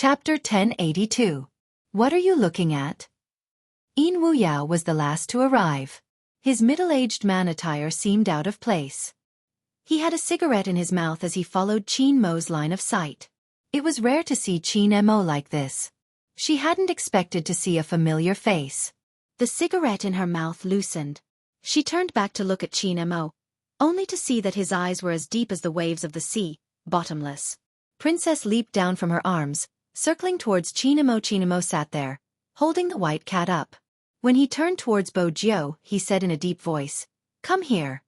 Chapter 1082. What are you looking at? Wuxia was the last to arrive. His middle-aged man attire seemed out of place. He had a cigarette in his mouth as he followed Qin Mo's line of sight. It was rare to see Qin Mo like this. She hadn't expected to see a familiar face. The cigarette in her mouth loosened. She turned back to look at Qin Mo, only to see that his eyes were as deep as the waves of the sea, bottomless. Princess leaped down from her arms, circling towards Qin Mo. Qin Mo sat there, holding the white cat up. When he turned towards Bo Jiu, he said in a deep voice, "Come here."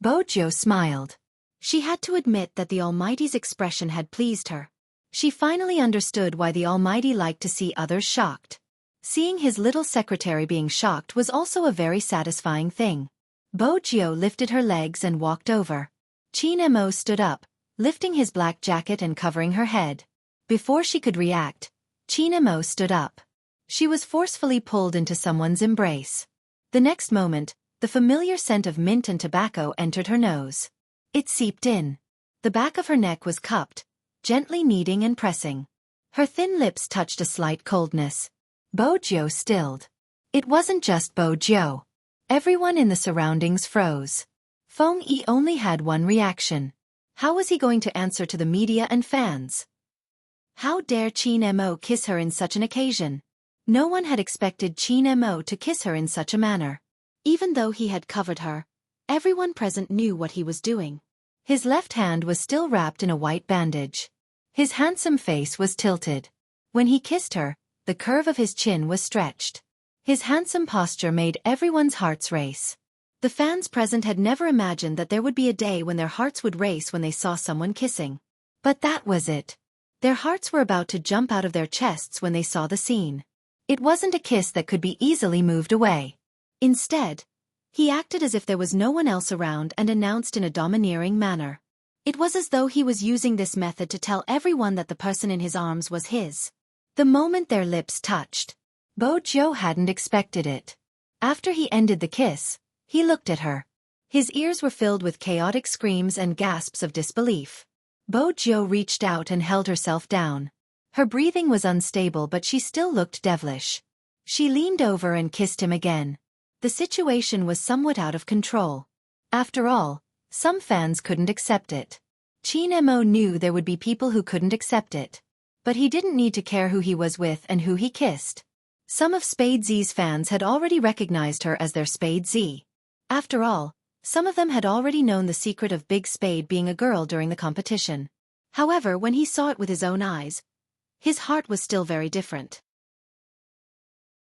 Bo Jiu smiled. She had to admit that the Almighty's expression had pleased her. She finally understood why the Almighty liked to see others shocked. Seeing his little secretary being shocked was also a very satisfying thing. Bo Jiu lifted her legs and walked over. Qin Mo stood up, lifting his black jacket and covering her head. Before she could react, Qin Mo stood up. She was forcefully pulled into someone's embrace. The next moment, the familiar scent of mint and tobacco entered her nose. It seeped in. The back of her neck was cupped, gently kneading and pressing. Her thin lips touched a slight coldness. Bo Jiu stilled. It wasn't just Bo Jiu. Everyone in the surroundings froze. Feng Yi only had one reaction. How was he going to answer to the media and fans? How dare Qin Mo kiss her in such an occasion? No one had expected Qin Mo to kiss her in such a manner. Even though he had covered her, everyone present knew what he was doing. His left hand was still wrapped in a white bandage. His handsome face was tilted. When he kissed her, the curve of his chin was stretched. His handsome posture made everyone's hearts race. The fans present had never imagined that there would be a day when their hearts would race when they saw someone kissing. But that was it. Their hearts were about to jump out of their chests when they saw the scene. It wasn't a kiss that could be easily moved away. Instead, he acted as if there was no one else around and announced in a domineering manner. It was as though he was using this method to tell everyone that the person in his arms was his. The moment their lips touched, Bo Jiu hadn't expected it. After he ended the kiss, he looked at her. His ears were filled with chaotic screams and gasps of disbelief. Bo Jiu reached out and held herself down. Her breathing was unstable, but she still looked devilish. She leaned over and kissed him again. The situation was somewhat out of control. After all, some fans couldn't accept it. Qin Mo knew there would be people who couldn't accept it. But he didn't need to care who he was with and who he kissed. Some of Spade Z's fans had already recognized her as their Spade Z. After all, some of them had already known the secret of Big Spade being a girl during the competition. However, when he saw it with his own eyes, his heart was still very different.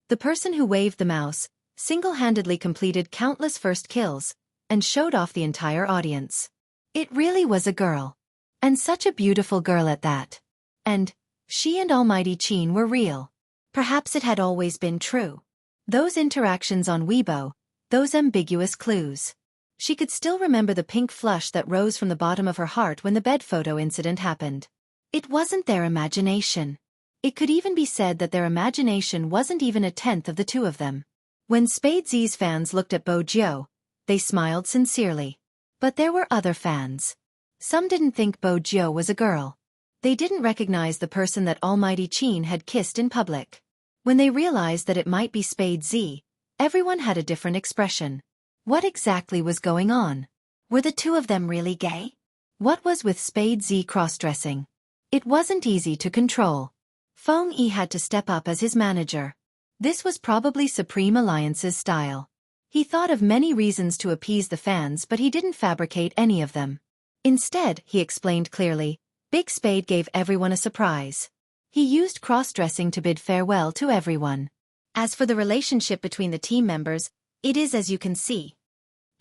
The person who waved the mouse single-handedly completed countless first kills and showed off the entire audience. It really was a girl. And such a beautiful girl at that. And she and Almighty Qin were real. Perhaps it had always been true. Those interactions on Weibo, those ambiguous clues. She could still remember the pink flush that rose from the bottom of her heart when the bed photo incident happened. It wasn't their imagination. It could even be said that their imagination wasn't even a tenth of the two of them. When Spade Z's fans looked at Bo Jiu, they smiled sincerely. But there were other fans. Some didn't think Bo Jiu was a girl. They didn't recognize the person that Almighty Qin had kissed in public. When they realized that it might be Spade Z, everyone had a different expression. What exactly was going on? Were the two of them really gay? What was with Spade Z cross-dressing? It wasn't easy to control. Feng Yi had to step up as his manager. This was probably Supreme Alliance's style. He thought of many reasons to appease the fans, but he didn't fabricate any of them. Instead, he explained clearly, Big Spade gave everyone a surprise. He used cross-dressing to bid farewell to everyone. As for the relationship between the team members, it is as you can see.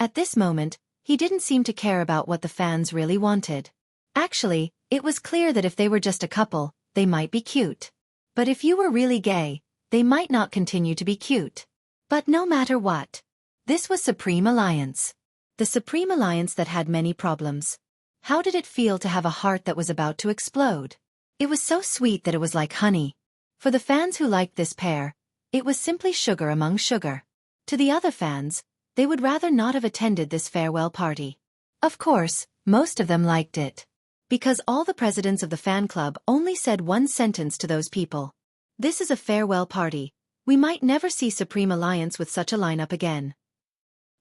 At this moment, he didn't seem to care about what the fans really wanted. Actually, it was clear that if they were just a couple, they might be cute. But if you were really gay, they might not continue to be cute. But no matter what, this was Supreme Alliance. The Supreme Alliance that had many problems. How did it feel to have a heart that was about to explode? It was so sweet that it was like honey. For the fans who liked this pair, it was simply sugar among sugar. To the other fans, they would rather not have attended this farewell party. Of course, most of them liked it. Because all the presidents of the fan club only said one sentence to those people. This is a farewell party. We might never see Supreme Alliance with such a lineup again.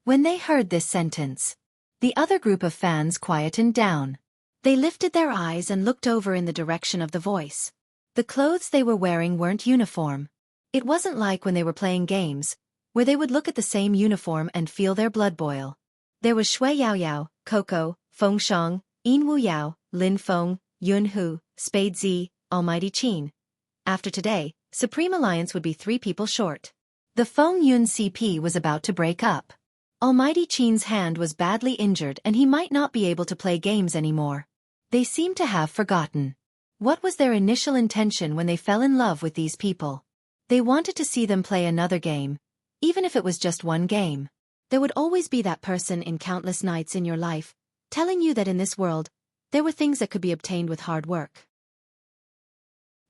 When they heard this sentence, the other group of fans quietened down. They lifted their eyes and looked over in the direction of the voice. The clothes they were wearing weren't uniform. It wasn't like when they were playing games, where they would look at the same uniform and feel their blood boil. There was Shui Yaoyao, Coco, Feng Shang, Yin Wuyao, Lin Feng, Yun Hu, Spade Z, Almighty Qin. After today, Supreme Alliance would be 3 people short. The Feng Yun CP was about to break up. Almighty Qin's hand was badly injured and he might not be able to play games anymore. They seemed to have forgotten. What was their initial intention when they fell in love with these people? They wanted to see them play another game, even if it was just one game. There would always be that person in countless nights in your life, telling you that in this world, there were things that could be obtained with hard work.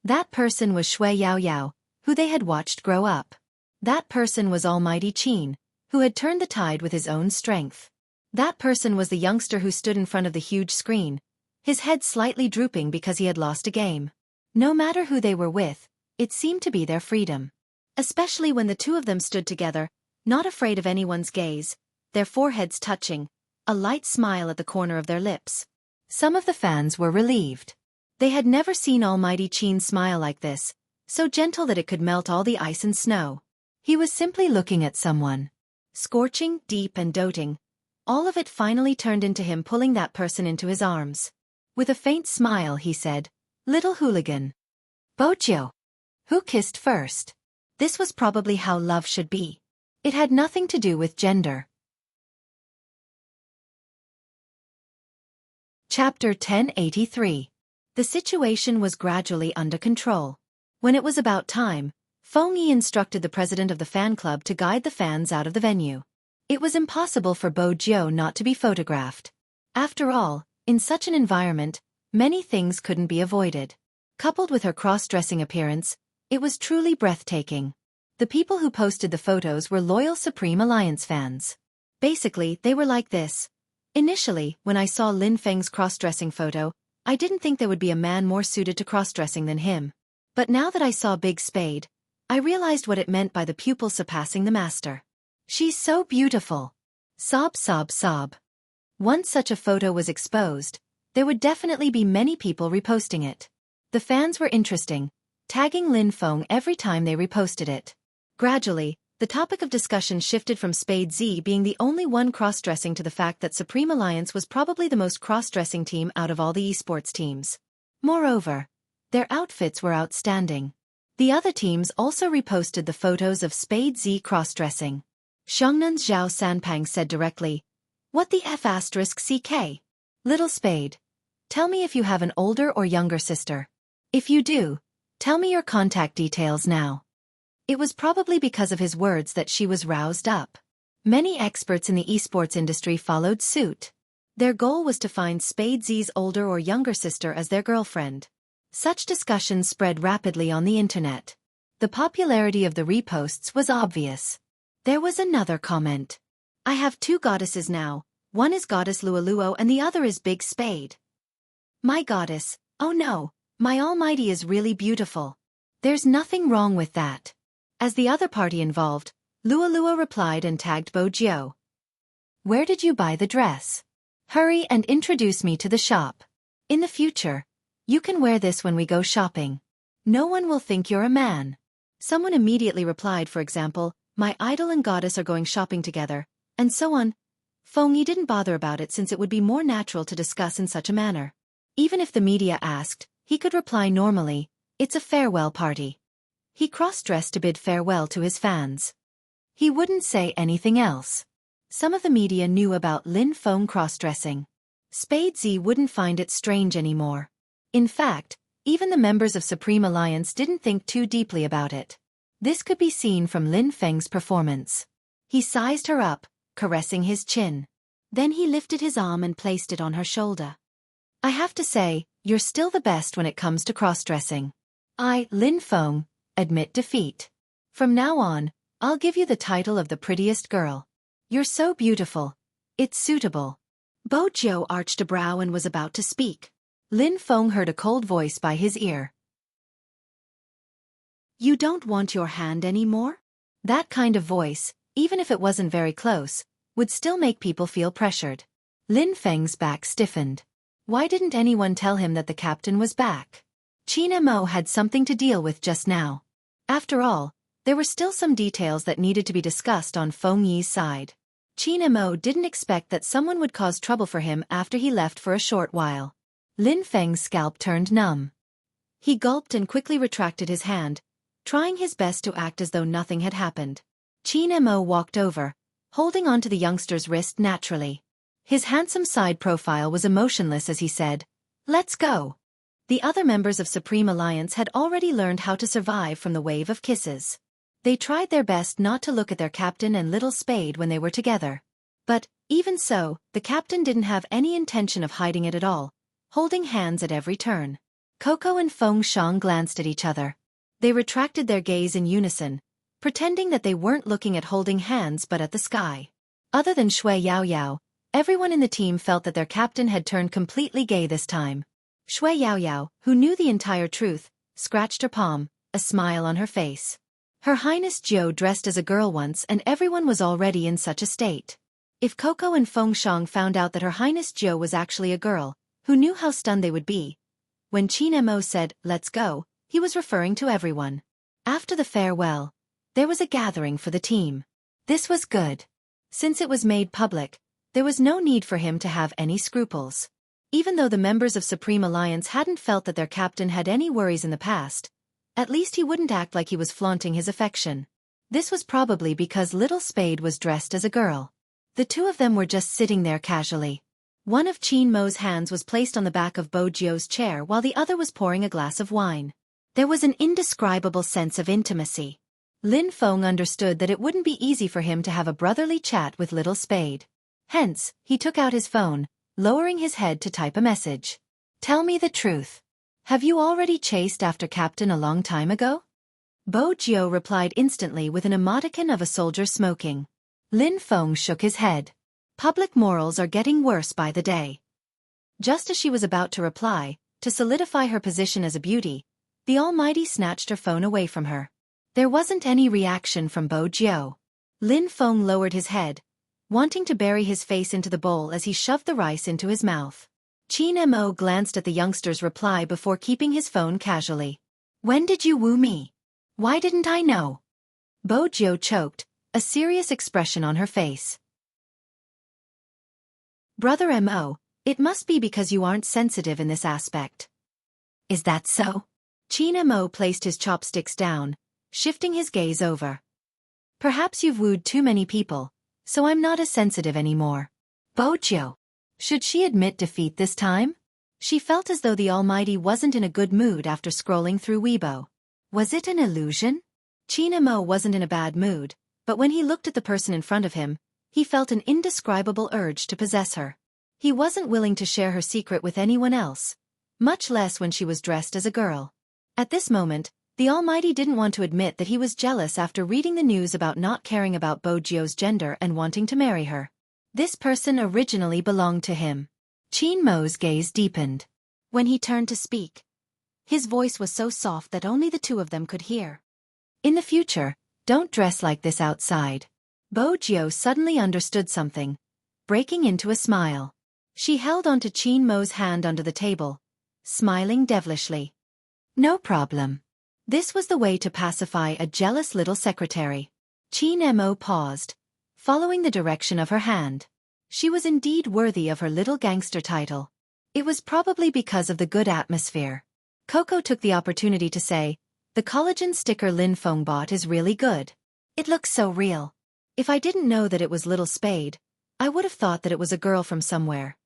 That person was Shui Yaoyao, who they had watched grow up. That person was Almighty Qin, who had turned the tide with his own strength. That person was the youngster who stood in front of the huge screen, his head slightly drooping because he had lost a game. No matter who they were with, it seemed to be their freedom. Especially when the 2 of them stood together, not afraid of anyone's gaze, their foreheads touching, a light smile at the corner of their lips. Some of the fans were relieved. They had never seen Almighty Qin smile like this, so gentle that it could melt all the ice and snow. He was simply looking at someone. Scorching, deep and doting. All of it finally turned into him pulling that person into his arms. With a faint smile he said, "Little hooligan." Bojo. Who kissed first? This was probably how love should be. It had nothing to do with gender. Chapter 1083. The situation was gradually under control. When it was about time, Feng Yi instructed the president of the fan club to guide the fans out of the venue. It was impossible for Bojo not to be photographed. After all, in such an environment, many things couldn't be avoided. Coupled with her cross-dressing appearance, it was truly breathtaking. The people who posted the photos were loyal Supreme Alliance fans. Basically, they were like this. Initially, when I saw Lin Feng's cross-dressing photo, I didn't think there would be a man more suited to cross-dressing than him. But now that I saw Big Spade, I realized what it meant by the pupil surpassing the master. She's so beautiful. Sob, sob, sob. Once such a photo was exposed, there would definitely be many people reposting it. The fans were interesting, tagging Lin Feng every time they reposted it. Gradually, the topic of discussion shifted from Spade Z being the only one cross-dressing to the fact that Supreme Alliance was probably the most cross-dressing team out of all the esports teams. Moreover, their outfits were outstanding. The other teams also reposted the photos of Spade Z cross-dressing. Xiangnan's Zhao Sanpang said directly, "What the F***CK? Little Spade. Tell me if you have an older or younger sister. If you do, tell me your contact details now." It was probably because of his words that she was roused up. Many experts in the esports industry followed suit. Their goal was to find Spade Z's older or younger sister as their girlfriend. Such discussions spread rapidly on the internet. The popularity of the reposts was obvious. There was another comment. "I have 2 goddesses now, one is Goddess Luoluo and the other is Big Spade. My goddess, oh no, my almighty is really beautiful. There's nothing wrong with that." As the other party involved, Luoluo replied and tagged Bojo. "Where did you buy the dress? Hurry and introduce me to the shop. In the future, you can wear this when we go shopping. No one will think you're a man." Someone immediately replied, for example, "My idol and goddess are going shopping together," and so on. Feng Yi didn't bother about it since it would be more natural to discuss in such a manner. Even if the media asked, he could reply normally, "It's a farewell party." He cross-dressed to bid farewell to his fans. He wouldn't say anything else. Some of the media knew about Lin Feng cross-dressing. Spade Z wouldn't find it strange anymore. In fact, even the members of Supreme Alliance didn't think too deeply about it. This could be seen from Lin Feng's performance. He sized her up, caressing his chin. Then he lifted his arm and placed it on her shoulder. "I have to say, you're still the best when it comes to cross-dressing. I, Lin Feng, admit defeat. From now on, I'll give you the title of the prettiest girl. You're so beautiful. It's suitable." Bojo arched a brow and was about to speak. Lin Feng heard a cold voice by his ear. You don't want your hand anymore? That kind of voice, even if it wasn't very close, would still make people feel pressured. Lin Feng's back stiffened. Why didn't anyone tell him that the captain was back? Qin Mo had something to deal with just now. After all, there were still some details that needed to be discussed on Feng Yi's side. Qin Mo didn't expect that someone would cause trouble for him after he left for a short while. Lin Feng's scalp turned numb. He gulped and quickly retracted his hand, trying his best to act as though nothing had happened. Qin Mo walked over, holding onto the youngster's wrist naturally. His handsome side profile was emotionless as he said, "Let's go." The other members of Supreme Alliance had already learned how to survive from the wave of kisses. They tried their best not to look at their captain and Little Spade when they were together. But, even so, the captain didn't have any intention of hiding it at all, holding hands at every turn. Coco and Feng Shang glanced at each other. They retracted their gaze in unison, pretending that they weren't looking at holding hands but at the sky. Other than Shui Yaoyao, everyone in the team felt that their captain had turned completely gay this time. Shui Yaoyao, who knew the entire truth, scratched her palm, a smile on her face. Her Highness Jiu dressed as a girl once and everyone was already in such a state. If Coco and Feng Shang found out that Her Highness Jiu was actually a girl, who knew how stunned they would be? When Qin Mo said, "Let's go," he was referring to everyone. After the farewell, there was a gathering for the team. This was good. Since it was made public, there was no need for him to have any scruples. Even though the members of Supreme Alliance hadn't felt that their captain had any worries in the past, at least he wouldn't act like he was flaunting his affection. This was probably because Little Spade was dressed as a girl. The two of them were just sitting there casually. One of Qin Mo's hands was placed on the back of Bo Jio's chair while the other was pouring a glass of wine. There was an indescribable sense of intimacy. Lin Feng understood that it wouldn't be easy for him to have a brotherly chat with Little Spade. Hence, he took out his phone, lowering his head to type a message. "Tell me the truth. Have you already chased after Captain a long time ago?" Bo Jio replied instantly with an emoticon of a soldier smoking. Lin Feng shook his head. Public morals are getting worse by the day. Just as she was about to reply, to solidify her position as a beauty, the Almighty snatched her phone away from her. There wasn't any reaction from Bo Jio. Lin Feng lowered his head, wanting to bury his face into the bowl as he shoved the rice into his mouth. Qin Mo glanced at the youngster's reply before keeping his phone casually. "When did you woo me? Why didn't I know?" Bo Jio choked, a serious expression on her face. "Brother Mo, it must be because you aren't sensitive in this aspect." "Is that so?" Qin Mo placed his chopsticks down, shifting his gaze over. "Perhaps you've wooed too many people, so I'm not as sensitive anymore." Bo Jio. Should she admit defeat this time? She felt as though the Almighty wasn't in a good mood after scrolling through Weibo. Was it an illusion? Qin Mo wasn't in a bad mood, but when he looked at the person in front of him, he felt an indescribable urge to possess her. He wasn't willing to share her secret with anyone else, much less when she was dressed as a girl. At this moment, the Almighty didn't want to admit that he was jealous after reading the news about not caring about Bo Jio's gender and wanting to marry her. This person originally belonged to him. Qin Mo's gaze deepened. When he turned to speak, his voice was so soft that only the two of them could hear. "In the future, don't dress like this outside." Bo Jio suddenly understood something, breaking into a smile. She held onto Qin Mo's hand under the table, smiling devilishly. "No problem." This was the way to pacify a jealous little secretary. Qin Mo paused, following the direction of her hand. She was indeed worthy of her little gangster title. It was probably because of the good atmosphere. Coco took the opportunity to say, "The collagen sticker Lin Feng bought is really good. It looks so real. If I didn't know that it was Little Spade, I would have thought that it was a girl from somewhere."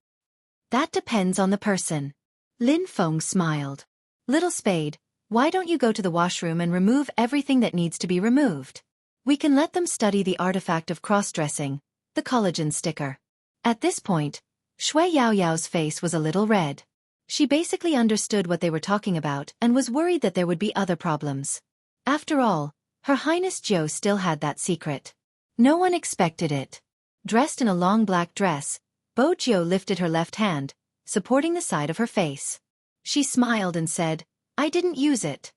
"That depends on the person." Lin Feng smiled. "Little Spade, why don't you go to the washroom and remove everything that needs to be removed? We can let them study the artifact of cross-dressing, the collagen sticker." At this point, Shui Yaoyao's face was a little red. She basically understood what they were talking about and was worried that there would be other problems. After all, Her Highness Jiu still had that secret. No one expected it. Dressed in a long black dress, Bo Jio lifted her left hand, supporting the side of her face. She smiled and said, "I didn't use it."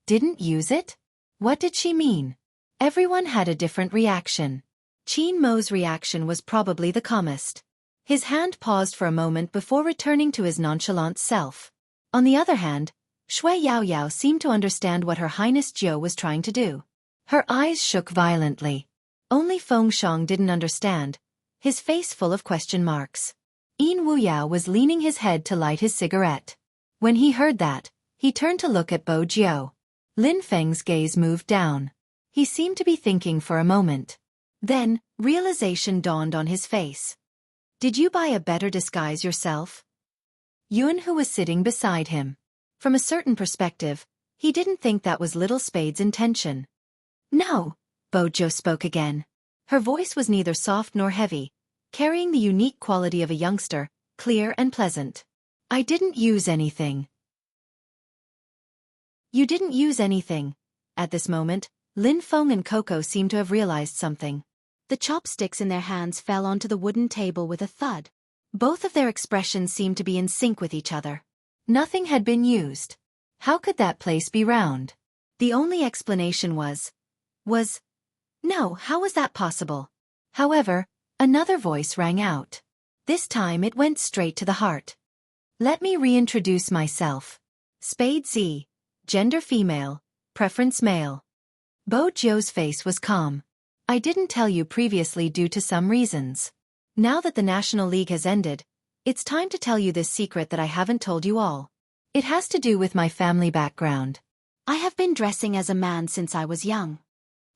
Didn't use it? What did she mean? Everyone had a different reaction. Qin Mo's reaction was probably the calmest. His hand paused for a moment before returning to his nonchalant self. On the other hand, Shui Yaoyao seemed to understand what Her Highness Jiu was trying to do. Her eyes shook violently. Only Fengshang didn't understand, his face full of question marks. Yin Wuyao was leaning his head to light his cigarette. When he heard that, he turned to look at Bo Jiu. Lin Feng's gaze moved down. He seemed to be thinking for a moment. Then, realization dawned on his face. "Did you buy a better disguise yourself?" Yun, who was sitting beside him. From a certain perspective, he didn't think that was Little Spade's intention. "No," Bo Jiu spoke again. Her voice was neither soft nor heavy, carrying the unique quality of a youngster, clear and pleasant. "I didn't use anything." "You didn't use anything." At this moment, Lin Feng and Coco seemed to have realized something. The chopsticks in their hands fell onto the wooden table with a thud. Both of their expressions seemed to be in sync with each other. Nothing had been used. How could that place be round? The only explanation was, no, how was that possible? However, another voice rang out. This time it went straight to the heart. "Let me reintroduce myself. Spade Z, gender female, preference male." Bo Jiu's face was calm. "I didn't tell you previously due to some reasons. Now that the National League has ended, it's time to tell you this secret that I haven't told you all. It has to do with my family background. I have been dressing as a man since I was young."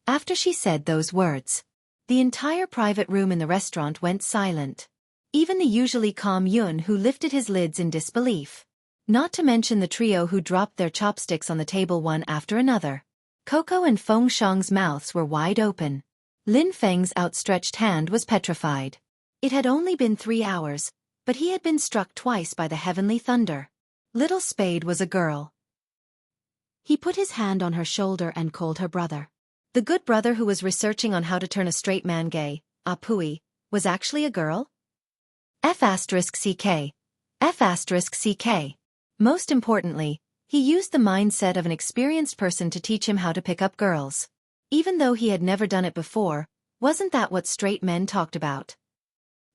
After she said those words, the entire private room in the restaurant went silent. Even the usually calm Yun, who lifted his lids in disbelief. Not to mention the trio who dropped their chopsticks on the table one after another. Coco and Fengshang's mouths were wide open. Lin Feng's outstretched hand was petrified. It had only been 3 hours, but he had been struck twice by the heavenly thunder. Little Spade was a girl. He put his hand on her shoulder and called her brother. The good brother who was researching on how to turn a straight man gay, Apui, was actually a girl? F***CK. F***CK. Most importantly, he used the mindset of an experienced person to teach him how to pick up girls. Even though he had never done it before, wasn't that what straight men talked about?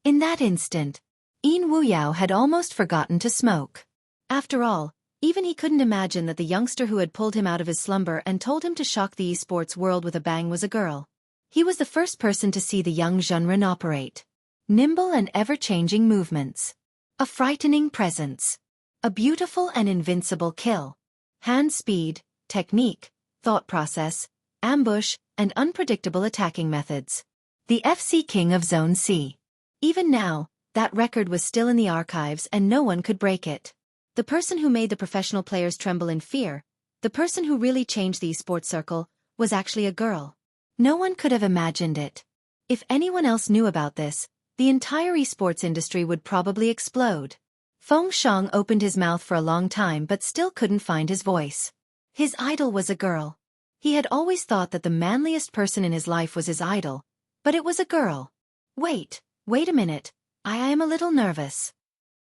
In that instant, Yin Wuyao had almost forgotten to smoke. After all, even he couldn't imagine that the youngster who had pulled him out of his slumber and told him to shock the esports world with a bang was a girl. He was the first person to see the young Zhenren operate. Nimble and ever-changing movements. A frightening presence. A beautiful and invincible kill. Hand speed, technique, thought process, ambush, and unpredictable attacking methods. The FC King of Zone C. Even now, that record was still in the archives and no one could break it. The person who made the professional players tremble in fear, the person who really changed the esports circle, was actually a girl. No one could have imagined it. If anyone else knew about this, the entire esports industry would probably explode. Fengshang opened his mouth for a long time but still couldn't find his voice. His idol was a girl. He had always thought that the manliest person in his life was his idol, but it was a girl. Wait a minute, I am a little nervous.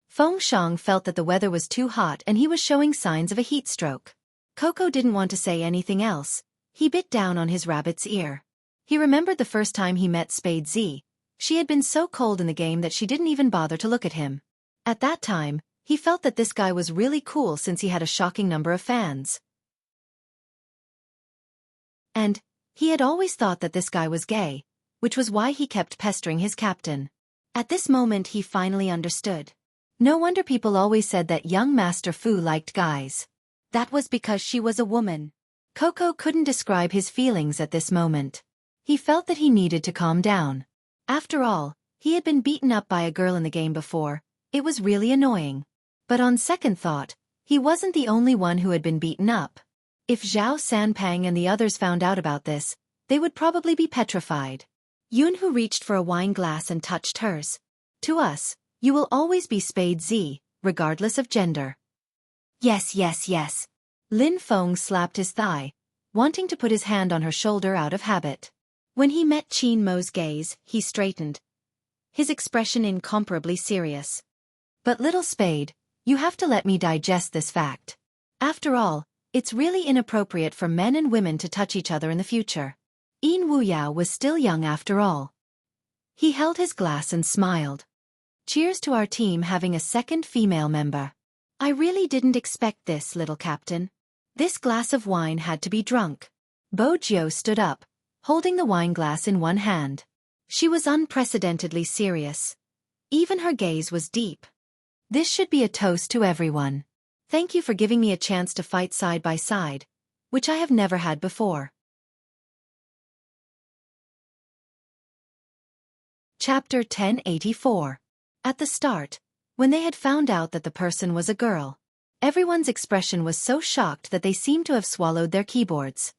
Fengshang felt that the weather was too hot and he was showing signs of a heat stroke. Coco didn't want to say anything else. He bit down on his rabbit's ear. He remembered the first time he met Spade Z. She had been so cold in the game that she didn't even bother to look at him. At that time, he felt that this guy was really cool since he had a shocking number of fans. And he had always thought that this guy was gay, which was why he kept pestering his captain. At this moment he finally understood. No wonder people always said that young Master Fu liked guys. That was because she was a woman. Coco couldn't describe his feelings at this moment. He felt that he needed to calm down. After all, he had been beaten up by a girl in the game before. It was really annoying. But on second thought, he wasn't the only one who had been beaten up. If Zhao Sanpang and the others found out about this, they would probably be petrified. Yun, who reached for a wine glass and touched hers. To us, you will always be Spade Z, regardless of gender. Yes. Lin Feng slapped his thigh, wanting to put his hand on her shoulder out of habit. When he met Qin Mo's gaze, he straightened, his expression incomparably serious. But Little Spade, You have to let me digest this fact. After all, it's really inappropriate for men and women to touch each other in the future. Yin Wuyao was still young after all. He held his glass and smiled. Cheers to our team having a second female member. I really didn't expect this, little captain. This glass of wine had to be drunk. Bo Jiu stood up, holding the wine glass in one hand. She was unprecedentedly serious. Even her gaze was deep. This should be a toast to everyone. Thank you for giving me a chance to fight side by side, which I have never had before. Chapter 1084. At the start, when they had found out that the person was a girl, everyone's expression was so shocked that they seemed to have swallowed their keyboards.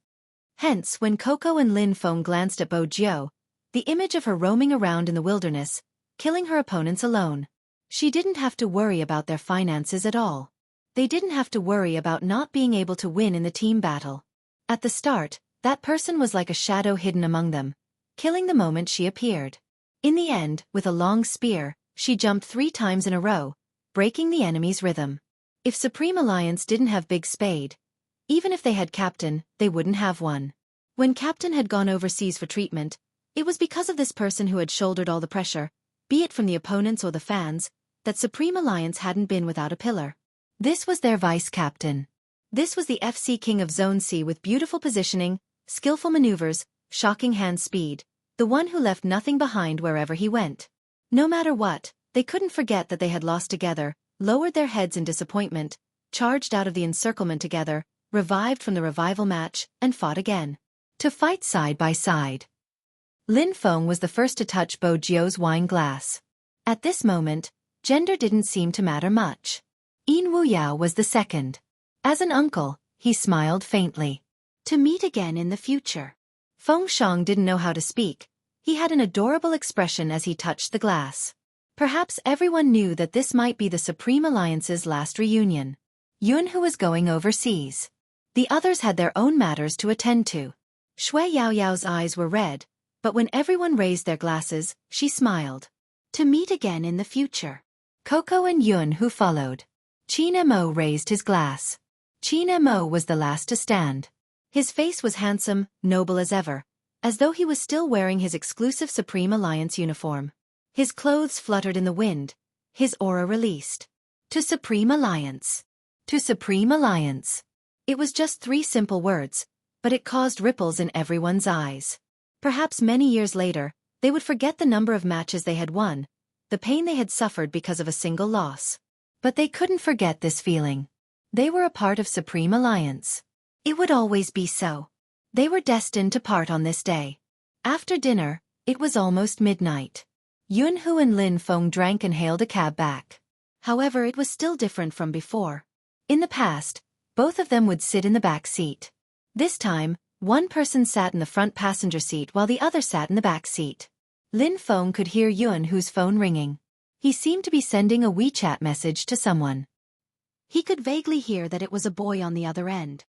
Hence, when Coco and Lin Feng glanced at Bo Jiu, the image of her roaming around in the wilderness, killing her opponents alone. She didn't have to worry about their finances at all. They didn't have to worry about not being able to win in the team battle. At the start, that person was like a shadow hidden among them, killing the moment she appeared. In the end, with a long spear, she jumped 3 times in a row, breaking the enemy's rhythm. If Supreme Alliance didn't have Big Spade, even if they had Captain, they wouldn't have one. When Captain had gone overseas for treatment, it was because of this person who had shouldered all the pressure, be it from the opponents or the fans, that Supreme Alliance hadn't been without a pillar. This was their vice-captain. This was the FC King of Zone C with beautiful positioning, skillful maneuvers, shocking hand speed, the one who left nothing behind wherever he went. No matter what, they couldn't forget that they had lost together, lowered their heads in disappointment, charged out of the encirclement together, revived from the revival match, and fought again. To fight side by side. Lin Feng was the first to touch Bo Jiu's wine glass. At this moment, gender didn't seem to matter much. Yin Wuyao was the second. As an uncle, he smiled faintly. To meet again in the future. Feng Shang didn't know how to speak. He had an adorable expression as he touched the glass. Perhaps everyone knew that this might be the Supreme Alliance's last reunion. Yun, who was going overseas. The others had their own matters to attend to. Shui Yaoyao's eyes were red, but when everyone raised their glasses, she smiled. To meet again in the future. Coco and Yun, who followed. Qin Mo raised his glass. Qin Mo was the last to stand. His face was handsome, noble as ever, as though he was still wearing his exclusive Supreme Alliance uniform. His clothes fluttered in the wind, his aura released. To Supreme Alliance. To Supreme Alliance. It was just 3 simple words, but it caused ripples in everyone's eyes. Perhaps many years later, they would forget the number of matches they had won, the pain they had suffered because of a single loss. But they couldn't forget this feeling. They were a part of Supreme Alliance. It would always be so. They were destined to part on this day. After dinner, it was almost midnight. Yun Hu and Lin Feng drank and hailed a cab back. However, it was still different from before. In the past, both of them would sit in the back seat. This time, one person sat in the front passenger seat while the other sat in the back seat. Lin Feng could hear Yun Hu's phone ringing. He seemed to be sending a WeChat message to someone. He could vaguely hear that it was a boy on the other end.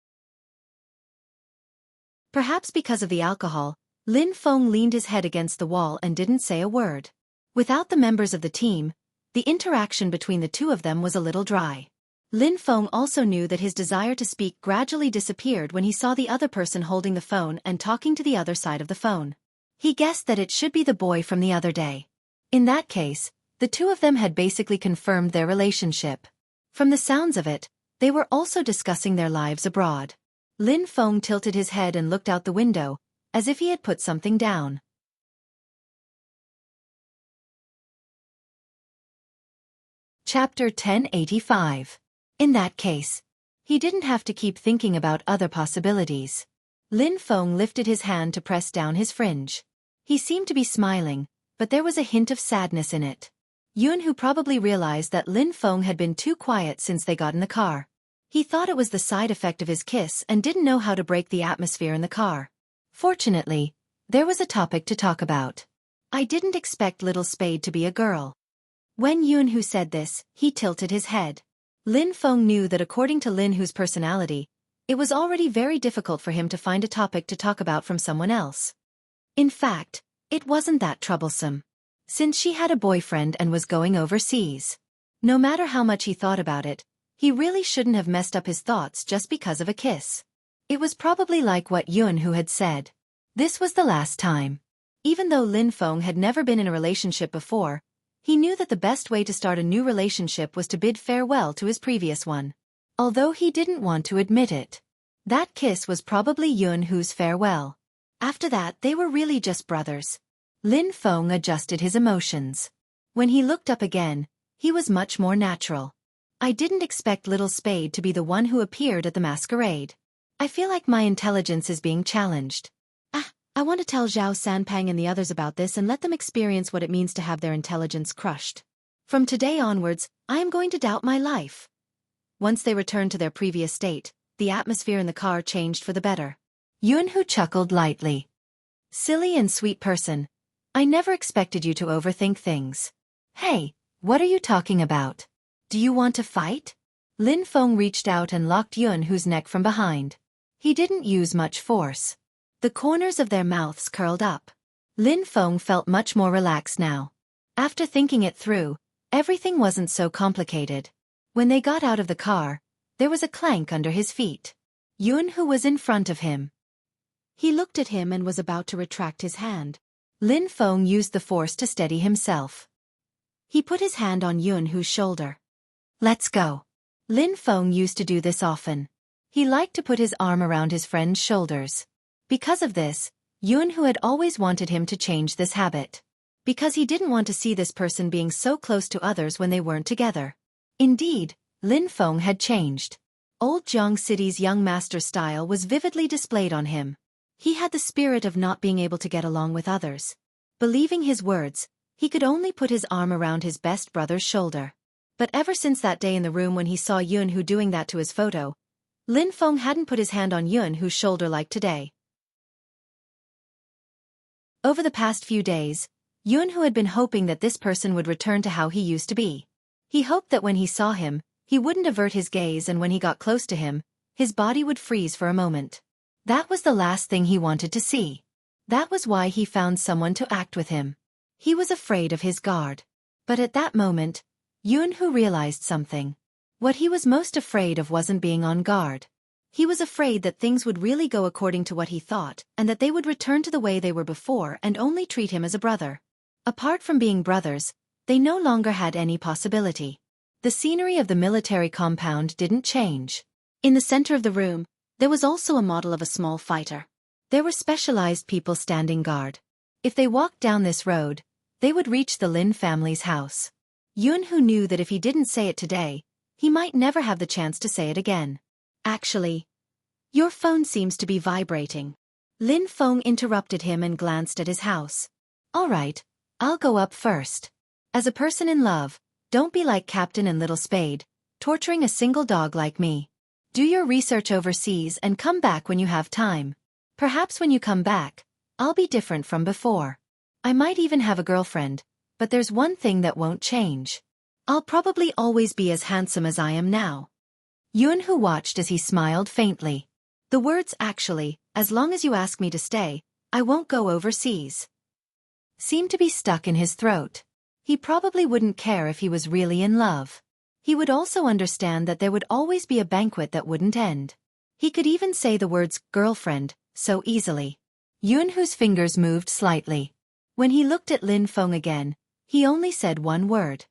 Perhaps because of the alcohol, Lin Feng leaned his head against the wall and didn't say a word. Without the members of the team, the interaction between the two of them was a little dry. Lin Feng also knew that his desire to speak gradually disappeared when he saw the other person holding the phone and talking to the other side of the phone. He guessed that it should be the boy from the other day. In that case, the two of them had basically confirmed their relationship. From the sounds of it, they were also discussing their lives abroad. Lin Feng tilted his head and looked out the window, as if he had put something down. Chapter 1085. In that case, he didn't have to keep thinking about other possibilities. Lin Feng lifted his hand to press down his fringe. He seemed to be smiling, but there was a hint of sadness in it. Yun Hu probably realized that Lin Feng had been too quiet since they got in the car. He thought it was the side effect of his kiss and didn't know how to break the atmosphere in the car. Fortunately, there was a topic to talk about. I didn't expect Little Spade to be a girl. When Yun Hu said this, he tilted his head. Lin Feng knew that according to Lin Hu's personality, it was already very difficult for him to find a topic to talk about from someone else. In fact, it wasn't that troublesome. Since she had a boyfriend and was going overseas. No matter how much he thought about it, he really shouldn't have messed up his thoughts just because of a kiss. It was probably like what Yunhu had said. This was the last time. Even though Lin Feng had never been in a relationship before, he knew that the best way to start a new relationship was to bid farewell to his previous one. Although he didn't want to admit it. That kiss was probably Yunhu's farewell. After that, they were really just brothers. Lin Feng adjusted his emotions. When he looked up again, he was much more natural. I didn't expect Little Spade to be the one who appeared at the masquerade. I feel like my intelligence is being challenged. I want to tell Zhao Sanpang and the others about this and let them experience what it means to have their intelligence crushed. From today onwards, I am going to doubt my life. Once they returned to their previous state, the atmosphere in the car changed for the better. Yunhu chuckled lightly. Silly and sweet person. I never expected you to overthink things. Hey, what are you talking about? Do you want to fight? Lin Feng reached out and locked Yunhu's neck from behind. He didn't use much force. The corners of their mouths curled up. Lin Feng felt much more relaxed now. After thinking it through, everything wasn't so complicated. When they got out of the car, there was a clank under his feet. Yunhu was in front of him. He looked at him and was about to retract his hand. Lin Feng used the force to steady himself. He put his hand on Yunhu's shoulder. Let's go. Lin Feng used to do this often. He liked to put his arm around his friend's shoulders. Because of this, Yunhu had always wanted him to change this habit. Because he didn't want to see this person being so close to others when they weren't together. Indeed, Lin Feng had changed. Old Jiang City's young master style was vividly displayed on him. He had the spirit of not being able to get along with others. Believing his words, he could only put his arm around his best brother's shoulder. But ever since that day in the room when he saw Yunhu doing that to his photo, Lin Feng hadn't put his hand on Yunhu's shoulder like today. Over the past few days, Yunhu had been hoping that this person would return to how he used to be. He hoped that when he saw him, he wouldn't avert his gaze, and when he got close to him, his body would freeze for a moment. That was the last thing he wanted to see. That was why he found someone to act with him. He was afraid of his guard. But at that moment, Yunhu realized something. What he was most afraid of wasn't being on guard. He was afraid that things would really go according to what he thought, and that they would return to the way they were before and only treat him as a brother. Apart from being brothers, they no longer had any possibility. The scenery of the military compound didn't change. In the center of the room, there was also a model of a small fighter. There were specialized people standing guard. If they walked down this road, they would reach the Lin family's house. Yunhu knew that if he didn't say it today, he might never have the chance to say it again. Actually, your phone seems to be vibrating. Lin Feng interrupted him and glanced at his house. All right, I'll go up first. As a person in love, don't be like Captain and Little Spade, torturing a single dog like me. Do your research overseas and come back when you have time. Perhaps when you come back, I'll be different from before. I might even have a girlfriend, but there's one thing that won't change. I'll probably always be as handsome as I am now. Yunhu watched as he smiled faintly. The words actually, as long as you ask me to stay, I won't go overseas, seemed to be stuck in his throat. He probably wouldn't care if he was really in love. He would also understand that there would always be a banquet that wouldn't end. He could even say the words girlfriend so easily. Yunhu's fingers moved slightly. When he looked at Lin Feng again, he only said one word.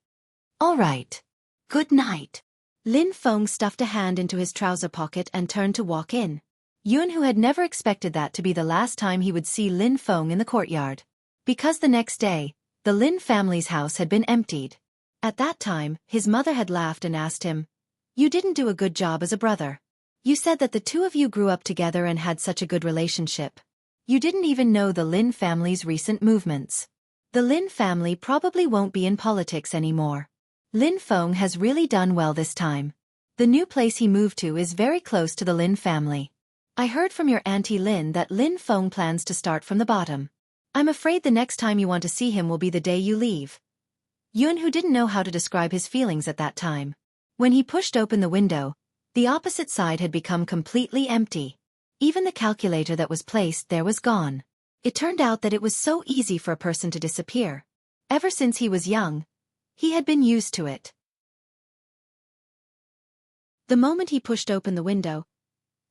All right. Good night. Lin Feng stuffed a hand into his trouser pocket and turned to walk in. Yunhu had never expected that to be the last time he would see Lin Feng in the courtyard. Because the next day, the Lin family's house had been emptied. At that time, his mother had laughed and asked him, "You didn't do a good job as a brother. You said that the two of you grew up together and had such a good relationship. You didn't even know the Lin family's recent movements. The Lin family probably won't be in politics anymore. Lin Feng has really done well this time. The new place he moved to is very close to the Lin family. I heard from your auntie Lin that Lin Feng plans to start from the bottom. I'm afraid the next time you want to see him will be the day you leave." Yunhu didn't know how to describe his feelings at that time. When he pushed open the window, the opposite side had become completely empty. Even the calculator that was placed there was gone. It turned out that it was so easy for a person to disappear. Ever since he was young, he had been used to it. The moment he pushed open the window,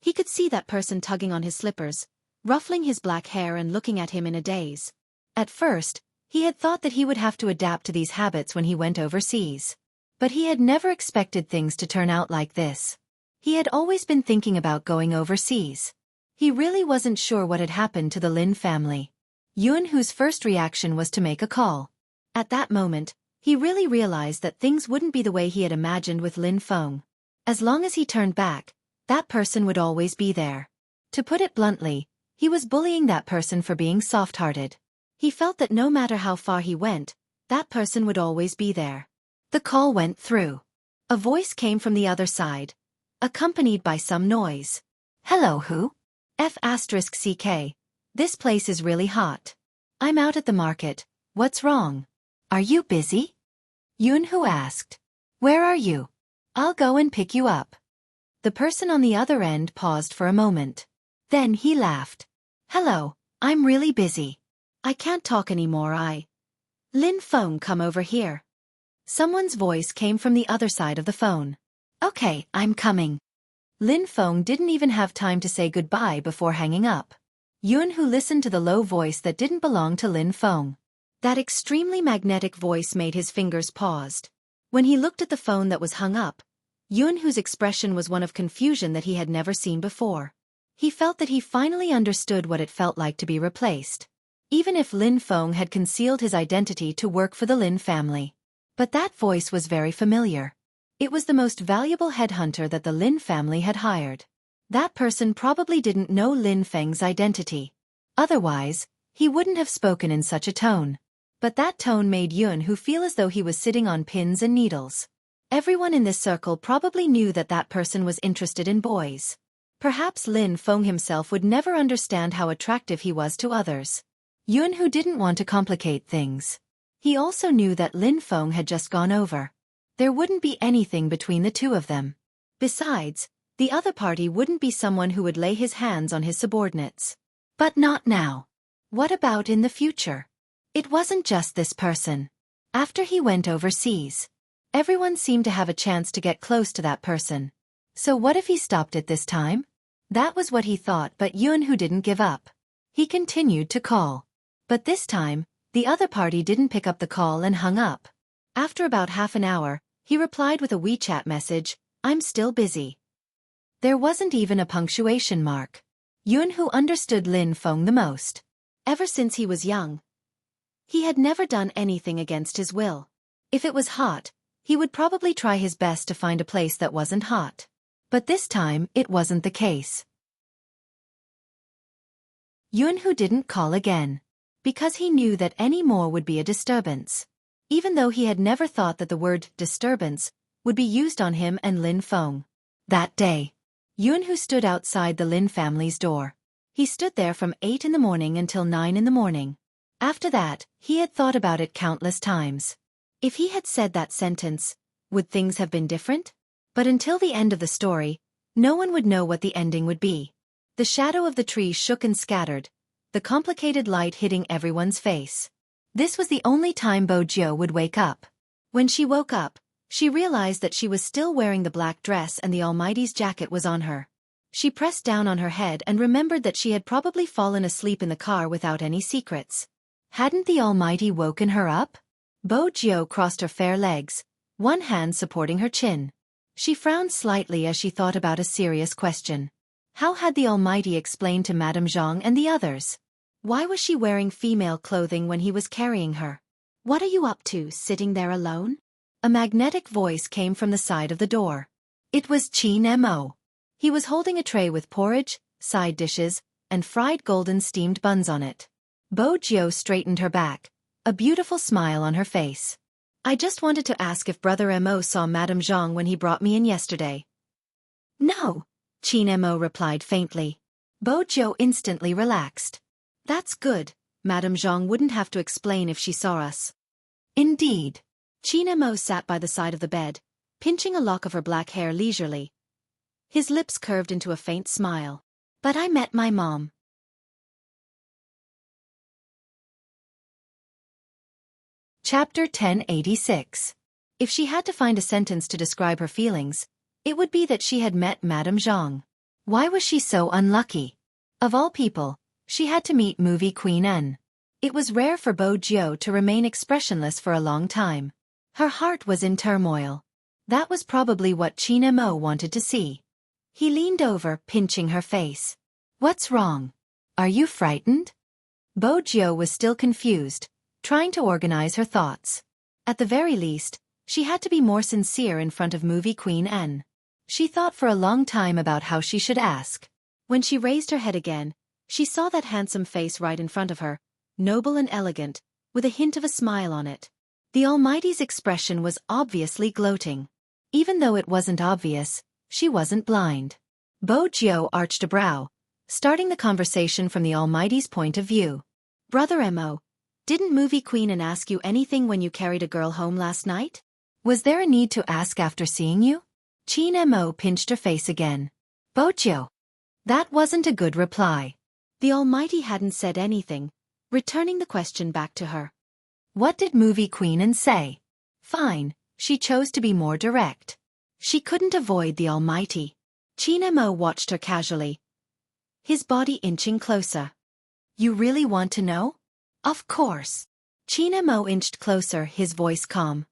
he could see that person tugging on his slippers, ruffling his black hair and looking at him in a daze. At first, he had thought that he would have to adapt to these habits when he went overseas. But he had never expected things to turn out like this. He had always been thinking about going overseas. He really wasn't sure what had happened to the Lin family. Yunhu's first reaction was to make a call. At that moment, he really realized that things wouldn't be the way he had imagined with Lin Feng. As long as he turned back, that person would always be there. To put it bluntly, he was bullying that person for being soft-hearted. He felt that no matter how far he went, that person would always be there. The call went through. A voice came from the other side, accompanied by some noise. Hello, who? F***CK. This place is really hot. I'm out at the market. What's wrong? Are you busy? Yunhu asked. Where are you? I'll go and pick you up. The person on the other end paused for a moment. Then he laughed. Hello, I'm really busy. I can't talk anymore. Lin Feng, come over here. Someone's voice came from the other side of the phone. Okay, I'm coming. Lin Feng didn't even have time to say goodbye before hanging up. Yunhu listened to the low voice that didn't belong to Lin Feng. That extremely magnetic voice made his fingers paused. When he looked at the phone that was hung up, Yunhu's expression was one of confusion that he had never seen before. He felt that he finally understood what it felt like to be replaced. Even if Lin Feng had concealed his identity to work for the Lin family. But that voice was very familiar. It was the most valuable headhunter that the Lin family had hired. That person probably didn't know Lin Feng's identity. Otherwise, he wouldn't have spoken in such a tone. But that tone made Yunhu feel as though he was sitting on pins and needles. Everyone in this circle probably knew that that person was interested in boys. Perhaps Lin Feng himself would never understand how attractive he was to others. Yunhu didn't want to complicate things. He also knew that Lin Feng had just gone over. There wouldn't be anything between the two of them. Besides, the other party wouldn't be someone who would lay his hands on his subordinates. But not now. What about in the future? It wasn't just this person. After he went overseas, everyone seemed to have a chance to get close to that person. So what if he stopped it this time? That was what he thought, but Yunhu didn't give up. He continued to call. But this time, the other party didn't pick up the call and hung up. After about half an hour, he replied with a WeChat message, I'm still busy. There wasn't even a punctuation mark. Yunhu understood Lin Feng the most. Ever since he was young, he had never done anything against his will. If it was hot, he would probably try his best to find a place that wasn't hot. But this time, it wasn't the case. Yunhu didn't call again. Because he knew that any more would be a disturbance. Even though he had never thought that the word disturbance would be used on him and Lin Feng. That day, Yunhu stood outside the Lin family's door. He stood there from 8 in the morning until 9 in the morning. After that, he had thought about it countless times. If he had said that sentence, would things have been different? But until the end of the story, no one would know what the ending would be. The shadow of the tree shook and scattered, the complicated light hitting everyone's face. This was the only time Bo Jiu would wake up. When she woke up, she realized that she was still wearing the black dress and the Almighty's jacket was on her. She pressed down on her head and remembered that she had probably fallen asleep in the car without any secrets. Hadn't the Almighty woken her up? Bo Jiu crossed her fair legs, one hand supporting her chin. She frowned slightly as she thought about a serious question. How had the Almighty explained to Madame Zhang and the others? Why was she wearing female clothing when he was carrying her? What are you up to, sitting there alone? A magnetic voice came from the side of the door. It was Qin Mo. He was holding a tray with porridge, side dishes, and fried golden steamed buns on it. Bo Jiu straightened her back, a beautiful smile on her face. I just wanted to ask if Brother Mo saw Madame Zhang when he brought me in yesterday. No, Qin Mo replied faintly. Bo Jiu instantly relaxed. That's good, Madame Zhang wouldn't have to explain if she saw us. Indeed. Qin Mo sat by the side of the bed, pinching a lock of her black hair leisurely. His lips curved into a faint smile. But I met my mom. Chapter 1086. If she had to find a sentence to describe her feelings, It would be that she had met Madame Zhang. Why was she so unlucky? Of all people, she had to meet movie Queen N. It was rare for Bo Jiu to remain expressionless for a long time. Her heart was in turmoil. That was probably what Qin Mo wanted to see. He leaned over, pinching her face. What's wrong? Are you frightened? Bo Jiu was still confused, trying to organize her thoughts. At the very least, she had to be more sincere in front of movie Queen N. She thought for a long time about how she should ask. When she raised her head again, she saw that handsome face right in front of her, noble and elegant, with a hint of a smile on it. The Almighty's expression was obviously gloating. Even though it wasn't obvious, she wasn't blind. Bo Jiu arched a brow, starting the conversation from the Almighty's point of view. Brother Mo, didn't movie Queen N ask you anything when you carried a girl home last night? Was there a need to ask after seeing you? Qin Mo pinched her face again. Bo Jiu. That wasn't a good reply. The Almighty hadn't said anything, returning the question back to her. What did movie Queen N say? Fine, she chose to be more direct. She couldn't avoid the Almighty. Qin Mo watched her casually, his body inching closer. You really want to know? Of course. Qin Mo inched closer, his voice calm.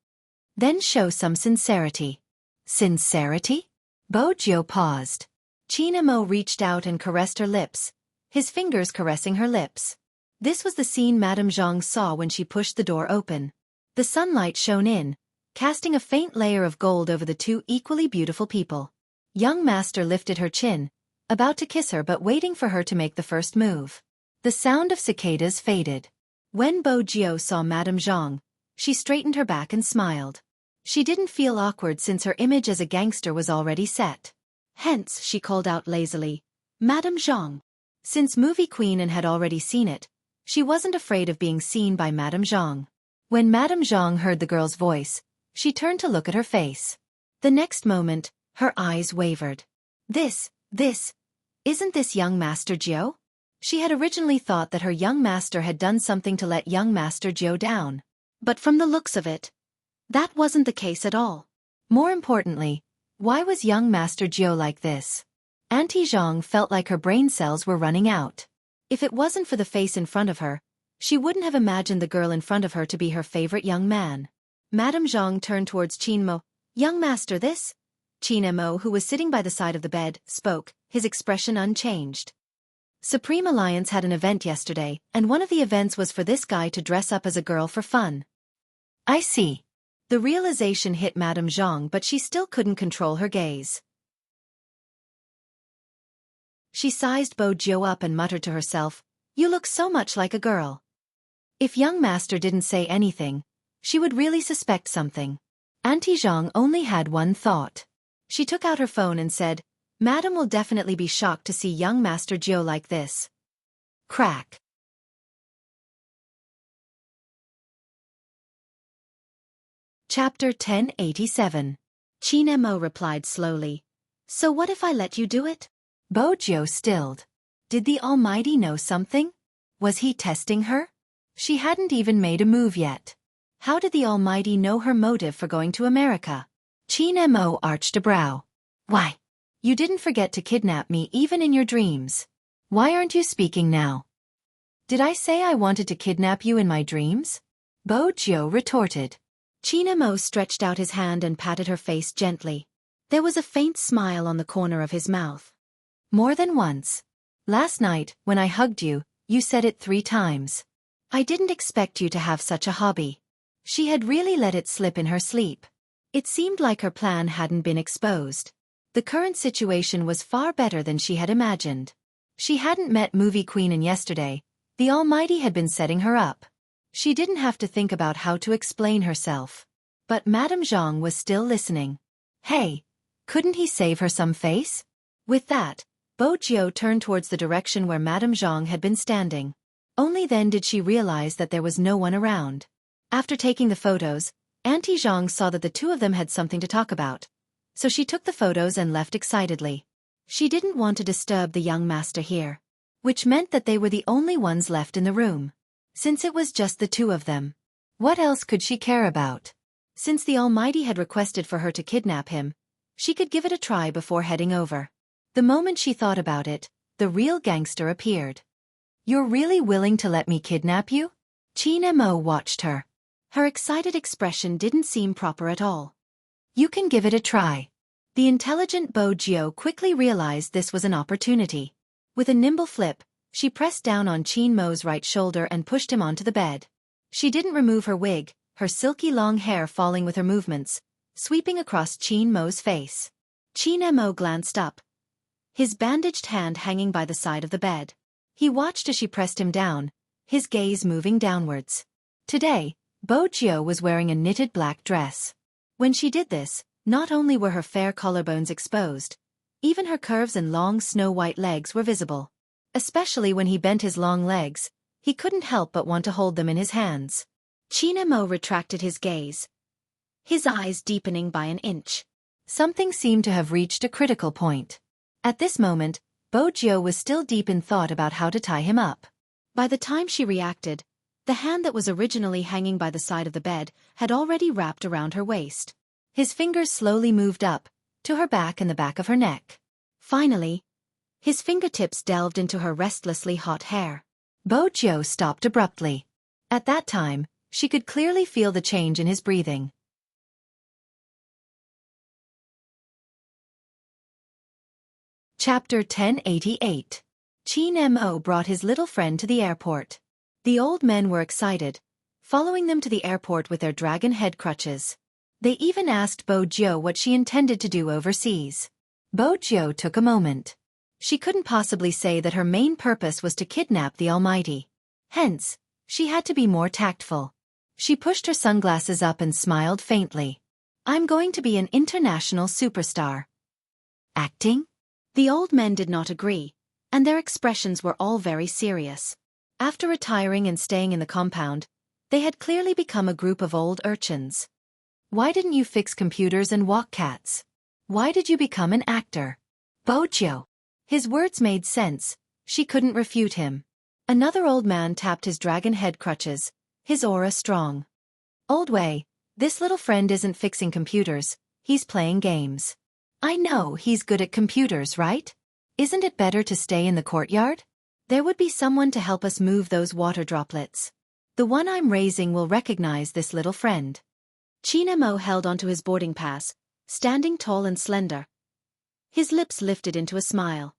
Then show some sincerity. Sincerity? Bo Jiu paused. Qin Mo reached out and caressed her lips, his fingers caressing her lips. This was the scene Madame Zhang saw when she pushed the door open. The sunlight shone in, casting a faint layer of gold over the two equally beautiful people. Young master lifted her chin, about to kiss her but waiting for her to make the first move. The sound of cicadas faded. When Bo Jiu saw Madame Zhang, she straightened her back and smiled. She didn't feel awkward since her image as a gangster was already set. Hence, she called out lazily, Madame Zhang. Since movie Queen N had already seen it, she wasn't afraid of being seen by Madame Zhang. When Madame Zhang heard the girl's voice, she turned to look at her face. The next moment, her eyes wavered. Isn't this young Master Jiu? She had originally thought that her young master had done something to let young Master Jiu down. But from the looks of it, that wasn't the case at all. More importantly, why was young Master Jiu like this? Auntie Zhang felt like her brain cells were running out. If it wasn't for the face in front of her, she wouldn't have imagined the girl in front of her to be her favorite young man. Madame Zhang turned towards Qin Mo. Young master this? Qin Mo, who was sitting by the side of the bed, spoke, his expression unchanged. Supreme Alliance had an event yesterday, and one of the events was for this guy to dress up as a girl for fun. I see. The realization hit Madame Zhang, but she still couldn't control her gaze. She sized Bo Jiu up and muttered to herself, You look so much like a girl. If young master didn't say anything, she would really suspect something. Auntie Zhang only had one thought. She took out her phone and said, Madam will definitely be shocked to see young Master Jiu like this. Crack. Chapter 1087. Qin Mo replied slowly. So what if I let you do it? Bo Jiu stilled. Did the Almighty know something? Was he testing her? She hadn't even made a move yet. How did the Almighty know her motive for going to America? Qin Mo arched a brow. Why? You didn't forget to kidnap me even in your dreams. Why aren't you speaking now? Did I say I wanted to kidnap you in my dreams? Bo Jiu retorted. Qin Mo stretched out his hand and patted her face gently. There was a faint smile on the corner of his mouth. More than once. Last night, when I hugged you, you said it 3 times. I didn't expect you to have such a hobby. She had really let it slip in her sleep. It seemed like her plan hadn't been exposed. The current situation was far better than she had imagined. She hadn't met movie Queen N yesterday. The Almighty had been setting her up. She didn't have to think about how to explain herself. But Madame Zhang was still listening. Hey, couldn't he save her some face? With that, Bo Jiu turned towards the direction where Madame Zhang had been standing. Only then did she realize that there was no one around. After taking the photos, Auntie Zhang saw that the two of them had something to talk about. So she took the photos and left excitedly. She didn't want to disturb the young master here. Which meant that they were the only ones left in the room. Since it was just the two of them. What else could she care about? Since the Almighty had requested for her to kidnap him, She could give it a try before heading over. The moment she thought about it, the real gangster appeared. "You're really willing to let me kidnap you?" Qin Mo watched her. Her excited expression didn't seem proper at all. "You can give it a try." The intelligent Bo Jiu quickly realized this was an opportunity. With a nimble flip, she pressed down on Qin Mo's right shoulder and pushed him onto the bed. She didn't remove her wig, her silky long hair falling with her movements, sweeping across Qin Mo's face. Qin Mo glanced up, his bandaged hand hanging by the side of the bed. He watched as she pressed him down, his gaze moving downwards. Today, Bo Jiu was wearing a knitted black dress. When she did this, not only were her fair collarbones exposed, even her curves and long snow-white legs were visible. Especially when he bent his long legs, he couldn't help but want to hold them in his hands. Qin Mo retracted his gaze, his eyes deepening by an inch. Something seemed to have reached a critical point. At this moment, Bo Jiu was still deep in thought about how to tie him up. By the time she reacted, the hand that was originally hanging by the side of the bed had already wrapped around her waist. His fingers slowly moved up, to her back and the back of her neck. Finally, his fingertips delved into her restlessly hot hair. Bo Jiu stopped abruptly. At that time, she could clearly feel the change in his breathing. Chapter 1088. Qin Mo brought his little friend to the airport. The old men were excited, following them to the airport with their dragon head crutches. They even asked Bo Jiu what she intended to do overseas. Bo Jiu took a moment. She couldn't possibly say that her main purpose was to kidnap the Almighty. Hence, she had to be more tactful. She pushed her sunglasses up and smiled faintly. "I'm going to be an international superstar." "Acting?" The old men did not agree, and their expressions were all very serious. After retiring and staying in the compound, they had clearly become a group of old urchins. "Why didn't you fix computers and walk cats? Why did you become an actor?" Bo Jiu. His words made sense, she couldn't refute him. Another old man tapped his dragon head crutches, his aura strong. "Old Wei, this little friend isn't fixing computers, he's playing games." "I know he's good at computers, right? Isn't it better to stay in the courtyard? There would be someone to help us move those water droplets. The one I'm raising will recognize this little friend." Qin Mo held onto his boarding pass, standing tall and slender. His lips lifted into a smile.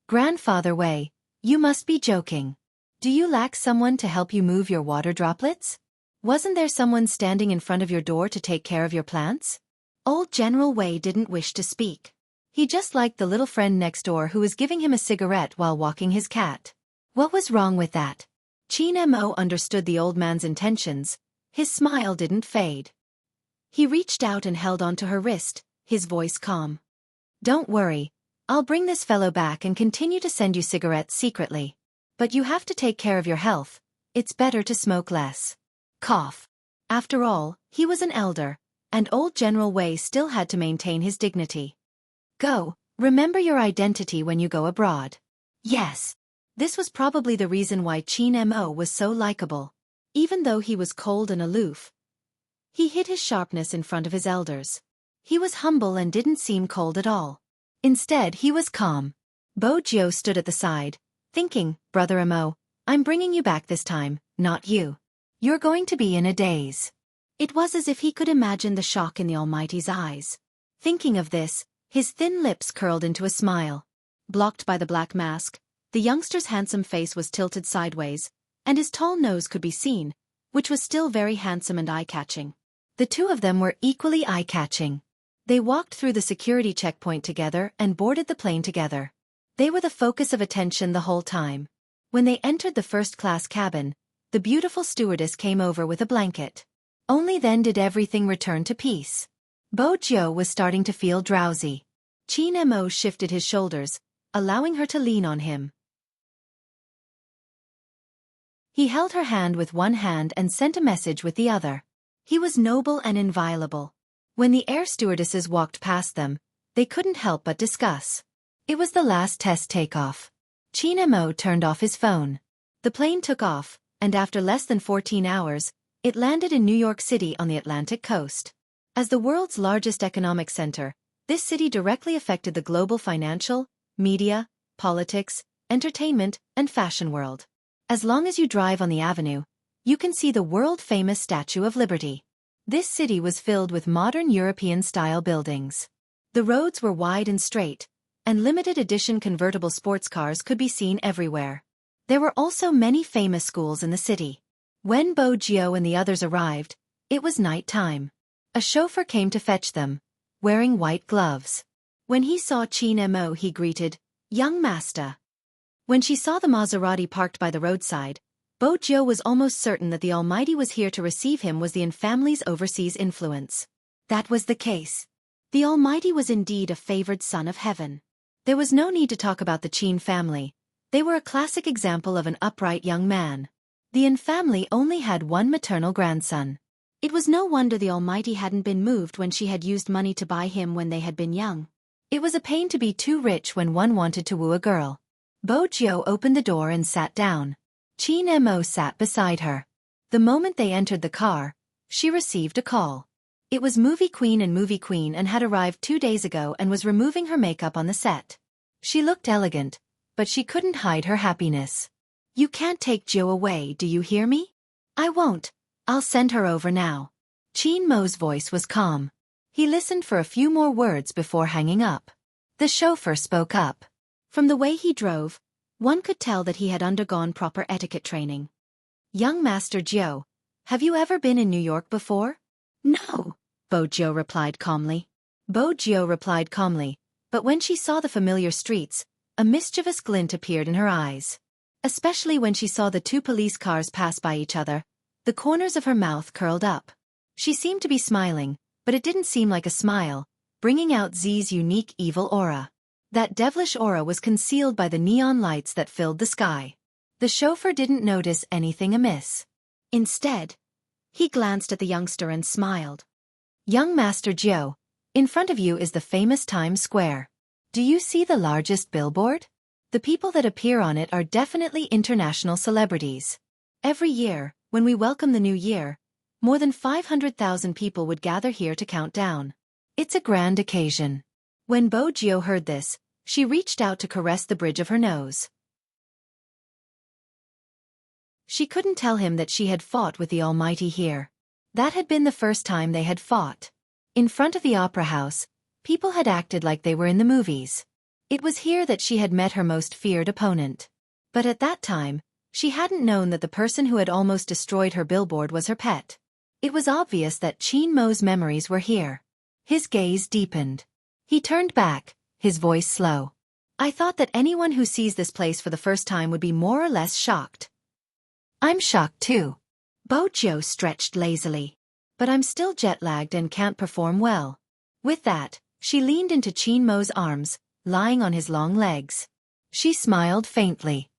"Grandfather Wei, you must be joking. Do you lack someone to help you move your water droplets? Wasn't there someone standing in front of your door to take care of your plants?" Old General Wei didn't wish to speak. He just liked the little friend next door who was giving him a cigarette while walking his cat. What was wrong with that? Qin Mo understood the old man's intentions. His smile didn't fade. He reached out and held onto her wrist, his voice calm. "Don't worry, I'll bring this fellow back and continue to send you cigarettes secretly. But you have to take care of your health. It's better to smoke less." Cough. After all, he was an elder, and old General Wei still had to maintain his dignity. "Go, remember your identity when you go abroad." Yes. This was probably the reason why Qin Mo was so likable. Even though he was cold and aloof, he hid his sharpness in front of his elders. He was humble and didn't seem cold at all. Instead, he was calm. Bo Jiu stood at the side, thinking, "Brother Mo, I'm bringing you back this time, not you. You're going to be in a daze." It was as if he could imagine the shock in the Almighty's eyes. Thinking of this, his thin lips curled into a smile. Blocked by the black mask, the youngster's handsome face was tilted sideways, and his tall nose could be seen, which was still very handsome and eye-catching. The two of them were equally eye-catching. They walked through the security checkpoint together and boarded the plane together. They were the focus of attention the whole time. When they entered the first-class cabin, the beautiful stewardess came over with a blanket. Only then did everything return to peace. Bo Jiu was starting to feel drowsy. Qin Mo shifted his shoulders, allowing her to lean on him. He held her hand with one hand and sent a message with the other. He was noble and inviolable. When the air stewardesses walked past them, they couldn't help but discuss. It was the last test takeoff. Qin Mo turned off his phone. The plane took off, and after less than 14 hours, it landed in New York City on the Atlantic coast. As the world's largest economic center, This city directly affected the global financial, media, politics, entertainment, and fashion world. As long as you drive on the avenue, you can see the world-famous Statue of Liberty. This city was filled with modern European-style buildings. The roads were wide and straight, and limited-edition convertible sports cars could be seen everywhere. There were also many famous schools in the city. When Bo Jiao and the others arrived, it was night time. A chauffeur came to fetch them, wearing white gloves. When he saw Qin Mo, he greeted, "Young master." When she saw the Maserati parked by the roadside, Bo Jiao was almost certain that the Almighty was here to receive him was the Yin family's overseas influence. That was the case. The Almighty was indeed a favored son of heaven. There was no need to talk about the Qin family. They were a classic example of an upright young man. The Yin family only had one maternal grandson. It was no wonder the Almighty hadn't been moved when she had used money to buy him when they had been young. It was a pain to be too rich when one wanted to woo a girl. Bo Jiao opened the door and sat down. Qin Mo sat beside her. The moment they entered the car, she received a call. It was Movie Queen and had arrived 2 days ago and was removing her makeup on the set. She looked elegant, but she couldn't hide her happiness. "You can't take Jiao away, do you hear me?" "I won't. I'll send her over now." Qin Mo's voice was calm. He listened for a few more words before hanging up. The chauffeur spoke up. From the way he drove, one could tell that he had undergone proper etiquette training. "Young Master Jiao, have you ever been in New York before?" "No," Bo Jiao replied calmly. But when she saw the familiar streets, a mischievous glint appeared in her eyes. Especially when she saw the 2 police cars pass by each other, the corners of her mouth curled up. She seemed to be smiling, but it didn't seem like a smile, bringing out Zi's unique evil aura. That devilish aura was concealed by the neon lights that filled the sky. The chauffeur didn't notice anything amiss. Instead, he glanced at the youngster and smiled. "Young Master Jiao, in front of you is the famous Times Square. Do you see the largest billboard? The people that appear on it are definitely international celebrities. Every year, when we welcome the new year, more than 500,000 people would gather here to count down. It's a grand occasion." When Bo Jiao heard this, she reached out to caress the bridge of her nose. She couldn't tell him that she had fought with the Almighty here. That had been the first time they had fought. In front of the opera house, people had acted like they were in the movies. It was here that she had met her most feared opponent. But at that time, she hadn't known that the person who had almost destroyed her billboard was her pet. It was obvious that Qin Mo's memories were here. His gaze deepened. He turned back, his voice slow. "I thought that anyone who sees this place for the first time would be more or less shocked." "I'm shocked too." Bo Jiao stretched lazily. "But I'm still jet-lagged and can't perform well." With that, she leaned into Qin Mo's arms, lying on his long legs. She smiled faintly.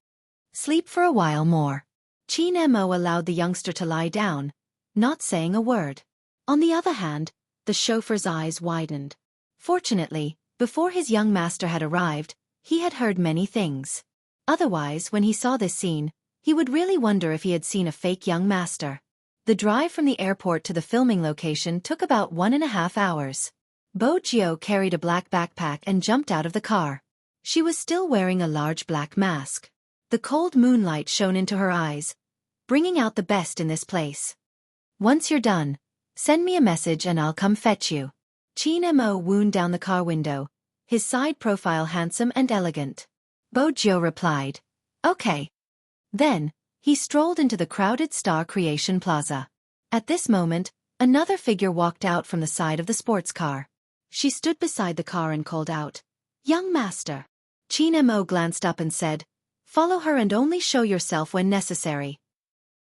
"Sleep for a while more." Qin Mo allowed the youngster to lie down, not saying a word. On the other hand, the chauffeur's eyes widened. Fortunately, before his young master had arrived, he had heard many things. Otherwise, when he saw this scene, he would really wonder if he had seen a fake young master. The drive from the airport to the filming location took about 1.5 hours. Bo Jiao carried a black backpack and jumped out of the car. She was still wearing a large black mask. The cold moonlight shone into her eyes, bringing out the best in this place. "Once you're done, send me a message and I'll come fetch you." Qin Mo wound down the car window, his side profile handsome and elegant. Bo Jiao replied, "Okay." Then, he strolled into the crowded Star Creation Plaza. At this moment, another figure walked out from the side of the sports car. She stood beside the car and called out, "Young master." Qin Mo glanced up and said, "Follow her and only show yourself when necessary."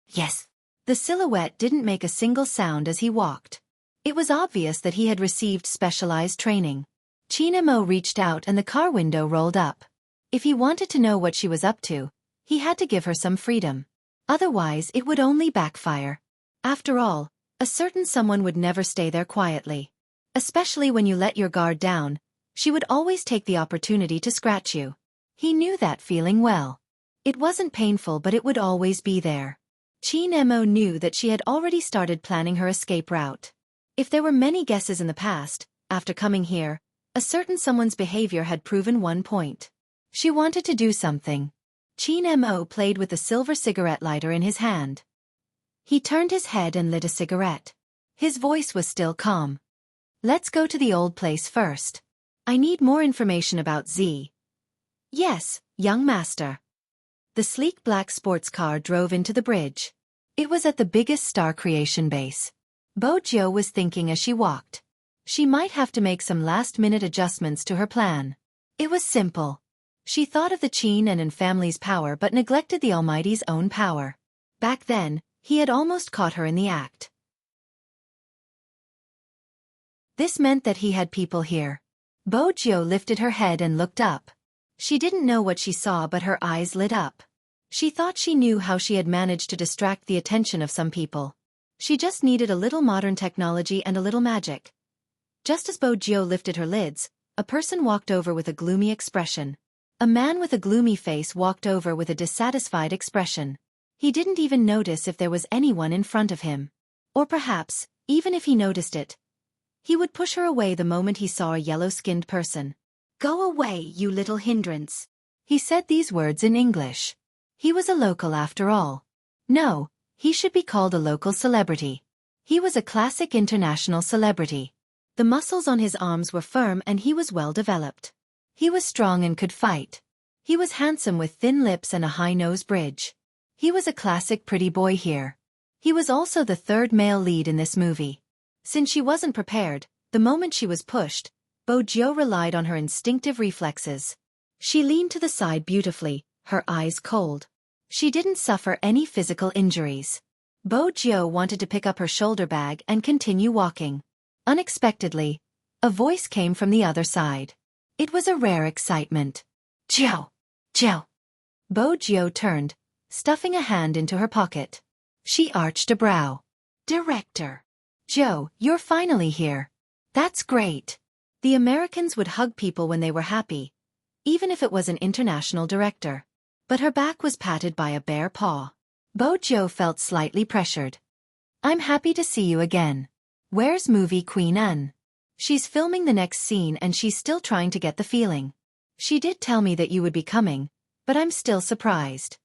"Yes." The silhouette didn't make a single sound as he walked. It was obvious that he had received specialized training. Qin Mo reached out and the car window rolled up. If he wanted to know what she was up to, he had to give her some freedom. Otherwise it would only backfire. After all, a certain someone would never stay there quietly. Especially when you let your guard down, she would always take the opportunity to scratch you. He knew that feeling well. It wasn't painful, but it would always be there. Qin Mo knew that she had already started planning her escape route. If there were many guesses in the past, after coming here, A certain someone's behavior had proven one point. She wanted to do something. Qin Mo played with the silver cigarette lighter in his hand. He turned his head and lit a cigarette. His voice was still calm. Let's go to the old place first. I need more information about Z. Yes, young master. The sleek black sports car drove into the bridge. It was at the biggest star creation base. Bo Jiu was thinking as she walked. She might have to make some last-minute adjustments to her plan. It was simple. She thought of the Qin and family's power but neglected the Almighty's own power. Back then, he had almost caught her in the act. This meant that he had people here. Bo Jiu lifted her head and looked up. She didn't know what she saw but her eyes lit up. She thought she knew how she had managed to distract the attention of some people. She just needed a little modern technology and a little magic. Just as Bo Jiu lifted her lids, a person walked over with a gloomy expression. A man with a gloomy face walked over with a dissatisfied expression. He didn't even notice if there was anyone in front of him. Or perhaps, even if he noticed it, he would push her away the moment he saw a yellow-skinned person. Go away, you little hindrance. He said these words in English. He was a local after all. No, he should be called a local celebrity. He was a classic international celebrity. The muscles on his arms were firm and he was well developed. He was strong and could fight. He was handsome with thin lips and a high nose bridge. He was a classic pretty boy here. He was also the third male lead in this movie. Since she wasn't prepared, the moment she was pushed, Bo Jiu relied on her instinctive reflexes. She leaned to the side beautifully, her eyes cold. She didn't suffer any physical injuries. Bo Jiu wanted to pick up her shoulder bag and continue walking. Unexpectedly, a voice came from the other side. It was a rare excitement. Jiu! Jiu! Bo Jiu turned, stuffing a hand into her pocket. She arched a brow. Director! Joe, you're finally here. That's great. The Americans would hug people when they were happy, even if it was an international director. But her back was patted by a bare paw. Bo Jiu felt slightly pressured. I'm happy to see you again. Where's movie Queen Anne? She's filming the next scene and she's still trying to get the feeling. She did tell me that you would be coming, but I'm still surprised.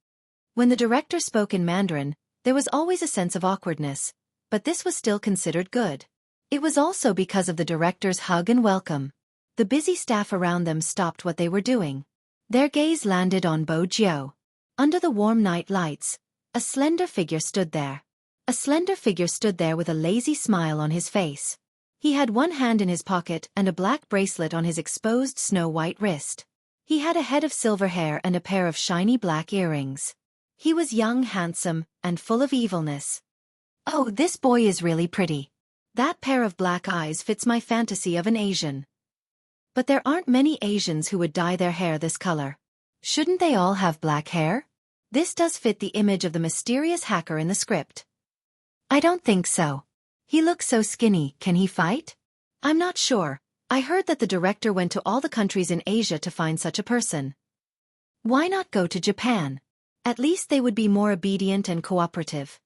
When the director spoke in Mandarin, there was always a sense of awkwardness. But this was still considered good. It was also because of the director's hug and welcome. The busy staff around them stopped what they were doing. Their gaze landed on Bo Jiu. Under the warm night lights, a slender figure stood there. A slender figure stood there with a lazy smile on his face. He had one hand in his pocket and a black bracelet on his exposed snow-white wrist. He had a head of silver hair and a pair of shiny black earrings. He was young, handsome, and full of evilness. Oh, this boy is really pretty. That pair of black eyes fits my fantasy of an Asian. But there aren't many Asians who would dye their hair this color. Shouldn't they all have black hair? This does fit the image of the mysterious hacker in the script. I don't think so. He looks so skinny, can he fight? I'm not sure. I heard that the director went to all the countries in Asia to find such a person. Why not go to Japan? At least they would be more obedient and cooperative.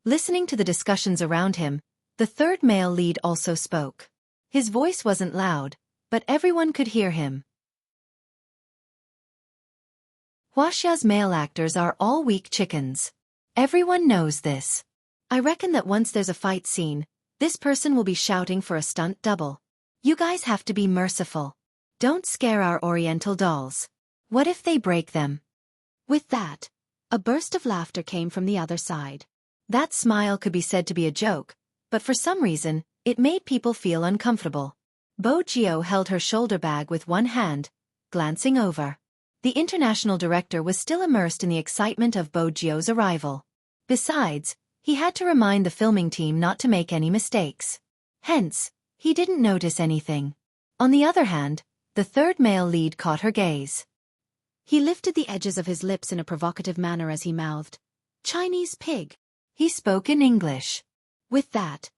Listening to the discussions around him, the third male lead also spoke. His voice wasn't loud, but everyone could hear him. Wuxia's male actors are all weak chickens. Everyone knows this. I reckon that once there's a fight scene, this person will be shouting for a stunt double. You guys have to be merciful. Don't scare our Oriental dolls. What if they break them? With that, a burst of laughter came from the other side. That smile could be said to be a joke, but for some reason, it made people feel uncomfortable. Bo Jiu held her shoulder bag with one hand, glancing over. The international director was still immersed in the excitement of Bo Jiu's arrival. Besides, he had to remind the filming team not to make any mistakes. Hence, he didn't notice anything. On the other hand, the third male lead caught her gaze. He lifted the edges of his lips in a provocative manner as he mouthed, "Chinese pig." He spoke in English. With that,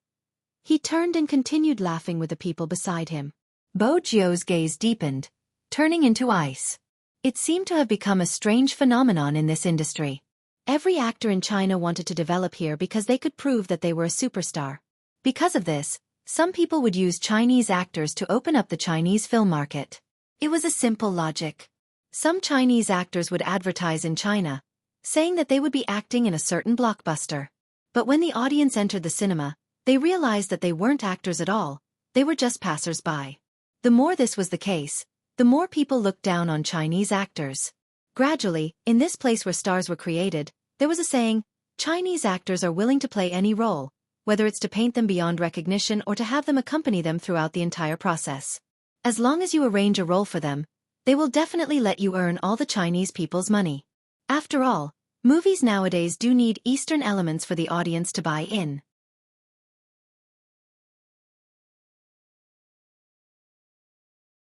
he turned and continued laughing with the people beside him. Bo Jiu's gaze deepened, turning into ice. It seemed to have become a strange phenomenon in this industry. Every actor in China wanted to develop here because they could prove that they were a superstar. Because of this, Some people would use Chinese actors to open up the Chinese film market. It was a simple logic. Some Chinese actors would advertise in China, saying that they would be acting in a certain blockbuster. But when the audience entered the cinema, they realized that they weren't actors at all, they were just passers-by. The more this was the case, the more people looked down on Chinese actors. Gradually, in this place where stars were created, there was a saying, Chinese actors are willing to play any role, whether it's to paint them beyond recognition or to have them accompany them throughout the entire process. As long as you arrange a role for them, they will definitely let you earn all the Chinese people's money. After all, movies nowadays do need Eastern elements for the audience to buy in.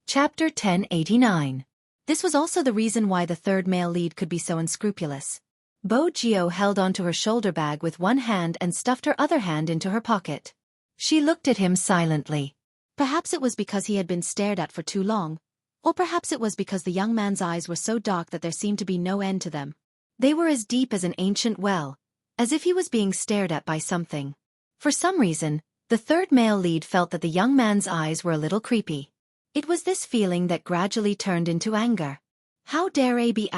Chapter 1089. This was also the reason why the third male lead could be so unscrupulous. Bo Jio held onto her shoulder bag with one hand and stuffed her other hand into her pocket. She looked at him silently. Perhaps it was because he had been stared at for too long, or perhaps it was because the young man's eyes were so dark that there seemed to be no end to them. They were as deep as an ancient well, as if he was being stared at by something. For some reason, the third male lead felt that the young man's eyes were a little creepy. It was this feeling that gradually turned into anger. How dare AB**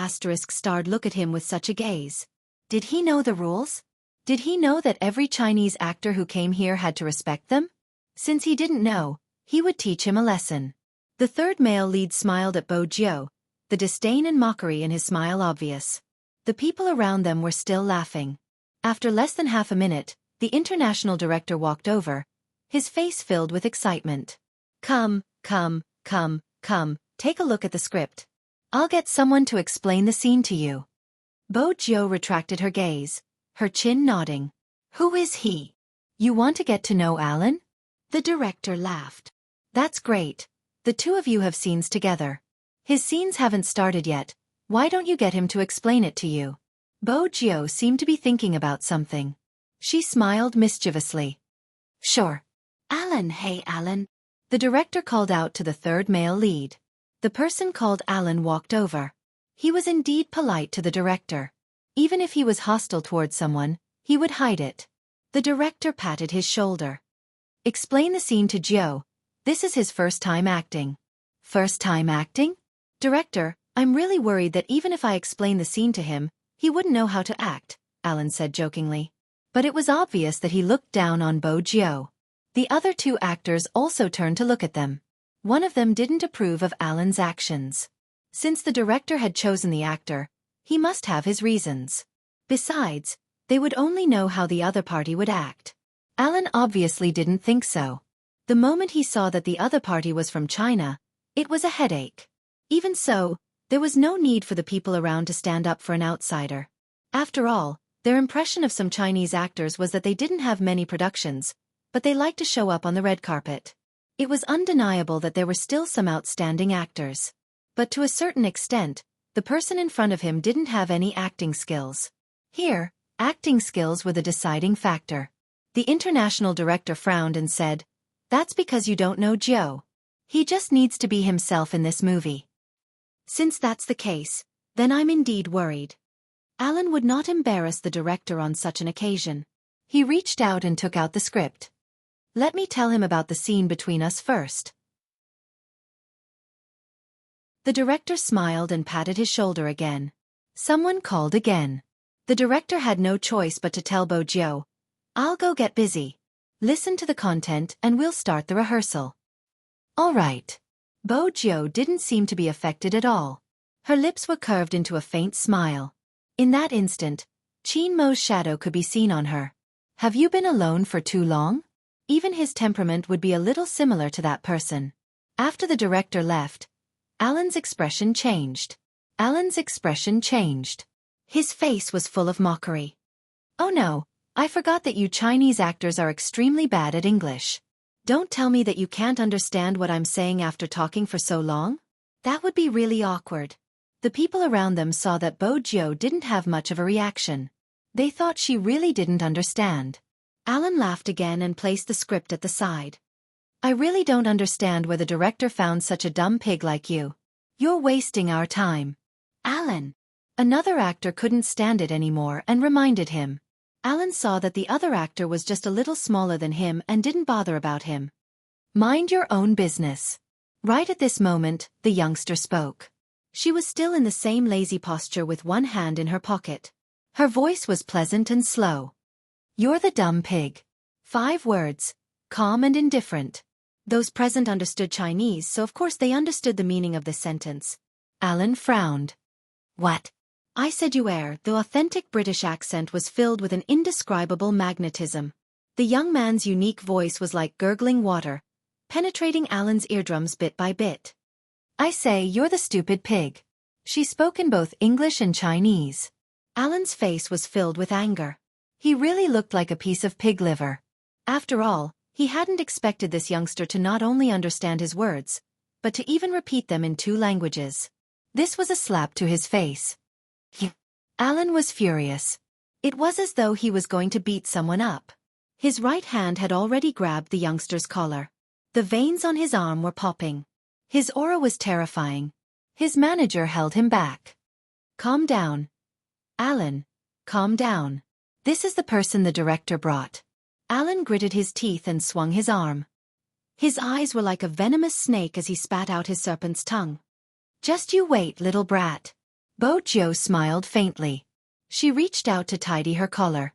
starred look at him with such a gaze? Did he know the rules? Did he know that every Chinese actor who came here had to respect them? Since he didn't know, he would teach him a lesson. The third male lead smiled at Bo Jio, the disdain and mockery in his smile obvious. The people around them were still laughing. After less than half a minute, the international director walked over, his face filled with excitement. Come, take a look at the script. I'll get someone to explain the scene to you. Bo Jio retracted her gaze, her chin nodding. Who is he? You want to get to know Alan? The director laughed. That's great. The two of you have scenes together. His scenes haven't started yet. Why don't you get him to explain it to you? Bo Jio seemed to be thinking about something. She smiled mischievously. Sure. Alan, hey Alan. The director called out to the third male lead. The person called Alan walked over. He was indeed polite to the director. Even if he was hostile towards someone, he would hide it. The director patted his shoulder. Explain the scene to Jio. This is his first time acting. First time acting? Director, I'm really worried that even if I explain the scene to him, he wouldn't know how to act, Alan said jokingly. But it was obvious that he looked down on Bo Jio. The other two actors also turned to look at them. One of them didn't approve of Alan's actions. Since the director had chosen the actor, he must have his reasons. Besides, they would only know how the other party would act. Alan obviously didn't think so. The moment he saw that the other party was from China, it was a headache. Even so, there was no need for the people around to stand up for an outsider. After all, their impression of some Chinese actors was that they didn't have many productions, but they liked to show up on the red carpet. It was undeniable that there were still some outstanding actors. But to a certain extent, the person in front of him didn't have any acting skills. Here, acting skills were the deciding factor. The international director frowned and said, That's because you don't know Jio. He just needs to be himself in this movie. Since that's the case, then I'm indeed worried. Alan would not embarrass the director on such an occasion. He reached out and took out the script. Let me tell him about the scene between us first. The director smiled and patted his shoulder again. Someone called again. The director had no choice but to tell Bo Jio, I'll go get busy. Listen to the content and we'll start the rehearsal. All right. Bo Jio didn't seem to be affected at all. Her lips were curved into a faint smile. In that instant, Qin Mo's shadow could be seen on her. Have you been alone for too long? Even his temperament would be a little similar to that person. After the director left, Alan's expression changed. His face was full of mockery. Oh no, I forgot that you Chinese actors are extremely bad at English. Don't tell me that you can't understand what I'm saying after talking for so long? That would be really awkward. The people around them saw that Bo Jio didn't have much of a reaction. They thought she really didn't understand. Alan laughed again and placed the script at the side. I really don't understand where the director found such a dumb pig like you. You're wasting our time. Alan. Another actor couldn't stand it anymore and reminded him. Alan saw that the other actor was just a little smaller than him and didn't bother about him. Mind your own business. Right at this moment, the youngster spoke. She was still in the same lazy posture with one hand in her pocket. Her voice was pleasant and slow. You're the dumb pig. 5 words, calm and indifferent. Those present understood Chinese, so of course they understood the meaning of this sentence. Alan frowned. What? I said you were. The authentic British accent was filled with an indescribable magnetism. The young man's unique voice was like gurgling water, penetrating Alan's eardrums bit by bit. I say, you're the stupid pig. She spoke in both English and Chinese. Alan's face was filled with anger. He really looked like a piece of pig liver. After all, he hadn't expected this youngster to not only understand his words, but to even repeat them in 2 languages. This was a slap to his face. Alan was furious. It was as though he was going to beat someone up. His right hand had already grabbed the youngster's collar. The veins on his arm were popping. His aura was terrifying. His manager held him back. Calm down. Alan, calm down. This is the person the director brought. Alan gritted his teeth and swung his arm. His eyes were like a venomous snake as he spat out his serpent's tongue. Just you wait, little brat. Bojo smiled faintly. She reached out to tidy her collar.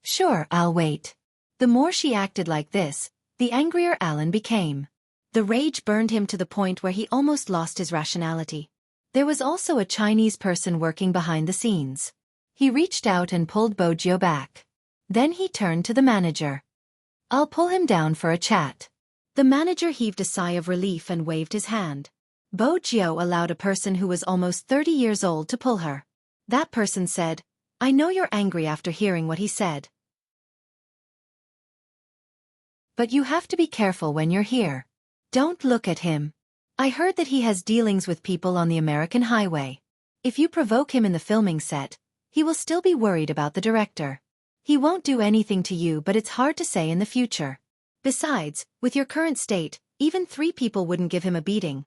Sure, I'll wait. The more she acted like this, the angrier Alan became. The rage burned him to the point where he almost lost his rationality. There was also a Chinese person working behind the scenes. He reached out and pulled Bojo back. Then he turned to the manager. I'll pull him down for a chat. The manager heaved a sigh of relief and waved his hand. Bojo allowed a person who was almost 30 years old to pull her. That person said, I know you're angry after hearing what he said. But you have to be careful when you're here. Don't look at him. I heard that he has dealings with people on the American highway. If you provoke him in the filming set, he will still be worried about the director. He won't do anything to you, but it's hard to say in the future. Besides, with your current state, even 3 people wouldn't give him a beating.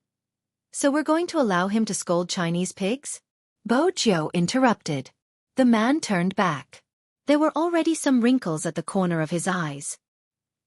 So we're going to allow him to scold Chinese pigs? Bojo interrupted. The man turned back. There were already some wrinkles at the corner of his eyes.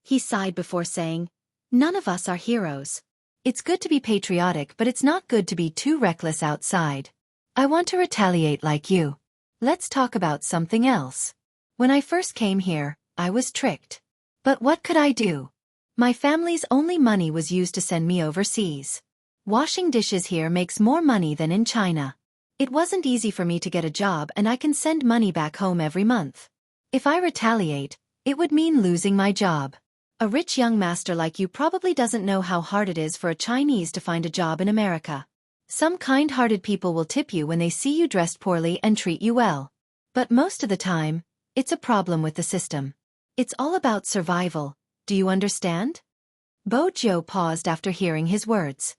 He sighed before saying, None of us are heroes. It's good to be patriotic, but it's not good to be too reckless outside. I want to retaliate like you. Let's talk about something else. When I first came here, I was tricked. But what could I do? My family's only money was used to send me overseas. Washing dishes here makes more money than in China. It wasn't easy for me to get a job, and I can send money back home every month. If I retaliate, it would mean losing my job. A rich young master like you probably doesn't know how hard it is for a Chinese to find a job in America. Some kind-hearted people will tip you when they see you dressed poorly and treat you well. But most of the time, it's a problem with the system. It's all about survival, do you understand? Bojo paused after hearing his words.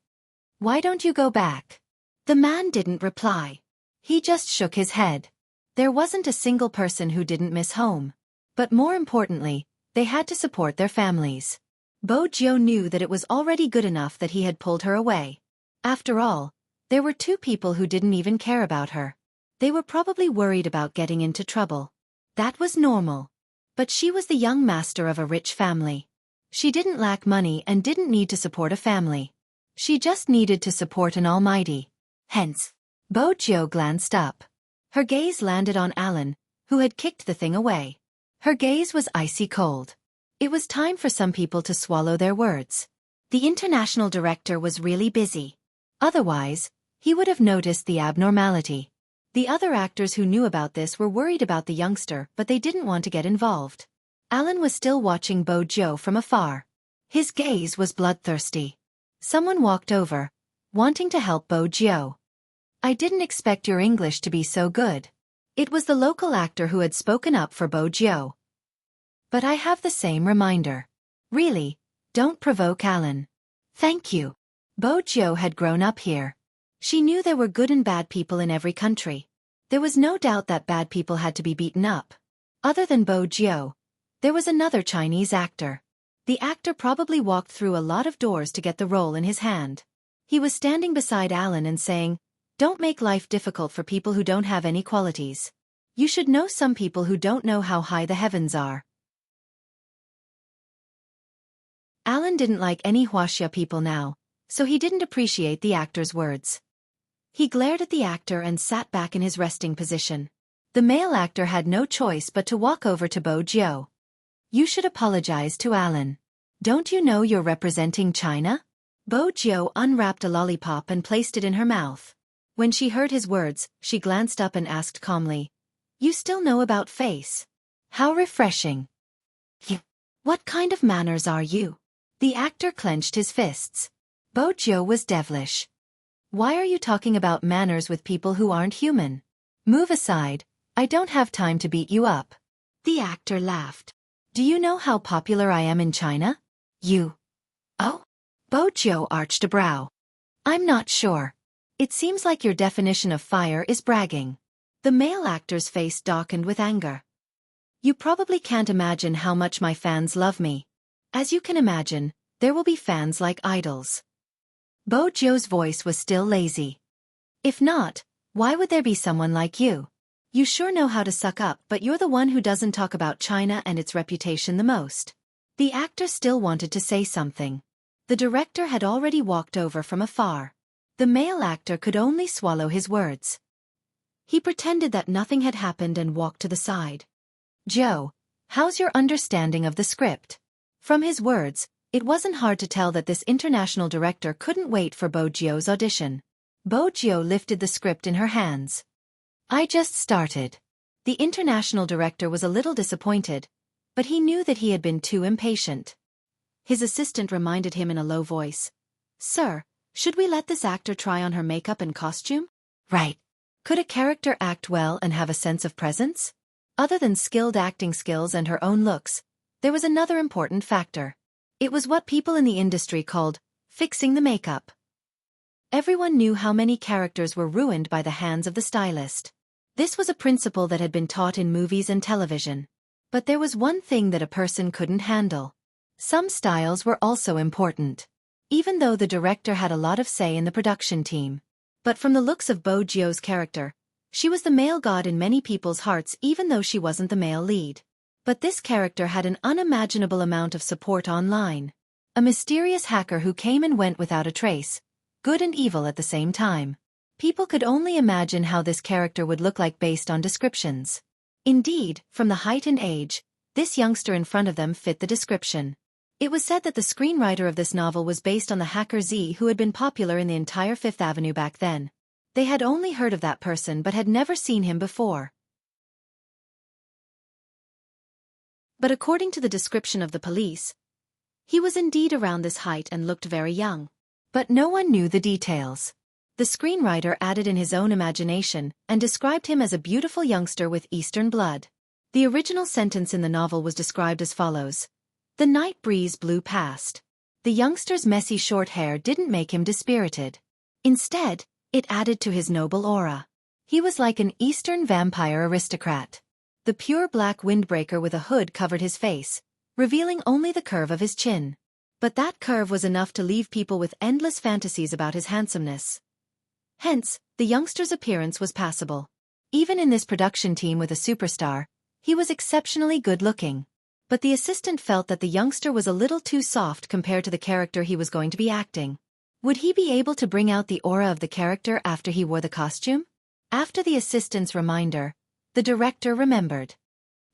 Why don't you go back? The man didn't reply. He just shook his head. There wasn't a single person who didn't miss home. But more importantly, they had to support their families. Bojo knew that it was already good enough that he had pulled her away. After all, there were 2 people who didn't even care about her. They were probably worried about getting into trouble. That was normal. But she was the young master of a rich family. She didn't lack money and didn't need to support a family. She just needed to support an almighty. Hence, Bojo glanced up. Her gaze landed on Alan, who had kicked the thing away. Her gaze was icy cold. It was time for some people to swallow their words. The international director was really busy. Otherwise, he would have noticed the abnormality. The other actors who knew about this were worried about the youngster, but they didn't want to get involved. Alan was still watching Bojo from afar. His gaze was bloodthirsty. Someone walked over, wanting to help Bojo. I didn't expect your English to be so good. It was the local actor who had spoken up for Bojo. But I have the same reminder. Really, don't provoke Alan. Thank you. Bojo had grown up here. She knew there were good and bad people in every country. There was no doubt that bad people had to be beaten up. Other than Bojo, there was another Chinese actor. The actor probably walked through a lot of doors to get the role in his hand. He was standing beside Alan and saying, Don't make life difficult for people who don't have any qualities. You should know some people who don't know how high the heavens are. Alan didn't like any Wuxia people now, so he didn't appreciate the actor's words. He glared at the actor and sat back in his resting position. The male actor had no choice but to walk over to Bo Jiu. You should apologize to Alan. Don't you know you're representing China? Bo Jiu unwrapped a lollipop and placed it in her mouth. When she heard his words, she glanced up and asked calmly, "You still know about face? How refreshing." "You. What kind of manners are you?" The actor clenched his fists. Bo Jiu was devilish. "Why are you talking about manners with people who aren't human? Move aside, I don't have time to beat you up." The actor laughed. "Do you know how popular I am in China? You." "Oh?" Bo Jiu arched a brow. "I'm not sure. It seems like your definition of fire is bragging." The male actor's face darkened with anger. "You probably can't imagine how much my fans love me. As you can imagine, there will be fans like idols." Bo Jiu's voice was still lazy. "If not, why would there be someone like you? You sure know how to suck up, but you're the one who doesn't talk about China and its reputation the most." The actor still wanted to say something. The director had already walked over from afar. The male actor could only swallow his words. He pretended that nothing had happened and walked to the side. "Joe, how's your understanding of the script?" From his words, it wasn't hard to tell that this international director couldn't wait for Bo Jiu's audition. Bo Jiu lifted the script in her hands. "I just started." The international director was a little disappointed, but he knew that he had been too impatient. His assistant reminded him in a low voice, "Sir, should we let this actor try on her makeup and costume?" "Right. Could a character act well and have a sense of presence?" Other than skilled acting skills and her own looks, there was another important factor. It was what people in the industry called fixing the makeup. Everyone knew how many characters were ruined by the hands of the stylist. This was a principle that had been taught in movies and television. But there was one thing that a person couldn't handle. Some styles were also important. Even though the director had a lot of say in the production team. But from the looks of Bo Jiu's character, she was the male god in many people's hearts even though she wasn't the male lead. But this character had an unimaginable amount of support online. A mysterious hacker who came and went without a trace, good and evil at the same time. People could only imagine how this character would look like based on descriptions. Indeed, from the height and age, this youngster in front of them fit the description. It was said that the screenwriter of this novel was based on the hacker Z who had been popular in the entire Fifth Avenue back then. They had only heard of that person but had never seen him before. But according to the description of the police, he was indeed around this height and looked very young. But no one knew the details. The screenwriter added in his own imagination and described him as a beautiful youngster with Eastern blood. The original sentence in the novel was described as follows. The night breeze blew past. The youngster's messy short hair didn't make him dispirited. Instead, it added to his noble aura. He was like an Eastern vampire aristocrat. The pure black windbreaker with a hood covered his face, revealing only the curve of his chin. But that curve was enough to leave people with endless fantasies about his handsomeness. Hence, the youngster's appearance was passable. Even in this production team with a superstar, he was exceptionally good-looking. But the assistant felt that the youngster was a little too soft compared to the character he was going to be acting. Would he be able to bring out the aura of the character after he wore the costume? After the assistant's reminder, the director remembered.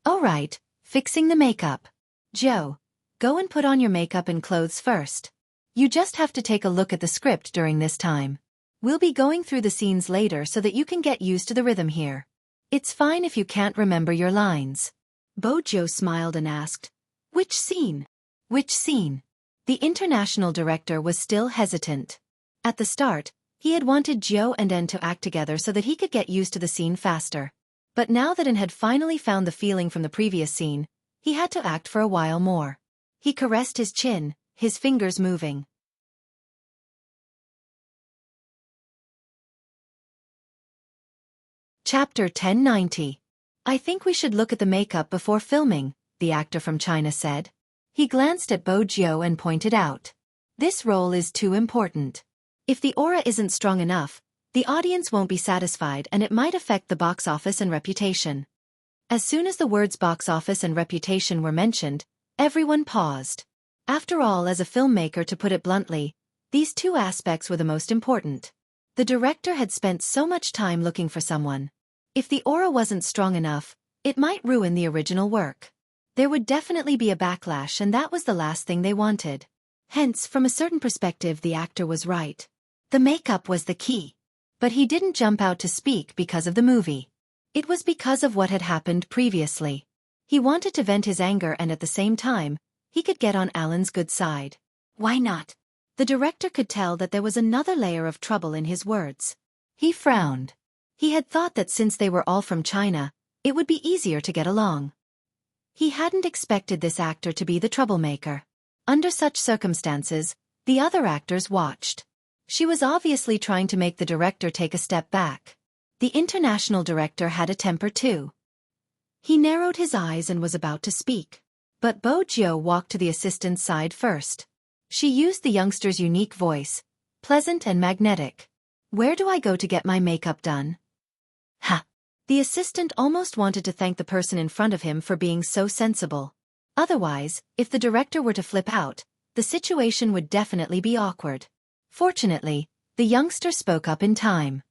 "All right, fixing the makeup. Joe, go and put on your makeup and clothes first. You just have to take a look at the script during this time. We'll be going through the scenes later so that you can get used to the rhythm here. It's fine if you can't remember your lines." Bo Jiu smiled and asked, "Which scene?" "Which scene?" The international director was still hesitant. At the start, he had wanted Jiu and En to act together so that he could get used to the scene faster. But now that En had finally found the feeling from the previous scene, he had to act for a while more. He caressed his chin, his fingers moving. Chapter 1090. "I think we should look at the makeup before filming," the actor from China said. He glanced at Bo Jiu and pointed out. "This role is too important. If the aura isn't strong enough, the audience won't be satisfied and it might affect the box office and reputation." As soon as the words box office and reputation were mentioned, everyone paused. After all, as a filmmaker, to put it bluntly, these two aspects were the most important. The director had spent so much time looking for someone. If the aura wasn't strong enough, it might ruin the original work. There would definitely be a backlash, and that was the last thing they wanted. Hence, from a certain perspective, the actor was right. The makeup was the key. But he didn't jump out to speak because of the movie. It was because of what had happened previously. He wanted to vent his anger, and at the same time, he could get on Alan's good side. Why not? The director could tell that there was another layer of trouble in his words. He frowned. He had thought that since they were all from China, it would be easier to get along. He hadn't expected this actor to be the troublemaker. Under such circumstances, the other actors watched. She was obviously trying to make the director take a step back. The international director had a temper too. He narrowed his eyes and was about to speak. But Bo Jiu walked to the assistant's side first. She used the youngster's unique voice, pleasant and magnetic. "Where do I go to get my makeup done?" Ha! The assistant almost wanted to thank the person in front of him for being so sensible. Otherwise, if the director were to flip out, the situation would definitely be awkward. Fortunately, the youngster spoke up in time.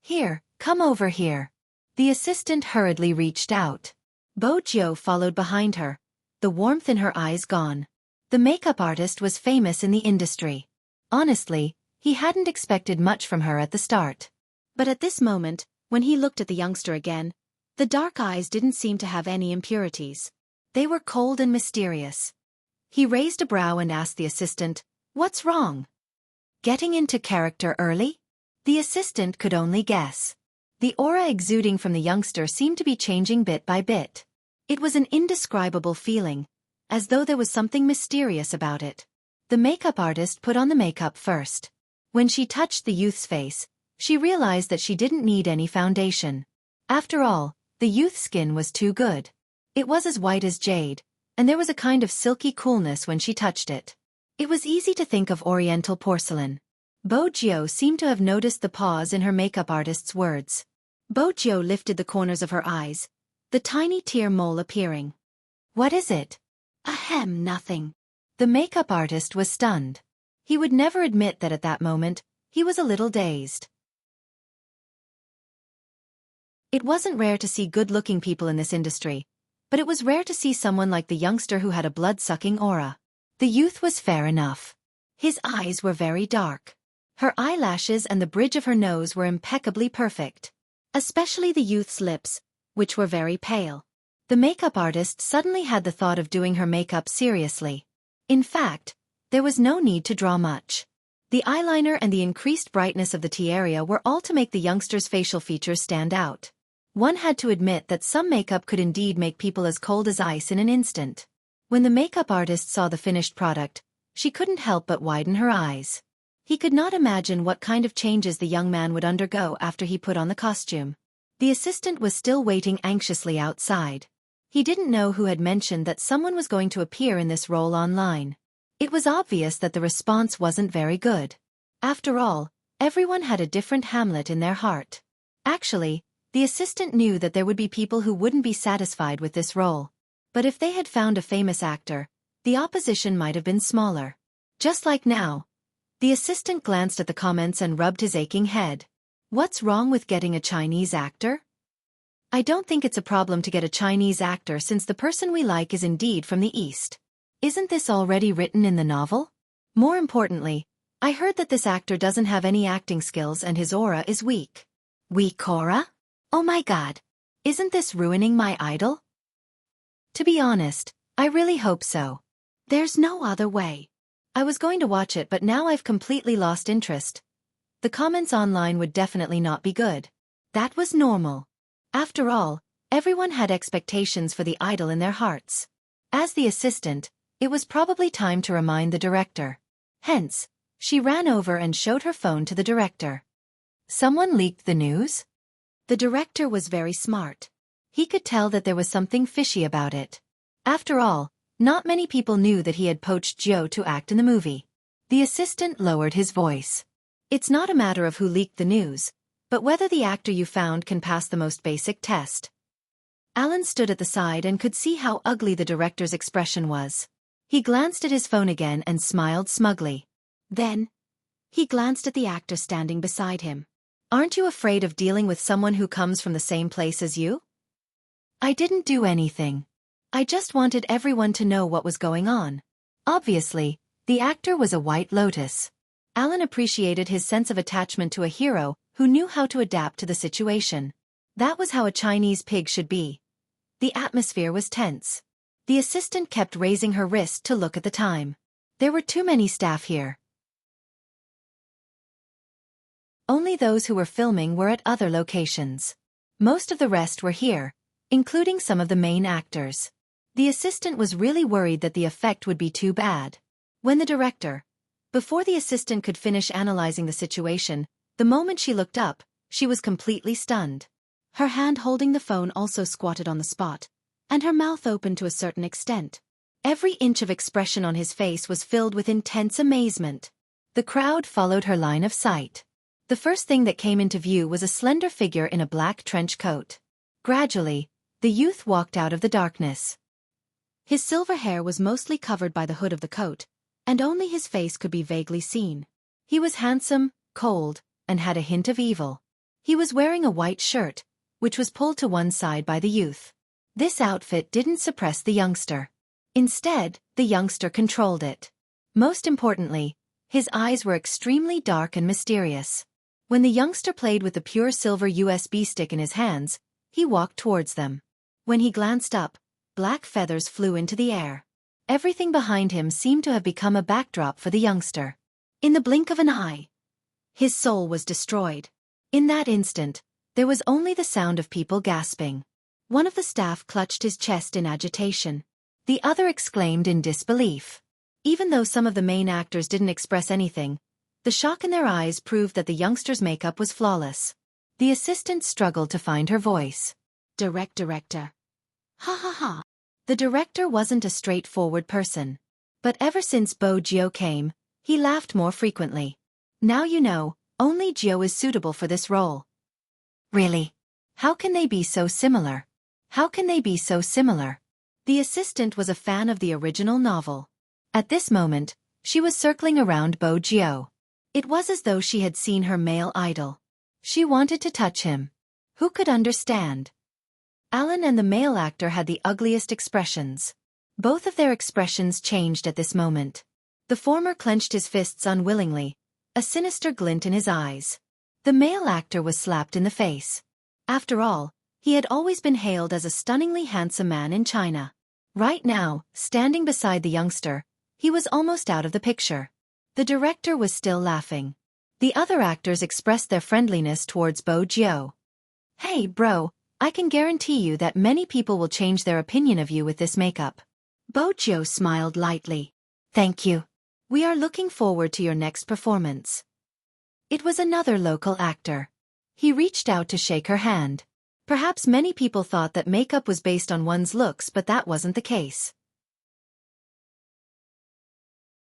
"Here, come over here." The assistant hurriedly reached out. Bo Jiu followed behind her, the warmth in her eyes gone. The makeup artist was famous in the industry. Honestly, he hadn't expected much from her at the start. But at this moment, when he looked at the youngster again, the dark eyes didn't seem to have any impurities. They were cold and mysterious. He raised a brow and asked the assistant, "What's wrong? Getting into character early?" The assistant could only guess. The aura exuding from the youngster seemed to be changing bit by bit. It was an indescribable feeling, as though there was something mysterious about it. The makeup artist put on the makeup first. When she touched the youth's face, she realized that she didn't need any foundation. After all, the youth's skin was too good. It was as white as jade, and there was a kind of silky coolness when she touched it. It was easy to think of Oriental porcelain. Bo Jiu seemed to have noticed the pause in her makeup artist's words. Bo Jiu lifted the corners of her eyes, the tiny tear mole appearing. "What is it?" "Ahem, nothing." The makeup artist was stunned. He would never admit that at that moment, he was a little dazed. It wasn't rare to see good-looking people in this industry, but it was rare to see someone like the youngster who had a blood-sucking aura. The youth was fair enough. His eyes were very dark. Her eyelashes and the bridge of her nose were impeccably perfect. Especially the youth's lips, which were very pale. The makeup artist suddenly had the thought of doing her makeup seriously. In fact, there was no need to draw much. The eyeliner and the increased brightness of the tiara were all to make the youngster's facial features stand out. One had to admit that some makeup could indeed make people as cold as ice in an instant. When the makeup artist saw the finished product, she couldn't help but widen her eyes. He could not imagine what kind of changes the young man would undergo after he put on the costume. The assistant was still waiting anxiously outside. He didn't know who had mentioned that someone was going to appear in this role online. It was obvious that the response wasn't very good. After all, everyone had a different Hamlet in their heart. Actually, the assistant knew that there would be people who wouldn't be satisfied with this role. But if they had found a famous actor, the opposition might have been smaller. Just like now. The assistant glanced at the comments and rubbed his aching head. What's wrong with getting a Chinese actor? I don't think it's a problem to get a Chinese actor since the person we like is indeed from the East. Isn't this already written in the novel? More importantly, I heard that this actor doesn't have any acting skills and his aura is weak. Weak aura? Oh my God. Isn't this ruining my idol? To be honest, I really hope so. There's no other way. I was going to watch it, but now I've completely lost interest. The comments online would definitely not be good. That was normal. After all, everyone had expectations for the idol in their hearts. As the assistant, it was probably time to remind the director. Hence, she ran over and showed her phone to the director. Someone leaked the news? The director was very smart. He could tell that there was something fishy about it. After all, not many people knew that he had poached Joe to act in the movie. The assistant lowered his voice. It's not a matter of who leaked the news, but whether the actor you found can pass the most basic test. Alan stood at the side and could see how ugly the director's expression was. He glanced at his phone again and smiled smugly. Then, he glanced at the actor standing beside him. "Aren't you afraid of dealing with someone who comes from the same place as you?" "I didn't do anything. I just wanted everyone to know what was going on." Obviously, the actor was a White Lotus. Alan appreciated his sense of attachment to a hero who knew how to adapt to the situation. That was how a Chinese pig should be. The atmosphere was tense. The assistant kept raising her wrist to look at the time. There were too many staff here. Only those who were filming were at other locations. Most of the rest were here, including some of the main actors. The assistant was really worried that the effect would be too bad. When the director, before the assistant could finish analyzing the situation, the moment she looked up, she was completely stunned. Her hand holding the phone also squatted on the spot, and her mouth opened to a certain extent. Every inch of expression on his face was filled with intense amazement. The crowd followed her line of sight. The first thing that came into view was a slender figure in a black trench coat. Gradually, the youth walked out of the darkness. His silver hair was mostly covered by the hood of the coat, and only his face could be vaguely seen. He was handsome, cold, and had a hint of evil. He was wearing a white shirt, which was pulled to one side by the youth. This outfit didn't suppress the youngster. Instead, the youngster controlled it. Most importantly, his eyes were extremely dark and mysterious. When the youngster played with the pure silver USB stick in his hands, he walked towards them. When he glanced up, black feathers flew into the air. Everything behind him seemed to have become a backdrop for the youngster. In the blink of an eye, his soul was destroyed. In that instant, there was only the sound of people gasping. One of the staff clutched his chest in agitation. The other exclaimed in disbelief. Even though some of the main actors didn't express anything, the shock in their eyes proved that the youngster's makeup was flawless. The assistant struggled to find her voice. Director. Ha ha ha. The director wasn't a straightforward person. But ever since Bo Gio came, he laughed more frequently. Now you know, only Gio is suitable for this role. Really? How can they be so similar? How can they be so similar? The assistant was a fan of the original novel. At this moment, she was circling around Bo Gio. It was as though she had seen her male idol. She wanted to touch him. Who could understand? Alan and the male actor had the ugliest expressions. Both of their expressions changed at this moment. The former clenched his fists unwillingly, a sinister glint in his eyes. The male actor was slapped in the face. After all, he had always been hailed as a stunningly handsome man in China. Right now, standing beside the youngster, he was almost out of the picture. The director was still laughing. The other actors expressed their friendliness towards Bo Gio. "Hey, bro, I can guarantee you that many people will change their opinion of you with this makeup." Bo Gio smiled lightly. "Thank you. We are looking forward to your next performance." It was another local actor. He reached out to shake her hand. Perhaps many people thought that makeup was based on one's looks, but that wasn't the case.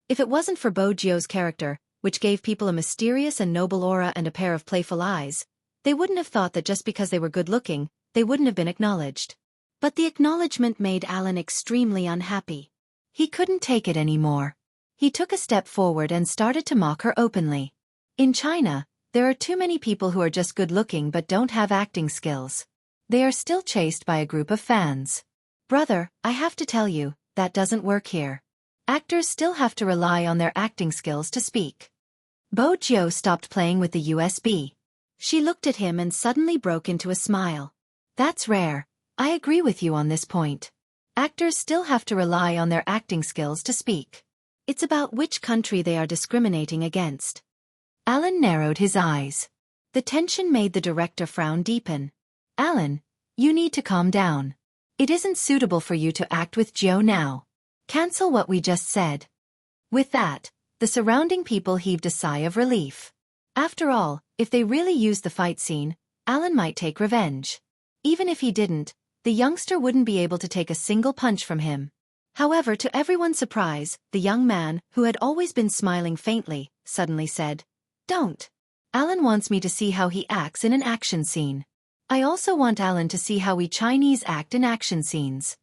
If it wasn't for Bo Gio's character, which gave people a mysterious and noble aura and a pair of playful eyes, they wouldn't have thought that just because they were good-looking, they wouldn't have been acknowledged. But the acknowledgement made Alan extremely unhappy. He couldn't take it anymore. He took a step forward and started to mock her openly. In China, there are too many people who are just good-looking but don't have acting skills. They are still chased by a group of fans. Brother, I have to tell you, that doesn't work here. Actors still have to rely on their acting skills to speak. Bo Gio stopped playing with the USB. She looked at him and suddenly broke into a smile. That's rare. I agree with you on this point. Actors still have to rely on their acting skills to speak. It's about which country they are discriminating against. Alan narrowed his eyes. The tension made the director frown deepen. Alan, you need to calm down. It isn't suitable for you to act with Gio now. Cancel what we just said. With that, the surrounding people heaved a sigh of relief. After all, if they really used the fight scene, Alan might take revenge. Even if he didn't, the youngster wouldn't be able to take a single punch from him. However, to everyone's surprise, the young man, who had always been smiling faintly, suddenly said, "Don't. Alan wants me to see how he acts in an action scene." I also want Alan to see how we Chinese act in action scenes.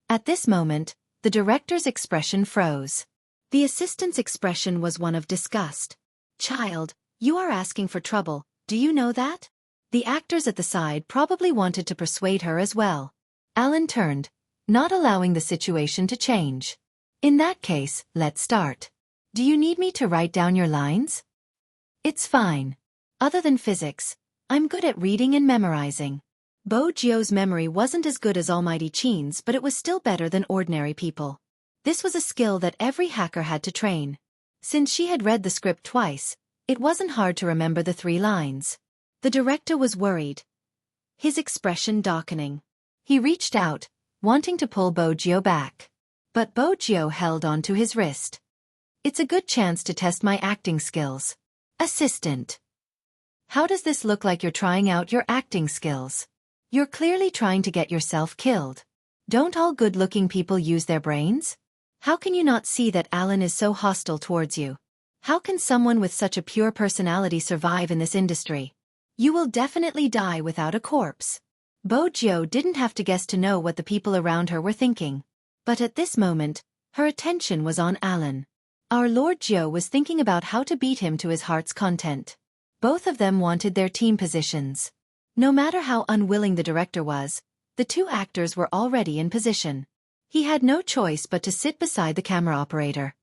At this moment, the director's expression froze. The assistant's expression was one of disgust. Child, you are asking for trouble, do you know that? The actors at the side probably wanted to persuade her as well. Alan turned, not allowing the situation to change. In that case, let's start. Do you need me to write down your lines? It's fine. Other than physics, I'm good at reading and memorizing. Bo Jio's memory wasn't as good as Almighty Qin's, but it was still better than ordinary people. This was a skill that every hacker had to train. Since she had read the script twice, it wasn't hard to remember the 3 lines. The director was worried, his expression darkening. He reached out, wanting to pull Bo Jio back. But Bo Jio held on to his wrist. It's a good chance to test my acting skills. Assistant. How does this look like you're trying out your acting skills? You're clearly trying to get yourself killed. Don't all good-looking people use their brains? How can you not see that Alan is so hostile towards you? How can someone with such a pure personality survive in this industry? You will definitely die without a corpse. Bo Jio didn't have to guess to know what the people around her were thinking. But at this moment, her attention was on Alan. Our Lord Jio was thinking about how to beat him to his heart's content. Both of them wanted their team positions. No matter how unwilling the director was, the 2 actors were already in position. He had no choice but to sit beside the camera operator.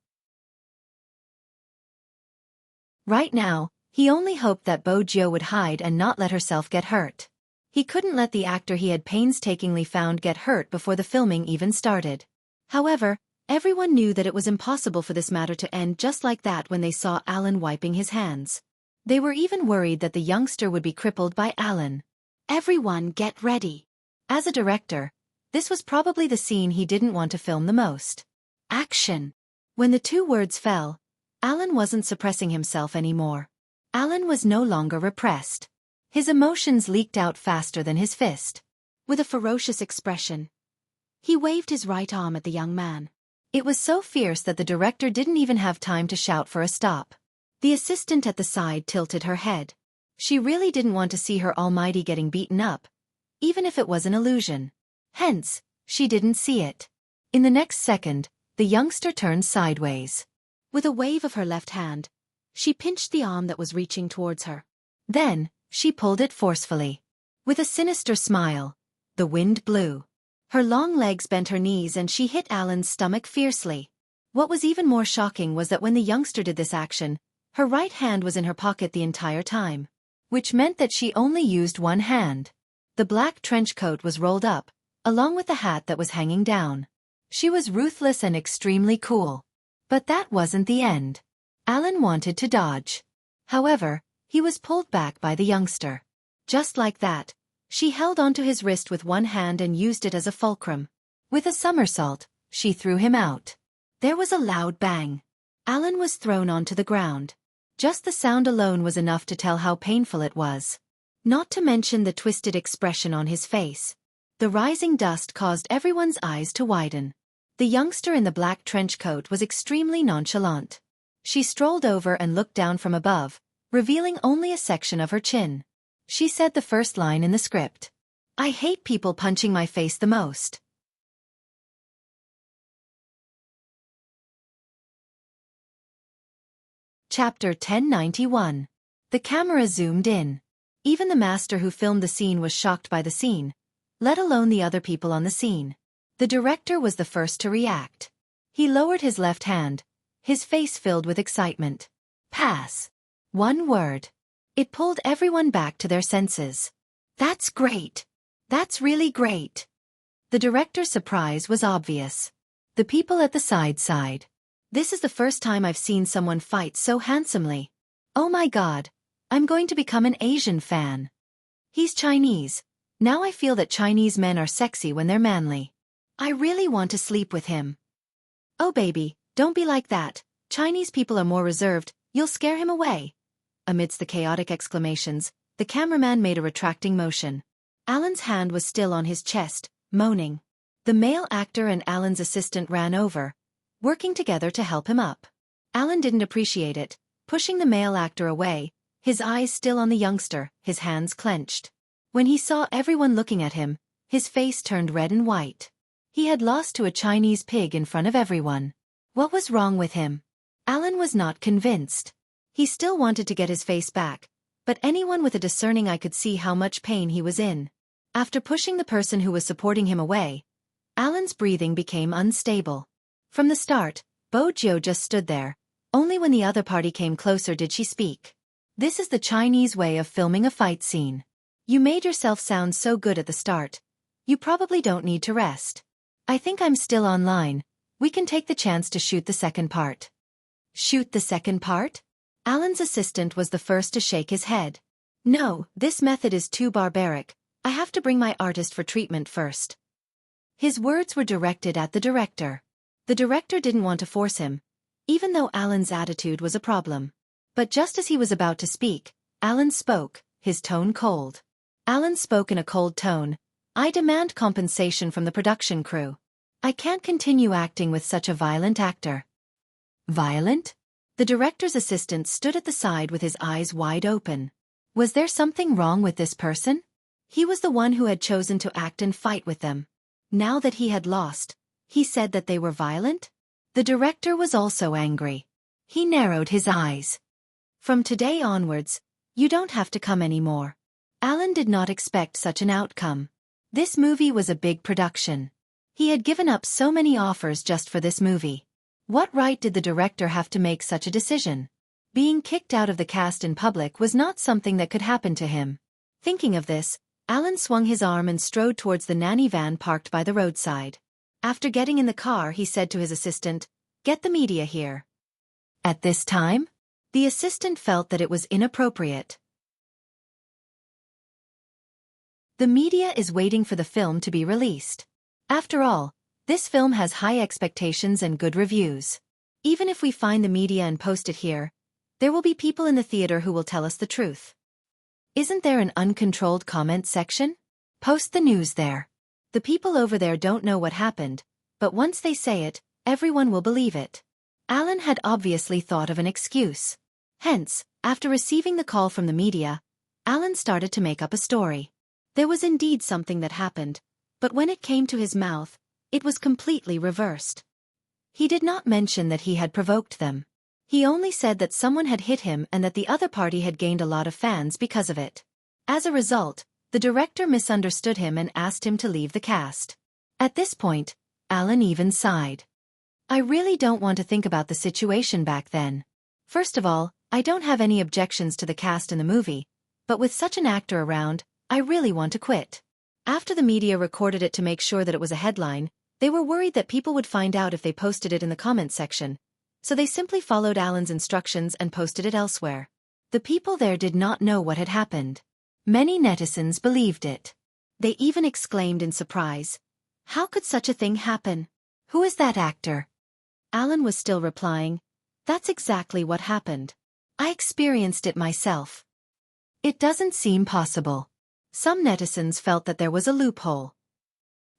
Right now, he only hoped that Bo Jio would hide and not let herself get hurt. He couldn't let the actor he had painstakingly found get hurt before the filming even started. However, everyone knew that it was impossible for this matter to end just like that when they saw Alan wiping his hands. They were even worried that the youngster would be crippled by Alan. Everyone get ready. As a director, this was probably the scene he didn't want to film the most. Action. When the 2 words fell, Alan wasn't suppressing himself anymore. Alan was no longer repressed. His emotions leaked out faster than his fist. With a ferocious expression, he waved his right arm at the young man. It was so fierce that the director didn't even have time to shout for a stop. The assistant at the side tilted her head. She really didn't want to see her almighty getting beaten up, even if it was an illusion. Hence, she didn't see it. In the next second, the youngster turned sideways. With a wave of her left hand, she pinched the arm that was reaching towards her. Then, she pulled it forcefully. With a sinister smile, the wind blew. Her long legs bent her knees and she hit Alan's stomach fiercely. What was even more shocking was that when the youngster did this action, her right hand was in her pocket the entire time, which meant that she only used one hand. The black trench coat was rolled up, along with the hat that was hanging down. She was ruthless and extremely cool. But that wasn't the end. Alan wanted to dodge. However, he was pulled back by the youngster. Just like that, she held onto his wrist with one hand and used it as a fulcrum. With a somersault, she threw him out. There was a loud bang. Alan was thrown onto the ground. Just the sound alone was enough to tell how painful it was. Not to mention the twisted expression on his face. The rising dust caused everyone's eyes to widen. The youngster in the black trench coat was extremely nonchalant. She strolled over and looked down from above, revealing only a section of her chin. She said the first line in the script. I hate people punching my face the most. Chapter 1091. The camera zoomed in. Even the master who filmed the scene was shocked by the scene, let alone the other people on the scene. The director was the first to react. He lowered his left hand, his face filled with excitement. Pass. One word. It pulled everyone back to their senses. That's great. That's really great. The director's surprise was obvious. The people at the side sighed. This is the first time I've seen someone fight so handsomely. Oh my God, I'm going to become an Asian fan. He's Chinese. Now I feel that Chinese men are sexy when they're manly. I really want to sleep with him. Oh baby, don't be like that. Chinese people are more reserved, you'll scare him away. Amidst the chaotic exclamations, the cameraman made a retracting motion. Alan's hand was still on his chest, moaning. The male actor and Alan's assistant ran over, working together to help him up. Alan didn't appreciate it, pushing the male actor away, his eyes still on the youngster, his hands clenched. When he saw everyone looking at him, his face turned red and white. He had lost to a Chinese pig in front of everyone. What was wrong with him? Alan was not convinced. He still wanted to get his face back, but anyone with a discerning eye could see how much pain he was in. After pushing the person who was supporting him away, Alan's breathing became unstable. From the start, Bo Jiu just stood there. Only when the other party came closer did she speak. This is the Chinese way of filming a fight scene. You made yourself sound so good at the start. You probably don't need to rest. I think I'm still online. We can take the chance to shoot the second part. Shoot the second part? Alan's assistant was the first to shake his head. No, this method is too barbaric. I have to bring my artist for treatment first. His words were directed at the director. The director didn't want to force him, even though Alan's attitude was a problem. But just as he was about to speak, Alan spoke, his tone cold. Alan spoke in a cold tone. I demand compensation from the production crew. I can't continue acting with such a violent actor. Violent? The director's assistant stood at the side with his eyes wide open. Was there something wrong with this person? He was the one who had chosen to act and fight with them. Now that he had lost, he said that they were violent? The director was also angry. He narrowed his eyes. From today onwards, you don't have to come anymore. Alan did not expect such an outcome. This movie was a big production. He had given up so many offers just for this movie. What right did the director have to make such a decision? Being kicked out of the cast in public was not something that could happen to him. Thinking of this, Alan swung his arm and strode towards the nanny van parked by the roadside. After getting in the car, he said to his assistant, "Get the media here." At this time, the assistant felt that it was inappropriate. The media is waiting for the film to be released. After all, this film has high expectations and good reviews. Even if we find the media and post it here, there will be people in the theater who will tell us the truth. Isn't there an uncontrolled comment section? Post the news there. The people over there don't know what happened, but once they say it, everyone will believe it. Alan had obviously thought of an excuse. Hence, after receiving the call from the media, Alan started to make up a story. There was indeed something that happened, but when it came to his mouth, it was completely reversed. He did not mention that he had provoked them. He only said that someone had hit him and that the other party had gained a lot of fans because of it. As a result, the director misunderstood him and asked him to leave the cast. At this point, Alan even sighed. I really don't want to think about the situation back then. First of all, I don't have any objections to the cast in the movie, but with such an actor around, I really want to quit. After the media recorded it to make sure that it was a headline, they were worried that people would find out if they posted it in the comments section, so they simply followed Alan's instructions and posted it elsewhere. The people there did not know what had happened. Many netizens believed it. They even exclaimed in surprise, "How could such a thing happen? Who is that actor?" Alan was still replying, "That's exactly what happened. I experienced it myself. It doesn't seem possible." Some netizens felt that there was a loophole.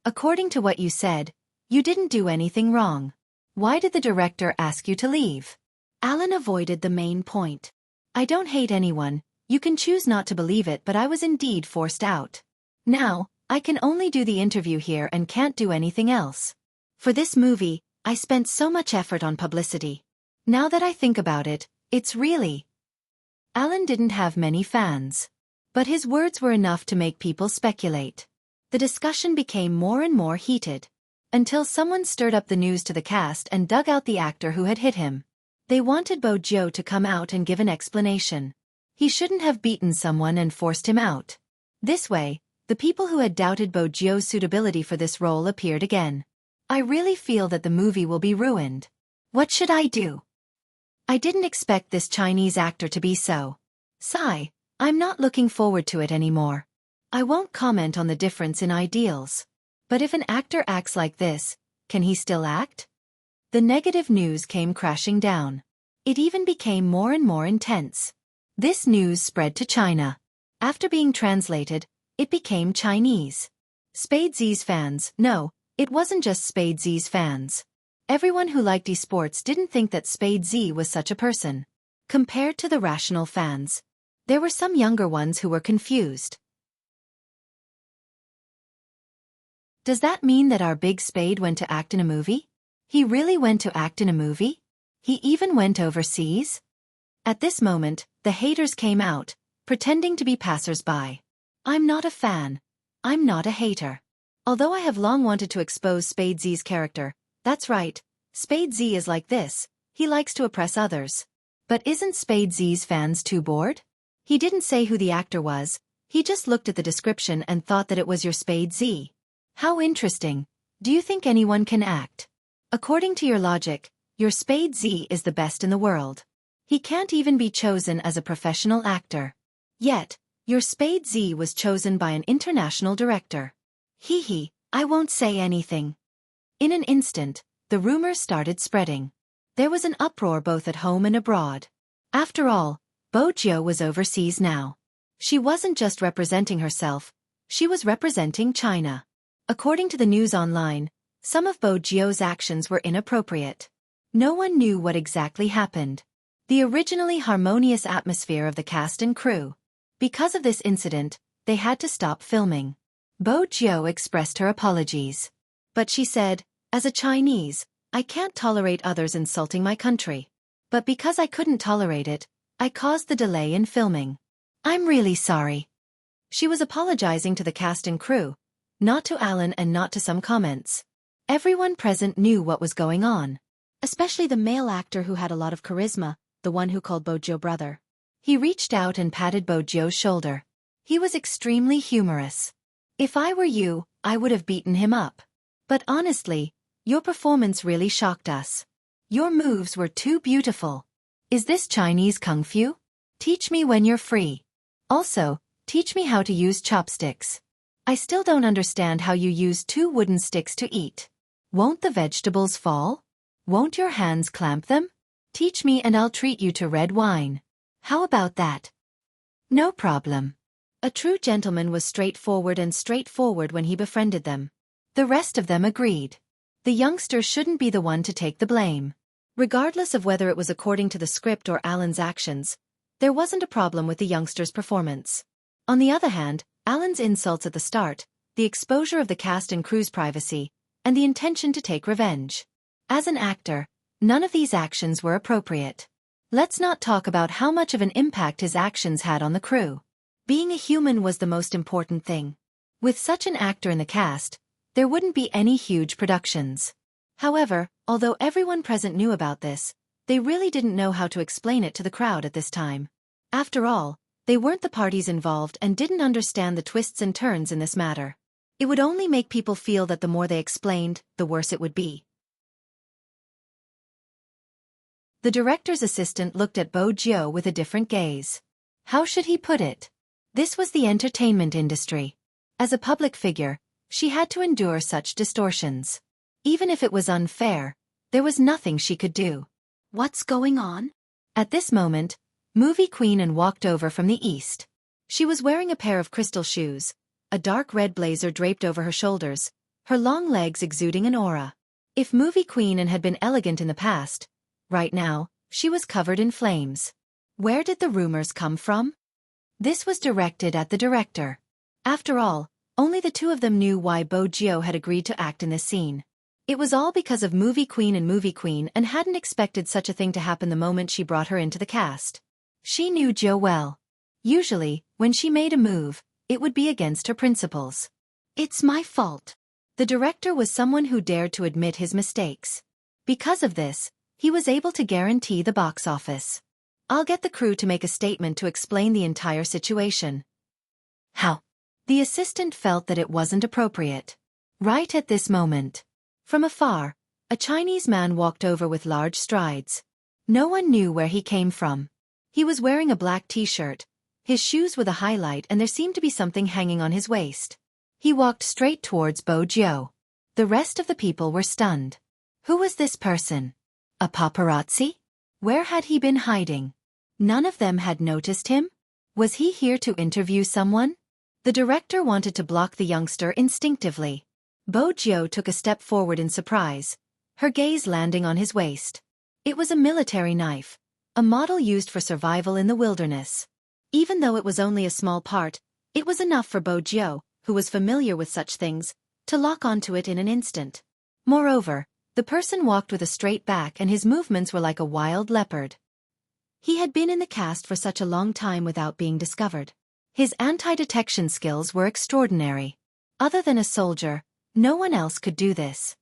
According to what you said, you didn't do anything wrong. Why did the director ask you to leave? Alan avoided the main point. I don't hate anyone, you can choose not to believe it, but I was indeed forced out. Now, I can only do the interview here and can't do anything else. For this movie, I spent so much effort on publicity. Now that I think about it, it's really... Alan didn't have many fans. But his words were enough to make people speculate. The discussion became more and more heated, until someone stirred up the news to the cast and dug out the actor who had hit him. They wanted Bo Jiu to come out and give an explanation. He shouldn't have beaten someone and forced him out. This way, the people who had doubted Bo Jiu's suitability for this role appeared again. I really feel that the movie will be ruined. What should I do? I didn't expect this Chinese actor to be so. Sigh. I'm not looking forward to it anymore. I won't comment on the difference in ideals. But if an actor acts like this, can he still act? The negative news came crashing down. It even became more and more intense. This news spread to China. After being translated, it became Chinese. Spade Z's fans, no, it wasn't just Spade Z's fans. Everyone who liked esports didn't think that Spade Z was such a person. Compared to the rational fans, there were some younger ones who were confused. Does that mean that our big spade went to act in a movie? He really went to act in a movie? He even went overseas? At this moment, the haters came out, pretending to be passers-by. I'm not a fan. I'm not a hater. Although I have long wanted to expose Spade Z's character, that's right, Spade Z is like this, he likes to oppress others. But isn't Spade Z's fans too bored? He didn't say who the actor was, he just looked at the description and thought that it was your Spade Z. How interesting. Do you think anyone can act? According to your logic, your Spade Z is the best in the world. He can't even be chosen as a professional actor. Yet, your Spade Z was chosen by an international director. Hee hee, I won't say anything. In an instant, the rumors started spreading. There was an uproar both at home and abroad. After all, Wuxia was overseas now. She wasn't just representing herself, she was representing China. According to the news online, some of Wuxia's actions were inappropriate. No one knew what exactly happened. The originally harmonious atmosphere of the cast and crew. Because of this incident, they had to stop filming. Wuxia expressed her apologies. But she said, as a Chinese, I can't tolerate others insulting my country. But because I couldn't tolerate it, I caused the delay in filming. I'm really sorry. She was apologizing to the cast and crew, not to Alan and not to some comments. Everyone present knew what was going on. Especially the male actor who had a lot of charisma, the one who called Wuxia brother. He reached out and patted Wuxia's shoulder. He was extremely humorous. If I were you, I would have beaten him up. But honestly, your performance really shocked us. Your moves were too beautiful. Is this Chinese Kung Fu? Teach me when you're free. Also, teach me how to use chopsticks. I still don't understand how you use 2 wooden sticks to eat. Won't the vegetables fall? Won't your hands clamp them? Teach me and I'll treat you to red wine. How about that? No problem. A true gentleman was straightforward when he befriended them. The rest of them agreed. The youngster shouldn't be the one to take the blame. Regardless of whether it was according to the script or Alan's actions, there wasn't a problem with the youngster's performance. On the other hand, Alan's insults at the start, the exposure of the cast and crew's privacy, and the intention to take revenge. As an actor, none of these actions were appropriate. Let's not talk about how much of an impact his actions had on the crew. Being a human was the most important thing. With such an actor in the cast, there wouldn't be any huge productions. However, although everyone present knew about this, they really didn't know how to explain it to the crowd at this time. After all, they weren't the parties involved and didn't understand the twists and turns in this matter. It would only make people feel that the more they explained, the worse it would be. The director's assistant looked at Wuxia with a different gaze. How should he put it? This was the entertainment industry. As a public figure, she had to endure such distortions. Even if it was unfair, there was nothing she could do. What's going on? At this moment, Movie Queen walked over from the east. She was wearing a pair of crystal shoes, a dark red blazer draped over her shoulders, her long legs exuding an aura. If Movie Queen had been elegant in the past, right now, she was covered in flames. Where did the rumors come from? This was directed at the director. After all, only the two of them knew why Wuxia had agreed to act in this scene. It was all because of Movie Queen and hadn't expected such a thing to happen the moment she brought her into the cast. She knew Jo well. Usually, when she made a move, it would be against her principles. It's my fault. The director was someone who dared to admit his mistakes. Because of this, he was able to guarantee the box office. I'll get the crew to make a statement to explain the entire situation. How? The assistant felt that it wasn't appropriate. Right at this moment. From afar, a Chinese man walked over with large strides. No one knew where he came from. He was wearing a black t-shirt, his shoes with a highlight and there seemed to be something hanging on his waist. He walked straight towards Wuxia. The rest of the people were stunned. Who was this person? A paparazzi? Where had he been hiding? None of them had noticed him? Was he here to interview someone? The director wanted to block the youngster instinctively. Wuxia took a step forward in surprise, her gaze landing on his waist. It was a military knife, a model used for survival in the wilderness. Even though it was only a small part, it was enough for Wuxia, who was familiar with such things, to lock onto it in an instant. Moreover, the person walked with a straight back and his movements were like a wild leopard. He had been in the cast for such a long time without being discovered. His anti-detection skills were extraordinary. Other than a soldier, no one else could do this.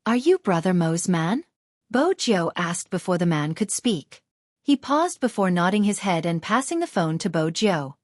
"Are you Brother Mo's man?" Bo Jiu asked before the man could speak. He paused before nodding his head and passing the phone to Bo Jiu.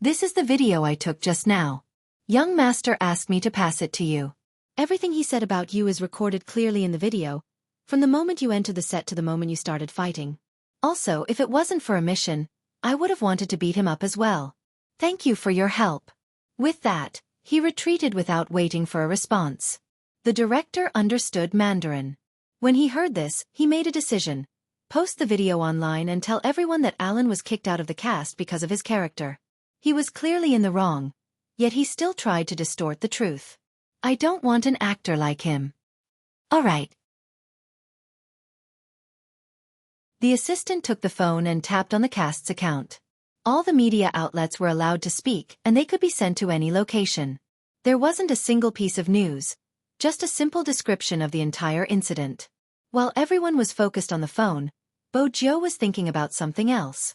"This is the video I took just now. Young master asked me to pass it to you. Everything he said about you is recorded clearly in the video, from the moment you entered the set to the moment you started fighting. Also, if it wasn't for a mission, I would have wanted to beat him up as well. Thank you for your help." With that, he retreated without waiting for a response. The director understood Mandarin. When he heard this, he made a decision: post the video online and tell everyone that Alan was kicked out of the cast because of his character. He was clearly in the wrong, yet he still tried to distort the truth. "I don't want an actor like him." "Alright." The assistant took the phone and tapped on the cast's account. All the media outlets were allowed to speak and they could be sent to any location. There wasn't a single piece of news, just a simple description of the entire incident. While everyone was focused on the phone, Bo Jiu was thinking about something else.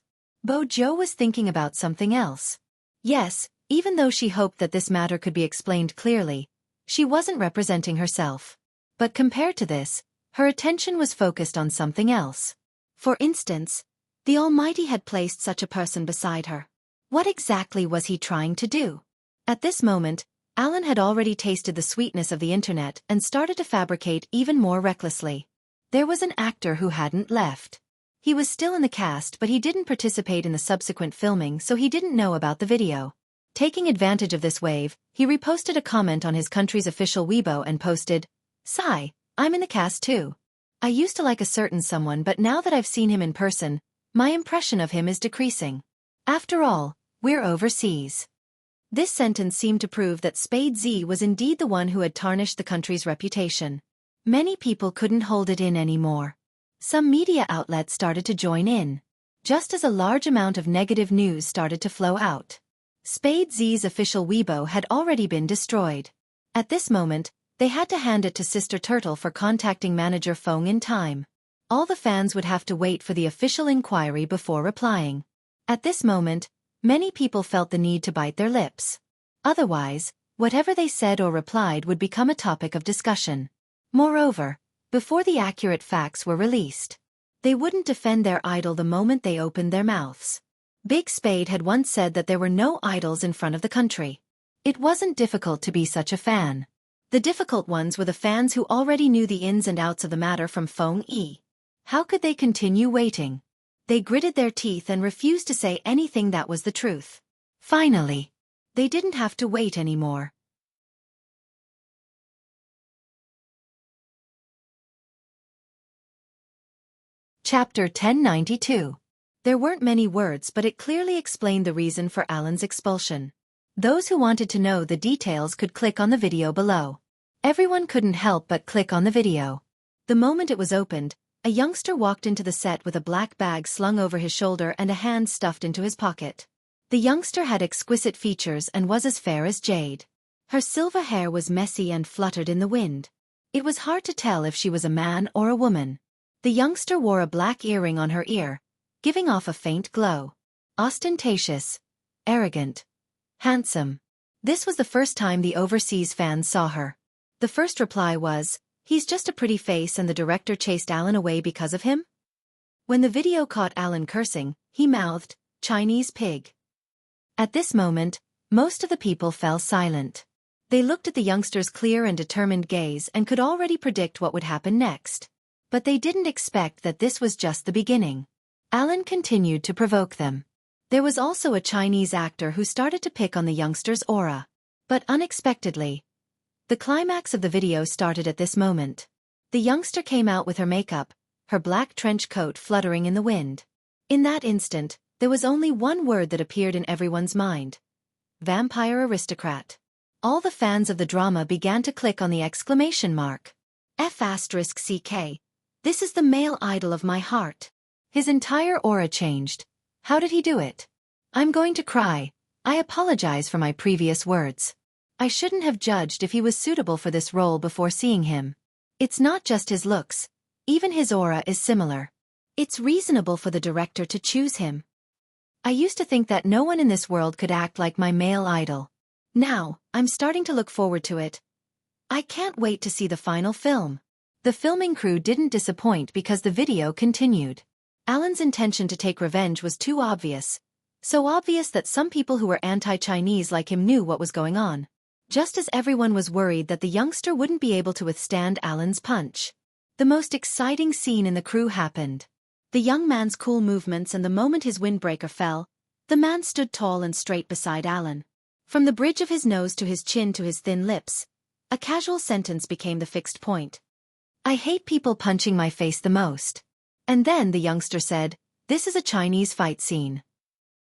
Yes, even though she hoped that this matter could be explained clearly, she wasn't representing herself. But compared to this, her attention was focused on something else. For instance, the Almighty had placed such a person beside her. What exactly was he trying to do? At this moment, Alan had already tasted the sweetness of the internet and started to fabricate even more recklessly. There was an actor who hadn't left. He was still in the cast but he didn't participate in the subsequent filming, so he didn't know about the video. Taking advantage of this wave, he reposted a comment on his country's official Weibo and posted, "Sigh, I'm in the cast too. I used to like a certain someone but now that I've seen him in person, my impression of him is decreasing. After all, we're overseas." This sentence seemed to prove that Spade Z was indeed the one who had tarnished the country's reputation. Many people couldn't hold it in anymore. Some media outlets started to join in, just as a large amount of negative news started to flow out. Spade Z's official Weibo had already been destroyed. At this moment, they had to hand it to Sister Turtle for contacting manager Feng in time. All the fans would have to wait for the official inquiry before replying. At this moment, many people felt the need to bite their lips. Otherwise, whatever they said or replied would become a topic of discussion. Moreover, before the accurate facts were released, they wouldn't defend their idol the moment they opened their mouths. Big Spade had once said that there were no idols in front of the country. It wasn't difficult to be such a fan. The difficult ones were the fans who already knew the ins and outs of the matter from Feng Yi. How could they continue waiting? They gritted their teeth and refused to say anything that was the truth. Finally, they didn't have to wait anymore. Chapter 1092. There weren't many words but it clearly explained the reason for Alan's expulsion. Those who wanted to know the details could click on the video below. Everyone couldn't help but click on the video. The moment it was opened, a youngster walked into the set with a black bag slung over his shoulder and a hand stuffed into his pocket. The youngster had exquisite features and was as fair as jade. Her silver hair was messy and fluttered in the wind. It was hard to tell if she was a man or a woman. The youngster wore a black earring on her ear, giving off a faint glow. Ostentatious, arrogant, handsome. This was the first time the overseas fans saw her. The first reply was, "He's just a pretty face and the director chased Alan away because of him?" When the video caught Alan cursing, he mouthed, "Chinese pig." At this moment, most of the people fell silent. They looked at the youngster's clear and determined gaze and could already predict what would happen next. But they didn't expect that this was just the beginning. Alan continued to provoke them. There was also a Chinese actor who started to pick on the youngster's aura. But unexpectedly, the climax of the video started at this moment. The youngster came out with her makeup, her black trench coat fluttering in the wind. In that instant, there was only one word that appeared in everyone's mind. Vampire aristocrat. All the fans of the drama began to click on the exclamation mark. F***CK. This is the male idol of my heart. His entire aura changed. How did he do it? I'm going to cry. I apologize for my previous words. I shouldn't have judged if he was suitable for this role before seeing him. It's not just his looks, even his aura is similar. It's reasonable for the director to choose him. I used to think that no one in this world could act like my male idol. Now, I'm starting to look forward to it. I can't wait to see the final film. The filming crew didn't disappoint because the video continued. Alan's intention to take revenge was too obvious. So obvious that some people who were anti-Chinese like him knew what was going on. Just as everyone was worried that the youngster wouldn't be able to withstand Alan's punch. The most exciting scene in the crew happened. The young man's cool movements, and the moment his windbreaker fell, the man stood tall and straight beside Alan. From the bridge of his nose to his chin to his thin lips, a casual sentence became the fixed point. I hate people punching my face the most. And then the youngster said, "This is a Chinese fight scene."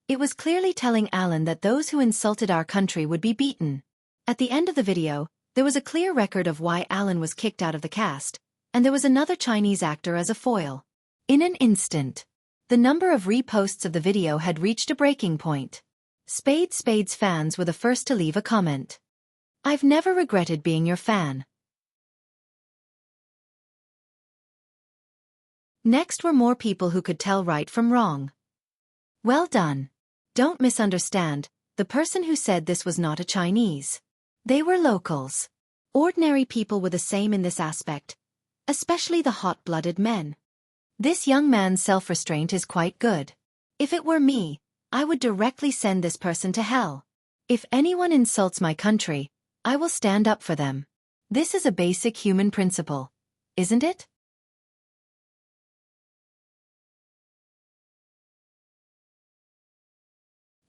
It was clearly telling Alan that those who insulted our country would be beaten. At the end of the video, there was a clear record of why Alan was kicked out of the cast, and there was another Chinese actor as a foil. In an instant, the number of reposts of the video had reached a breaking point. Spades fans were the first to leave a comment. I've never regretted being your fan. Next were more people who could tell right from wrong. Well done. Don't misunderstand, the person who said this was not a Chinese. They were locals. Ordinary people were the same in this aspect, especially the hot-blooded men. This young man's self-restraint is quite good. If it were me, I would directly send this person to hell. If anyone insults my country, I will stand up for them. This is a basic human principle, isn't it?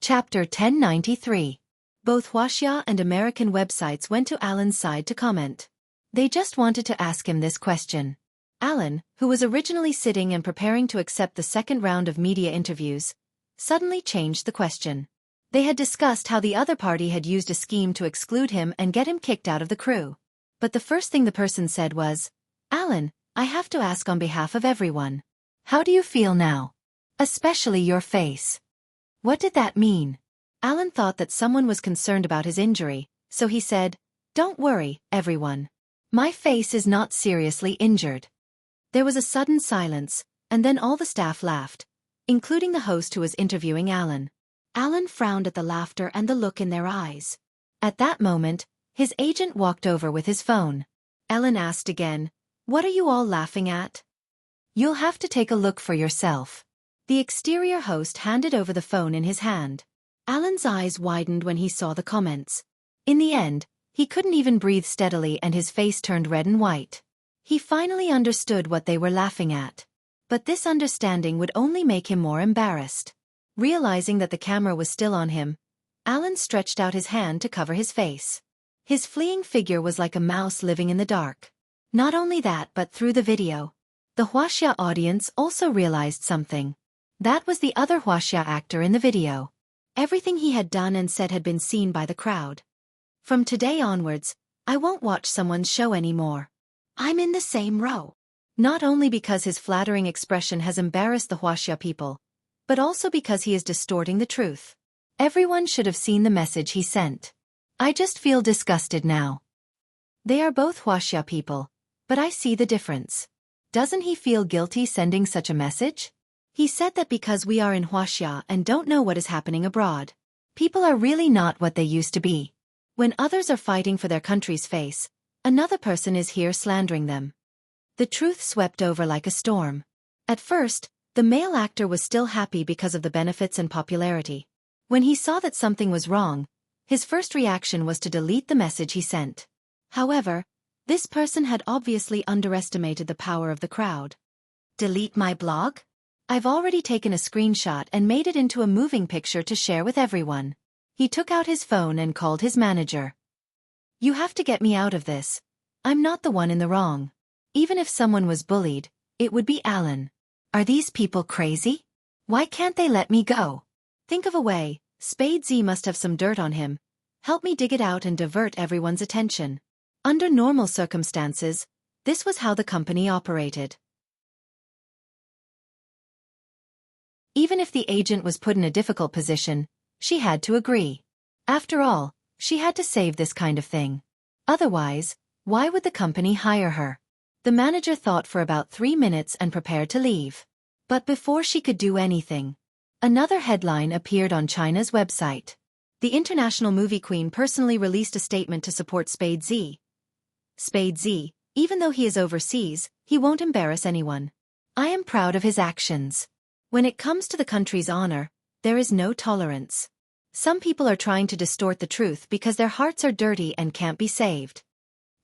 Chapter 1093. Both Wuxia and American websites went to Alan's side to comment. They just wanted to ask him this question. Alan, who was originally sitting and preparing to accept the second round of media interviews, suddenly changed the question. They had discussed how the other party had used a scheme to exclude him and get him kicked out of the crew. But the first thing the person said was, "Alan, I have to ask on behalf of everyone. How do you feel now? Especially your face." What did that mean? Alan thought that someone was concerned about his injury, so he said, "Don't worry, everyone. My face is not seriously injured." There was a sudden silence, and then all the staff laughed, including the host who was interviewing Alan. Alan frowned at the laughter and the look in their eyes. At that moment, his agent walked over with his phone. Alan asked again, "What are you all laughing at?" "You'll have to take a look for yourself." The exterior host handed over the phone in his hand. Alan's eyes widened when he saw the comments. In the end, he couldn't even breathe steadily and his face turned red and white. He finally understood what they were laughing at. But this understanding would only make him more embarrassed. Realizing that the camera was still on him, Alan stretched out his hand to cover his face. His fleeing figure was like a mouse living in the dark. Not only that, but through the video, the Wuxia audience also realized something. That was the other Wuxia actor in the video. Everything he had done and said had been seen by the crowd. From today onwards, I won't watch someone's show anymore. I'm in the same row. Not only because his flattering expression has embarrassed the Wuxia people, but also because he is distorting the truth. Everyone should have seen the message he sent. I just feel disgusted now. They are both Wuxia people, but I see the difference. Doesn't he feel guilty sending such a message? He said that because we are in Wuxia and don't know what is happening abroad, people are really not what they used to be. When others are fighting for their country's face, another person is here slandering them. The truth swept over like a storm. At first, the male actor was still happy because of the benefits and popularity. When he saw that something was wrong, his first reaction was to delete the message he sent. However, this person had obviously underestimated the power of the crowd. Delete my blog? I've already taken a screenshot and made it into a moving picture to share with everyone. He took out his phone and called his manager. You have to get me out of this. I'm not the one in the wrong. Even if someone was bullied, it would be Alan. Are these people crazy? Why can't they let me go? Think of a way. Spade Z must have some dirt on him. Help me dig it out and divert everyone's attention. Under normal circumstances, this was how the company operated. Even if the agent was put in a difficult position, she had to agree. After all, She had to save this kind of thing. Otherwise, why would the company hire her? The manager thought for about 3 minutes and prepared to leave. But before she could do anything, another headline appeared on China's website. The international movie queen personally released a statement to support Spade Z. Spade Z, even though he is overseas, he won't embarrass anyone. I am proud of his actions. When it comes to the country's honor, there is no tolerance. Some people are trying to distort the truth because their hearts are dirty and can't be saved.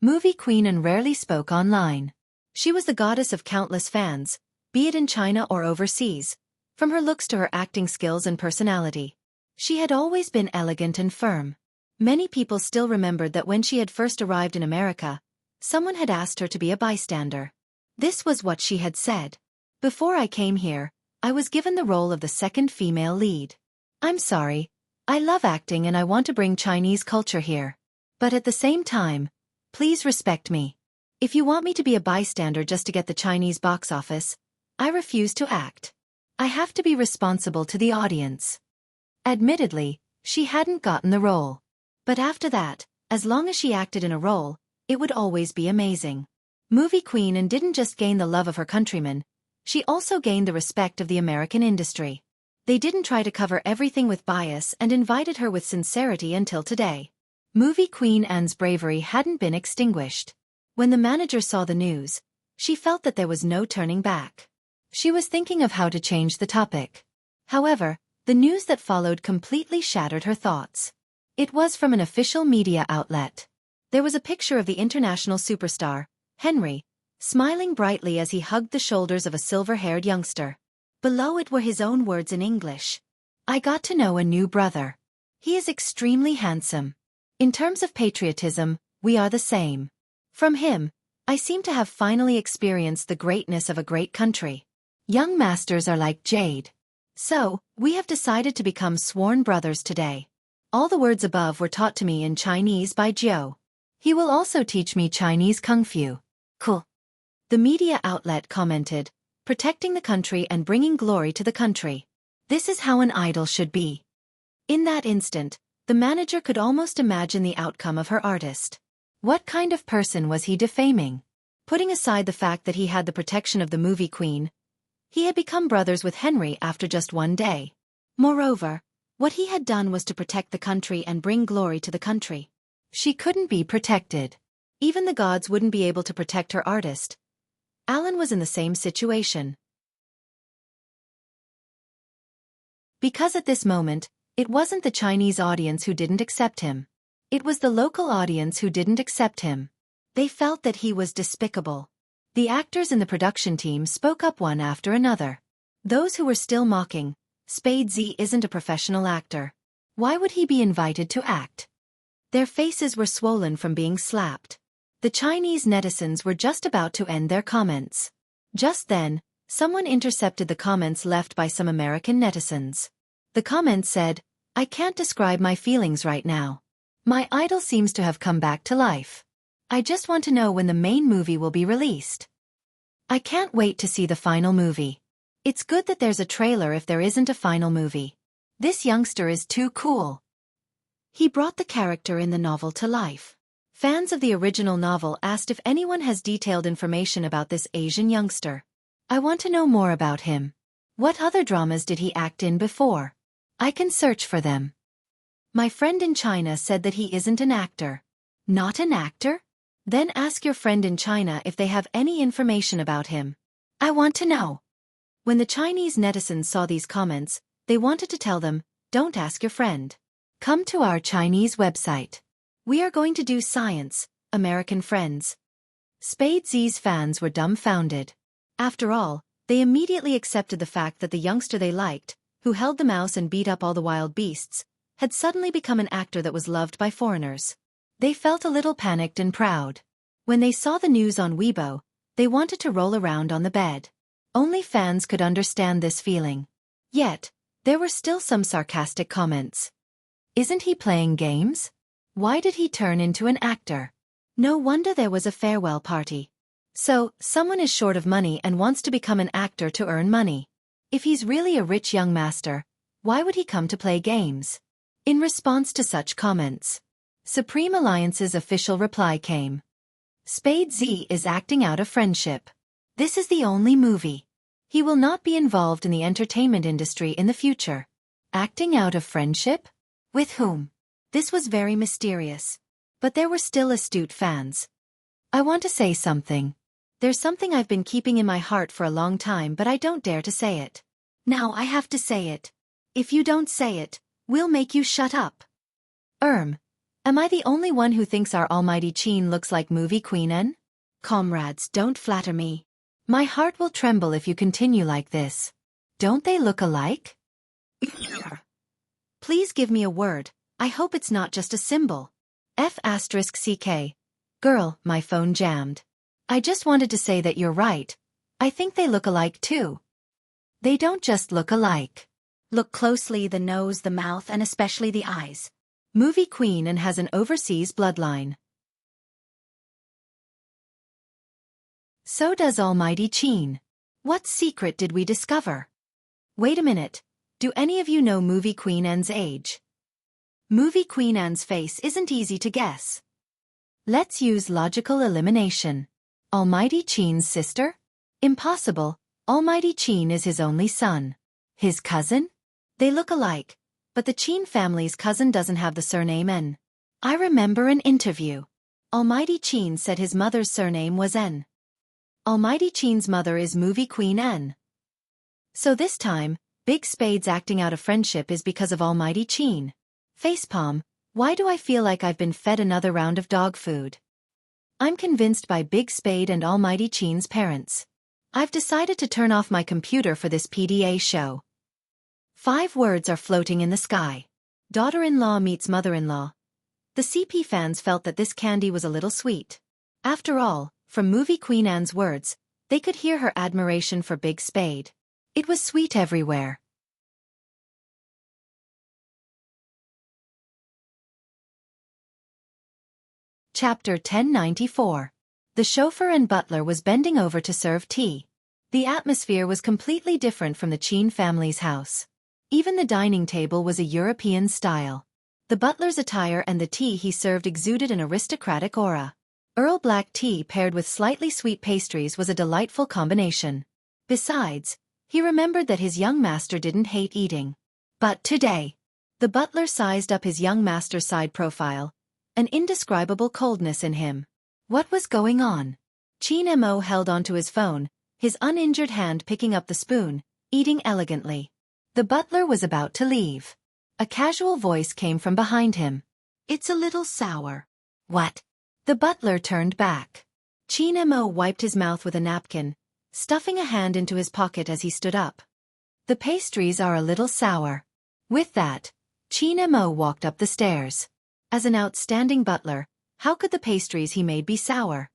Movie queen and rarely spoke online. She was the goddess of countless fans, be it in China or overseas, from her looks to her acting skills and personality. She had always been elegant and firm. Many people still remembered that when she had first arrived in America, someone had asked her to be a bystander. This was what she had said. Before I came here, I was given the role of the second female lead. I'm sorry. I love acting and I want to bring Chinese culture here. But at the same time, please respect me. If you want me to be a bystander just to get the Chinese box office, I refuse to act. I have to be responsible to the audience. Admittedly, she hadn't gotten the role. But after that, as long as she acted in a role, it would always be amazing. Movie queen and didn't just gain the love of her countrymen, she also gained the respect of the American industry. They didn't try to cover everything with bias and invited her with sincerity until today. Movie queen Anne's bravery hadn't been extinguished. When the manager saw the news, she felt that there was no turning back. She was thinking of how to change the topic. However, the news that followed completely shattered her thoughts. It was from an official media outlet. There was a picture of the international superstar, Henry, smiling brightly as he hugged the shoulders of a silver-haired youngster. Below it were his own words in English. I got to know a new brother. He is extremely handsome. In terms of patriotism, we are the same. From him, I seem to have finally experienced the greatness of a great country. Young masters are like jade. So, we have decided to become sworn brothers today. All the words above were taught to me in Chinese by Jiu. He will also teach me Chinese Kung Fu. Cool. The media outlet commented, protecting the country and bringing glory to the country. This is how an idol should be. In that instant, the manager could almost imagine the outcome of her artist. What kind of person was he defaming? Putting aside the fact that he had the protection of the movie queen, he had become brothers with Henry after just one day. Moreover, what he had done was to protect the country and bring glory to the country. She couldn't be protected. Even the gods wouldn't be able to protect her artist. Alan was in the same situation. Because at this moment, it wasn't the Chinese audience who didn't accept him. It was the local audience who didn't accept him. They felt that he was despicable. The actors in the production team spoke up one after another. Those who were still mocking, Spade Z isn't a professional actor. Why would he be invited to act? Their faces were swollen from being slapped. The Chinese netizens were just about to end their comments. Just then, someone intercepted the comments left by some American netizens. The comment said, I can't describe my feelings right now. My idol seems to have come back to life. I just want to know when the main movie will be released. I can't wait to see the final movie. It's good that there's a trailer if there isn't a final movie. This youngster is too cool. He brought the character in the novel to life. Fans of the original novel asked if anyone has detailed information about this Asian youngster. I want to know more about him. What other dramas did he act in before? I can search for them. My friend in China said that he isn't an actor. Not an actor? Then ask your friend in China if they have any information about him. I want to know. When the Chinese netizens saw these comments, they wanted to tell them, don't ask your friend. Come to our Chinese website. We are going to do science, American friends. Spade Z's fans were dumbfounded. After all, they immediately accepted the fact that the youngster they liked, who held the mouse and beat up all the wild beasts, had suddenly become an actor that was loved by foreigners. They felt a little panicked and proud. When they saw the news on Weibo, they wanted to roll around on the bed. Only fans could understand this feeling. Yet, there were still some sarcastic comments. Isn't he playing games? Why did he turn into an actor? No wonder there was a farewell party. So, someone is short of money and wants to become an actor to earn money. If he's really a rich young master, why would he come to play games? In response to such comments, Supreme Alliance's official reply came. Spade Z is acting out of friendship. This is the only movie. He will not be involved in the entertainment industry in the future. Acting out of friendship? With whom? This was very mysterious. But there were still astute fans. I want to say something. There's something I've been keeping in my heart for a long time, but I don't dare to say it. Now I have to say it. If you don't say it, we'll make you shut up. Am I the only one who thinks our almighty Qin looks like movie queen N? Comrades, don't flatter me. My heart will tremble if you continue like this. Don't they look alike? Please give me a word. I hope it's not just a symbol. F***CK. Girl, my phone jammed. I just wanted to say that you're right. I think they look alike too. They don't just look alike. Look closely, the nose, the mouth, and especially the eyes. Movie queen and has an overseas bloodline. So does almighty Qin. What secret did we discover? Wait a minute. Do any of you know movie queen N's age? Movie queen N's face isn't easy to guess. Let's use logical elimination. Almighty Qin's sister? Impossible. Almighty Qin is his only son. His cousin? They look alike, but the Qin family's cousin doesn't have the surname N. I remember an interview. Almighty Qin said his mother's surname was N. Almighty Qin's mother is movie queen N. So this time, Big Spade's acting out of friendship is because of almighty Qin. Facepalm, why do I feel like I've been fed another round of dog food? I'm convinced by Big Spade and almighty Qin's parents. I've decided to turn off my computer for this PDA show. 5 words are floating in the sky. Daughter-in-law meets mother-in-law. The CP fans felt that this candy was a little sweet. After all, from movie Queen Anne's words, they could hear her admiration for Big Spade. It was sweet everywhere. Chapter 1094. The chauffeur and butler was bending over to serve tea. The atmosphere was completely different from the Qin family's house. Even the dining table was a European style. The butler's attire and the tea he served exuded an aristocratic aura. Earl Black tea paired with slightly sweet pastries was a delightful combination. Besides, he remembered that his young master didn't hate eating. But today, the butler sized up his young master's side profile, an indescribable coldness in him. What was going on? Qin Mo held onto his phone, his uninjured hand picking up the spoon, eating elegantly. The butler was about to leave. A casual voice came from behind him. It's a little sour. What? The butler turned back. Qin Mo wiped his mouth with a napkin, stuffing a hand into his pocket as he stood up. The pastries are a little sour. With that, Qin Mo walked up the stairs. As an outstanding butler, how could the pastries he made be sour?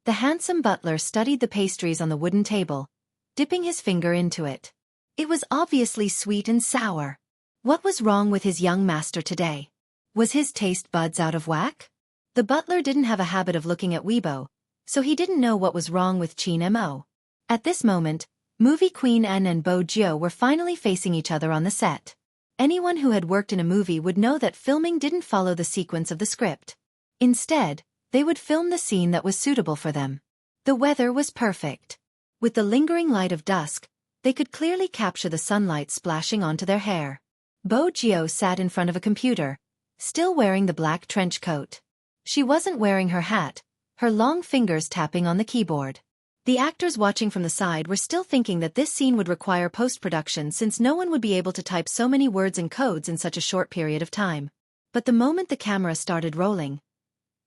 The handsome butler studied the pastries on the wooden table, dipping his finger into it. It was obviously sweet and sour. What was wrong with his young master today? Was his taste buds out of whack? The butler didn't have a habit of looking at Weibo, so he didn't know what was wrong with Qin Mo. At this moment, movie Queen N and Bo Jio were finally facing each other on the set. Anyone who had worked in a movie would know that filming didn't follow the sequence of the script. Instead, they would film the scene that was suitable for them. The weather was perfect. With the lingering light of dusk, they could clearly capture the sunlight splashing onto their hair. Bo Jio sat in front of a computer, still wearing the black trench coat. She wasn't wearing her hat, her long fingers tapping on the keyboard. The actors watching from the side were still thinking that this scene would require post-production since no one would be able to type so many words and codes in such a short period of time. But the moment the camera started rolling,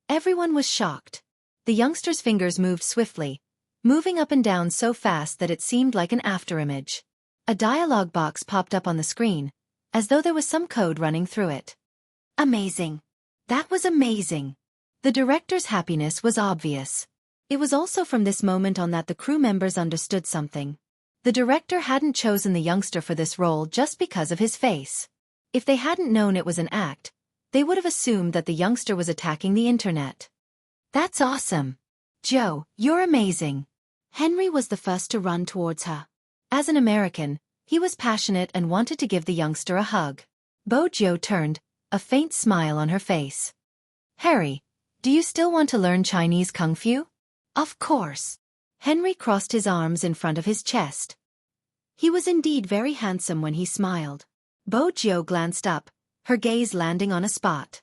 everyone was shocked. The youngster's fingers moved swiftly, moving up and down so fast that it seemed like an afterimage. A dialogue box popped up on the screen, as though there was some code running through it. Amazing. That was amazing. The director's happiness was obvious. It was also from this moment on that the crew members understood something. The director hadn't chosen the youngster for this role just because of his face. If they hadn't known it was an act, they would have assumed that the youngster was attacking the internet. That's awesome. Joe, you're amazing. Henry was the first to run towards her. As an American, he was passionate and wanted to give the youngster a hug. Bo Jio turned, a faint smile on her face. Harry, do you still want to learn Chinese Kung Fu? Of course. Henry crossed his arms in front of his chest. He was indeed very handsome when he smiled. Bo Jiu glanced up, her gaze landing on a spot.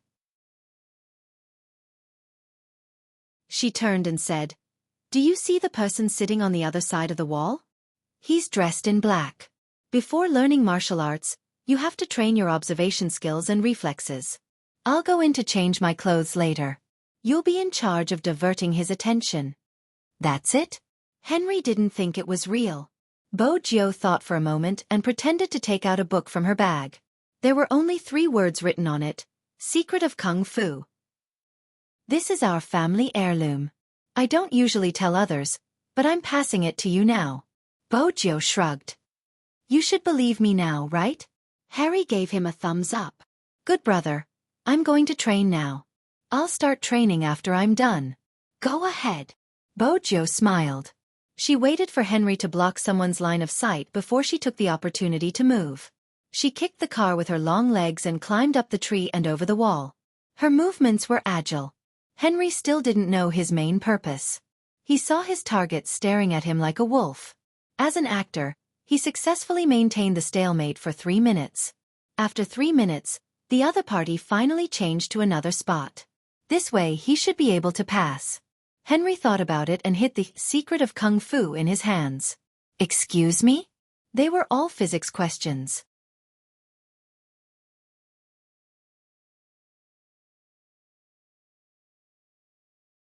She turned and said, "Do you see the person sitting on the other side of the wall? He's dressed in black. Before learning martial arts, you have to train your observation skills and reflexes. I'll go in to change my clothes later. You'll be in charge of diverting his attention." That's it? Henry didn't think it was real. Bo Jiu thought for a moment and pretended to take out a book from her bag. There were only 3 words written on it: Secret of Kung Fu. This is our family heirloom. I don't usually tell others, but I'm passing it to you now. Bo Jiu shrugged. You should believe me now, right? Harry gave him a thumbs up. Good brother. I'm going to train now. I'll start training after I'm done. Go ahead. Bo Jiu smiled. She waited for Henry to block someone's line of sight before she took the opportunity to move. She kicked the car with her long legs and climbed up the tree and over the wall. Her movements were agile. Henry still didn't know his main purpose. He saw his target staring at him like a wolf. As an actor, he successfully maintained the stalemate for 3 minutes. After 3 minutes, the other party finally changed to another spot. This way he should be able to pass. Henry thought about it and hit the Secret of Kung Fu in his hands. Excuse me? They were all physics questions.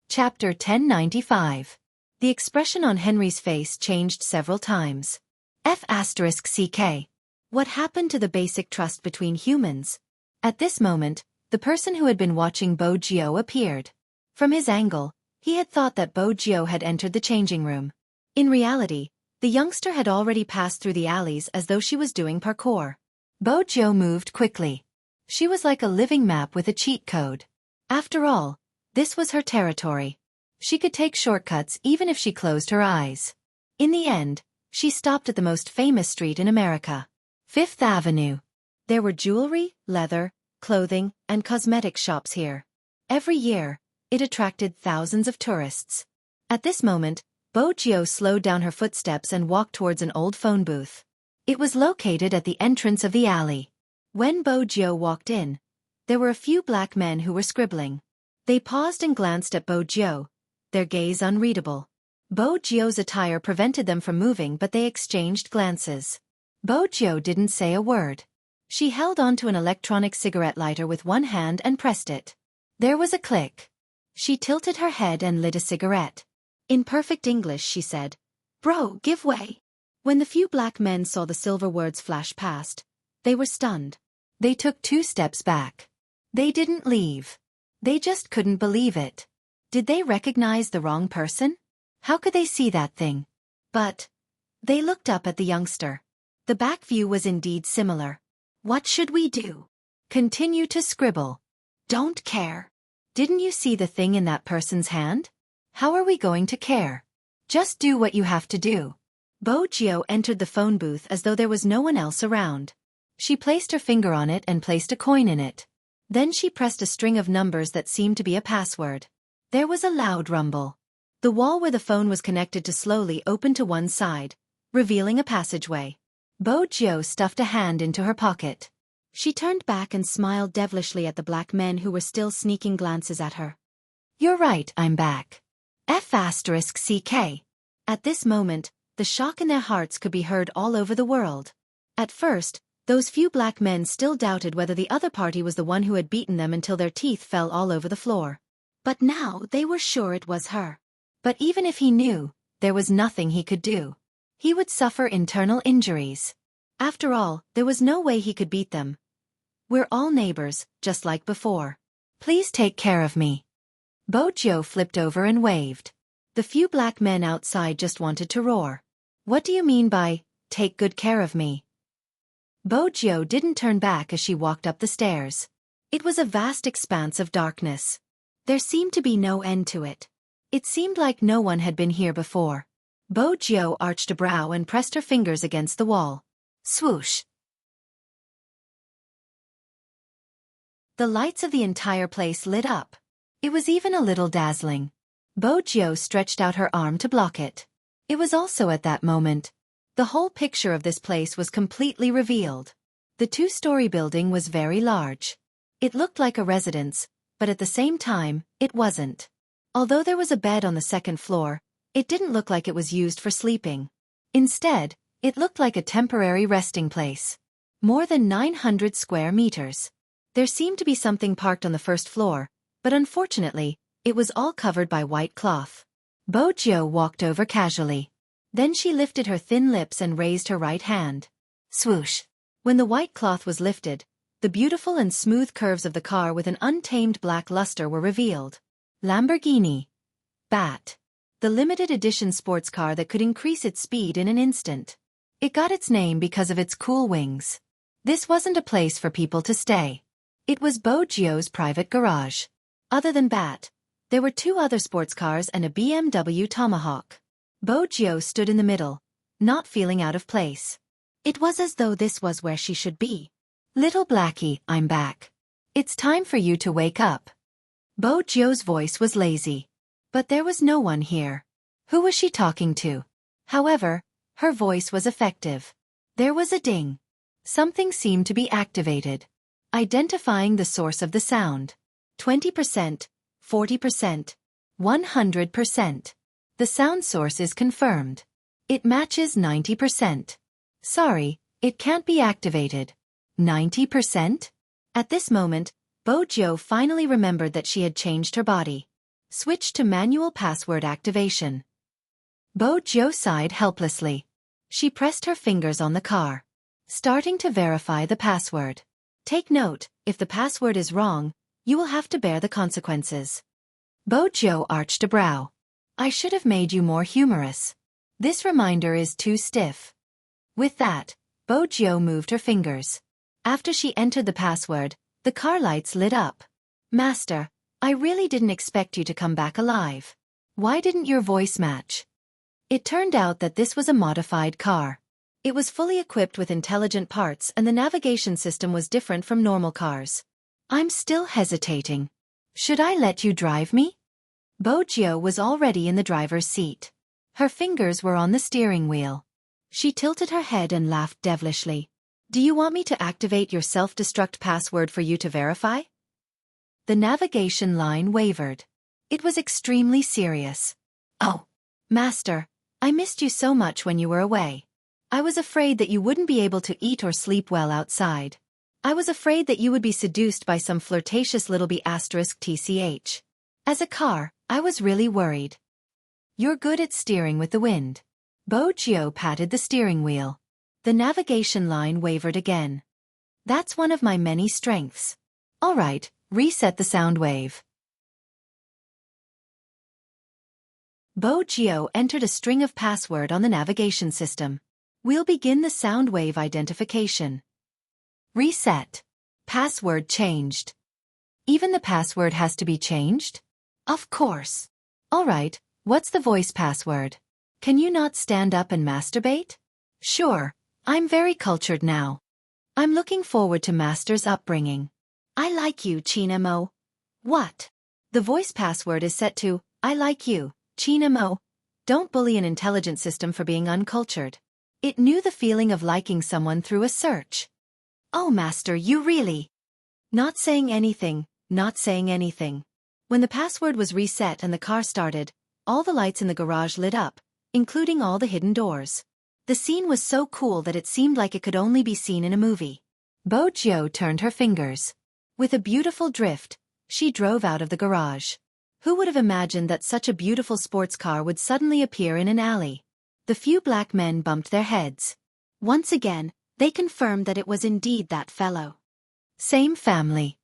Chapter 1095. The expression on Henry's face changed several times. F***CK. What happened to the basic trust between humans? At this moment, the person who had been watching Bo Jiu appeared. From his angle, he had thought that Bo Jiu had entered the changing room. In reality, the youngster had already passed through the alleys as though she was doing parkour. Bo Jiu moved quickly. She was like a living map with a cheat code. After all, this was her territory. She could take shortcuts even if she closed her eyes. In the end, she stopped at the most famous street in America, Fifth Avenue. There were jewelry, leather, clothing, and cosmetic shops here. Every year, it attracted thousands of tourists. At this moment, Bo Jiu slowed down her footsteps and walked towards an old phone booth. It was located at the entrance of the alley. When Bo Jiu walked in, there were a few black men who were scribbling. They paused and glanced at Bo Jiu, their gaze unreadable. Bo Jiu's attire prevented them from moving, but they exchanged glances. Bo Jiu didn't say a word. She held onto an electronic cigarette lighter with one hand and pressed it. There was a click. She tilted her head and lit a cigarette. In perfect English she said, "Bro, give way." When the few black men saw the silver words flash past, they were stunned. They took 2 steps back. They didn't leave. They just couldn't believe it. Did they recognize the wrong person? How could they see that thing? But they looked up at the youngster. The back view was indeed similar. What should we do? Continue to scribble. Don't care. Didn't you see the thing in that person's hand? How are we going to care? Just do what you have to do. Bo Jiu entered the phone booth as though there was no one else around. She placed her finger on it and placed a coin in it. Then she pressed a string of numbers that seemed to be a password. There was a loud rumble. The wall where the phone was connected to slowly opened to one side, revealing a passageway. Bo Jiu stuffed a hand into her pocket. She turned back and smiled devilishly at the black men who were still sneaking glances at her. You're right, I'm back. F***CK. At this moment, the shock in their hearts could be heard all over the world. At first, those few black men still doubted whether the other party was the one who had beaten them until their teeth fell all over the floor. But now they were sure it was her. But even if he knew, there was nothing he could do. He would suffer internal injuries. After all, there was no way he could beat them. We're all neighbors, just like before. Please take care of me. Bo Jiu flipped over and waved. The few black men outside just wanted to roar. What do you mean by, take good care of me? Bo Jiu didn't turn back as she walked up the stairs. It was a vast expanse of darkness. There seemed to be no end to it. It seemed like no one had been here before. Bo Jiu arched a brow and pressed her fingers against the wall. Swoosh. The lights of the entire place lit up. It was even a little dazzling. Bo Jiao stretched out her arm to block it. It was also at that moment. The whole picture of this place was completely revealed. The two-story building was very large. It looked like a residence, but at the same time, it wasn't. Although there was a bed on the second floor, it didn't look like it was used for sleeping. Instead, it looked like a temporary resting place. More than 900 square meters. There seemed to be something parked on the first floor, but unfortunately, it was all covered by white cloth. Bo Jiao walked over casually. Then she lifted her thin lips and raised her right hand. Swoosh! When the white cloth was lifted, the beautiful and smooth curves of the car with an untamed black luster were revealed. Lamborghini. Bat. The limited edition sports car that could increase its speed in an instant. It got its name because of its cool wings. This wasn't a place for people to stay. It was Bo Jiao's private garage. Other than Bat, there were two other sports cars and a BMW Tomahawk. Bo Jiao stood in the middle, not feeling out of place. It was as though this was where she should be. Little Blackie, I'm back. It's time for you to wake up. Bo Jiao's voice was lazy. But there was no one here. Who was she talking to? However, her voice was effective. There was a ding. Something seemed to be activated. Identifying the source of the sound. 20%, 40%, 100%. The sound source is confirmed. It matches 90%. Sorry, it can't be activated. 90%? At this moment, Bo Jiao finally remembered that she had changed her body. Switch to manual password activation. Bo Jiao sighed helplessly. She pressed her fingers on the car, starting to verify the password. Take note, if the password is wrong, you will have to bear the consequences. Bo Jiao arched a brow. I should have made you more humorous. This reminder is too stiff. With that, Bo Jiao moved her fingers. After she entered the password, the car lights lit up. Master, I really didn't expect you to come back alive. Why didn't your voice match? It turned out that this was a modified car. It was fully equipped with intelligent parts and the navigation system was different from normal cars. I'm still hesitating. Should I let you drive me? Bo Jiao was already in the driver's seat. Her fingers were on the steering wheel. She tilted her head and laughed devilishly. Do you want me to activate your self-destruct password for you to verify? The navigation line wavered. It was extremely serious. Oh, Master, I missed you so much when you were away. I was afraid that you wouldn't be able to eat or sleep well outside. I was afraid that you would be seduced by some flirtatious little tch. As a car, I was really worried. You're good at steering with the wind. Bo Jiao patted the steering wheel. The navigation line wavered again. That's one of my many strengths. All right, reset the sound wave. Bo Jiao entered a string of password on the navigation system. We'll begin the sound wave identification. Reset. Password changed. Even the password has to be changed? Of course. All right, what's the voice password? Can you not stand up and masturbate? Sure, I'm very cultured now. I'm looking forward to Master's upbringing. I like you, Chinamo. What? The voice password is set to, I like you, Chinamo. Don't bully an intelligent system for being uncultured. It knew the feeling of liking someone through a search. Oh, Master, you really... Not saying anything, not saying anything. When the password was reset and the car started, all the lights in the garage lit up, including all the hidden doors. The scene was so cool that it seemed like it could only be seen in a movie. Bo Jiao turned her fingers. With a beautiful drift, she drove out of the garage. Who would have imagined that such a beautiful sports car would suddenly appear in an alley? The few black men bumped their heads. Once again, they confirmed that it was indeed that fellow. Same family.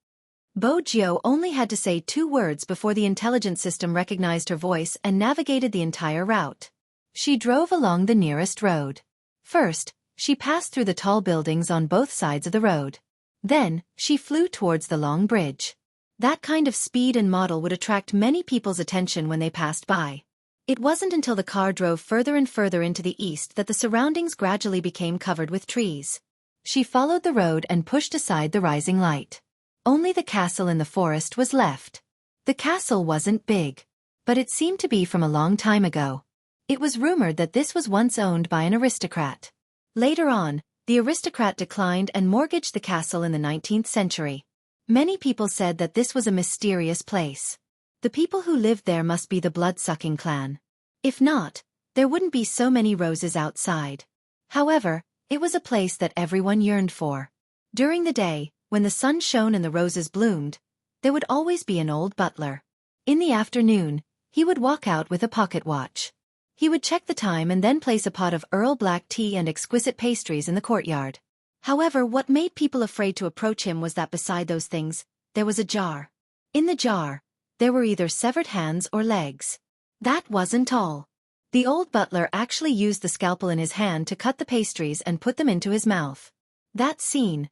Bo Jiao only had to say 2 words before the intelligence system recognized her voice and navigated the entire route. She drove along the nearest road. First, she passed through the tall buildings on both sides of the road. Then, she flew towards the long bridge. That kind of speed and model would attract many people's attention when they passed by. It wasn't until the car drove further and further into the east that the surroundings gradually became covered with trees. She followed the road and pushed aside the rising light. Only the castle in the forest was left. The castle wasn't big, but it seemed to be from a long time ago. It was rumored that this was once owned by an aristocrat. Later on, the aristocrat declined and mortgaged the castle in the 19th century. Many people said that this was a mysterious place. The people who lived there must be the blood-sucking clan. If not, there wouldn't be so many roses outside. However, it was a place that everyone yearned for. During the day, when the sun shone and the roses bloomed, there would always be an old butler. In the afternoon, he would walk out with a pocket watch. He would check the time and then place a pot of Earl Black tea and exquisite pastries in the courtyard. However, what made people afraid to approach him was that beside those things, there was a jar. In the jar, there were either severed hands or legs. That wasn't all. The old butler actually used the scalpel in his hand to cut the pastries and put them into his mouth. That scene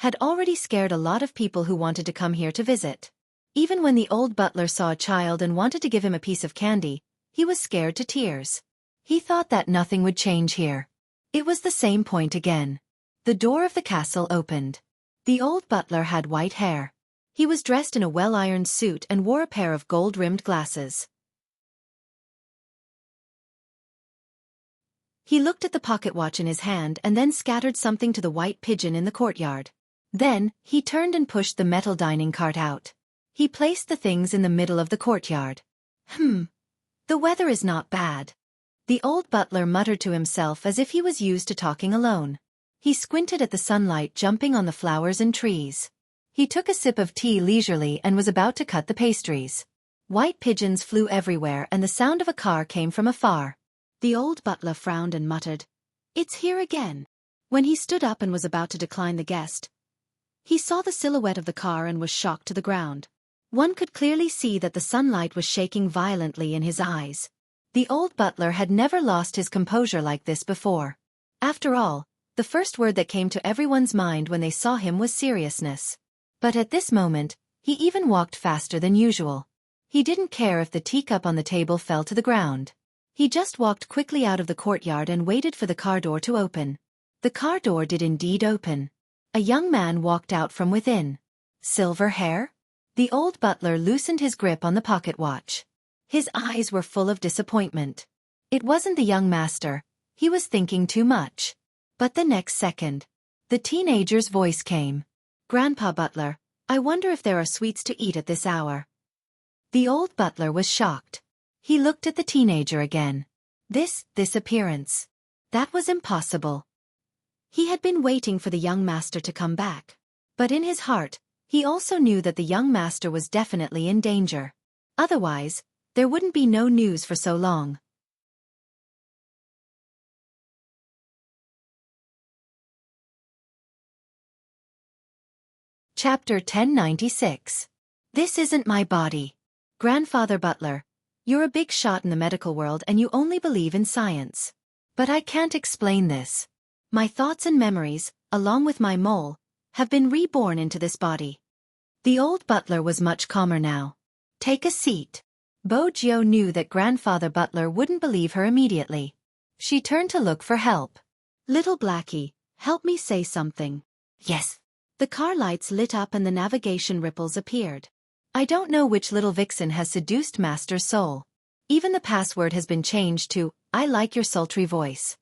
had already scared a lot of people who wanted to come here to visit. Even when the old butler saw a child and wanted to give him a piece of candy, he was scared to tears. He thought that nothing would change here. It was the same point again. The door of the castle opened. The old butler had white hair. He was dressed in a well-ironed suit and wore a pair of gold-rimmed glasses. He looked at the pocket watch in his hand and then scattered something to the white pigeon in the courtyard. Then, he turned and pushed the metal dining cart out. He placed the things in the middle of the courtyard. The weather is not bad. The old butler muttered to himself as if he was used to talking alone. He squinted at the sunlight jumping on the flowers and trees. He took a sip of tea leisurely and was about to cut the pastries. White pigeons flew everywhere and the sound of a car came from afar. The old butler frowned and muttered, "It's here again." When he stood up and was about to decline the guest, he saw the silhouette of the car and was shocked to the ground. One could clearly see that the sunlight was shaking violently in his eyes. The old butler had never lost his composure like this before. After all, the first word that came to everyone's mind when they saw him was seriousness. But at this moment, he even walked faster than usual. He didn't care if the teacup on the table fell to the ground. He just walked quickly out of the courtyard and waited for the car door to open. The car door did indeed open. A young man walked out from within. Silver hair? The old butler loosened his grip on the pocket watch. His eyes were full of disappointment. It wasn't the young master. He was thinking too much. But the next second, the teenager's voice came. "Grandpa Butler, I wonder if there are sweets to eat at this hour." The old butler was shocked. He looked at the teenager again. This appearance. That was impossible. He had been waiting for the young master to come back. But in his heart, he also knew that the young master was definitely in danger. Otherwise, there wouldn't be no news for so long. Chapter 1096. This isn't my body. Grandfather Butler, you're a big shot in the medical world and you only believe in science. But I can't explain this. My thoughts and memories, along with my mole, have been reborn into this body. The old butler was much calmer now. Take a seat. Bo Jio knew that Grandfather Butler wouldn't believe her immediately. She turned to look for help. "Little Blackie, help me say something." "Yes." The car lights lit up and the navigation ripples appeared. I don't know which little vixen has seduced Master's soul. Even the password has been changed to, "I like your sultry voice."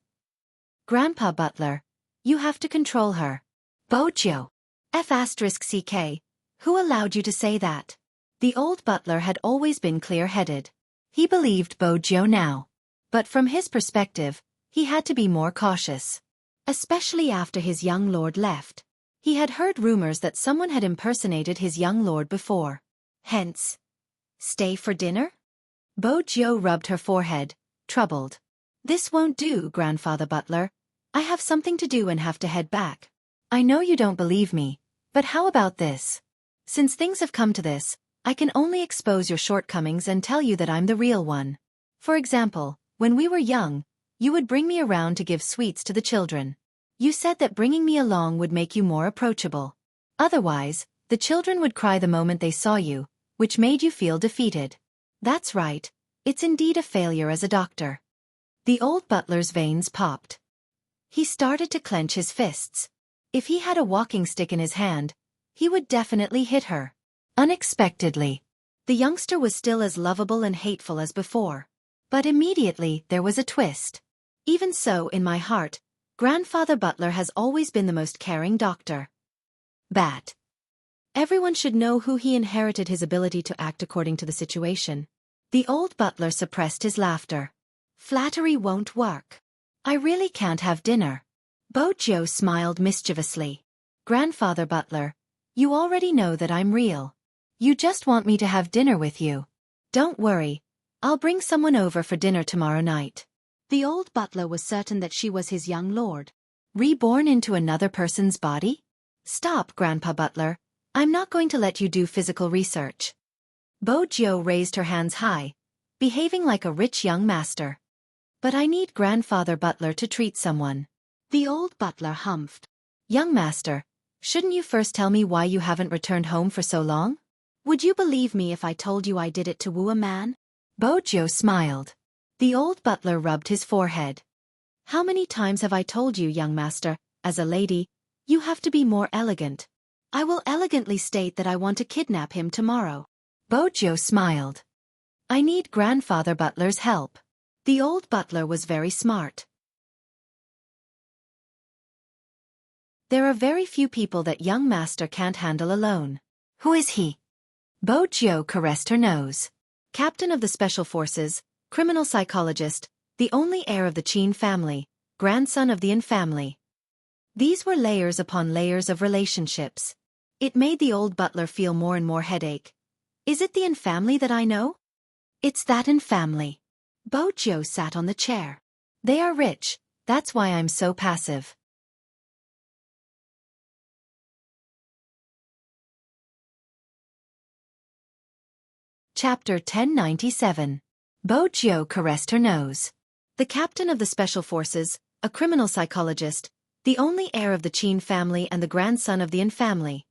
Grandpa Butler, you have to control her. Bojo. F***CK. Who allowed you to say that? The old butler had always been clear-headed. He believed Bojo now. But from his perspective, he had to be more cautious. Especially after his young lord left. He had heard rumors that someone had impersonated his young lord before. Hence, stay for dinner? Bojo rubbed her forehead, troubled. This won't do, Grandfather Butler. I have something to do and have to head back. I know you don't believe me, but how about this? Since things have come to this, I can only expose your shortcomings and tell you that I'm the real one. For example, when we were young, you would bring me around to give sweets to the children. You said that bringing me along would make you more approachable. Otherwise, the children would cry the moment they saw you, which made you feel defeated. That's right, it's indeed a failure as a doctor. The old butler's veins popped. He started to clench his fists. If he had a walking stick in his hand, he would definitely hit her. Unexpectedly, The youngster was still as lovable and hateful as before. But immediately there was a twist. Even so, in my heart, Grandfather Butler has always been the most caring doctor. Bat. Everyone should know who he inherited his ability to act according to the situation. The old butler suppressed his laughter. Flattery won't work. I really can't have dinner. Bojo smiled mischievously. Grandfather Butler, you already know that I'm real. You just want me to have dinner with you. Don't worry, I'll bring someone over for dinner tomorrow night. The old butler was certain that she was his young lord. Reborn into another person's body? Stop, Grandpa Butler. I'm not going to let you do physical research. Bojo raised her hands high, behaving like a rich young master. But I need Grandfather Butler to treat someone. The old butler humphed. Young master, shouldn't you first tell me why you haven't returned home for so long? Would you believe me if I told you I did it to woo a man? Bojo smiled. The old butler rubbed his forehead. How many times have I told you, young master, as a lady, you have to be more elegant. I will elegantly state that I want to kidnap him tomorrow. Bojo smiled. I need Grandfather Butler's help. The old butler was very smart. There are very few people that young master can't handle alone. Who is he? Bojo caressed her nose. Captain of the Special Forces, criminal psychologist, the only heir of the Qin family, grandson of the Yin family. These were layers upon layers of relationships. It made the old butler feel more and more headache. Is it the Yin family that I know? It's that Yin family. Bojo sat on the chair. They are rich, that's why I'm so passive. Chapter 1097. Bojo caressed her nose. The captain of the Special Forces, a criminal psychologist, the only heir of the Qin family and the grandson of the Yin family.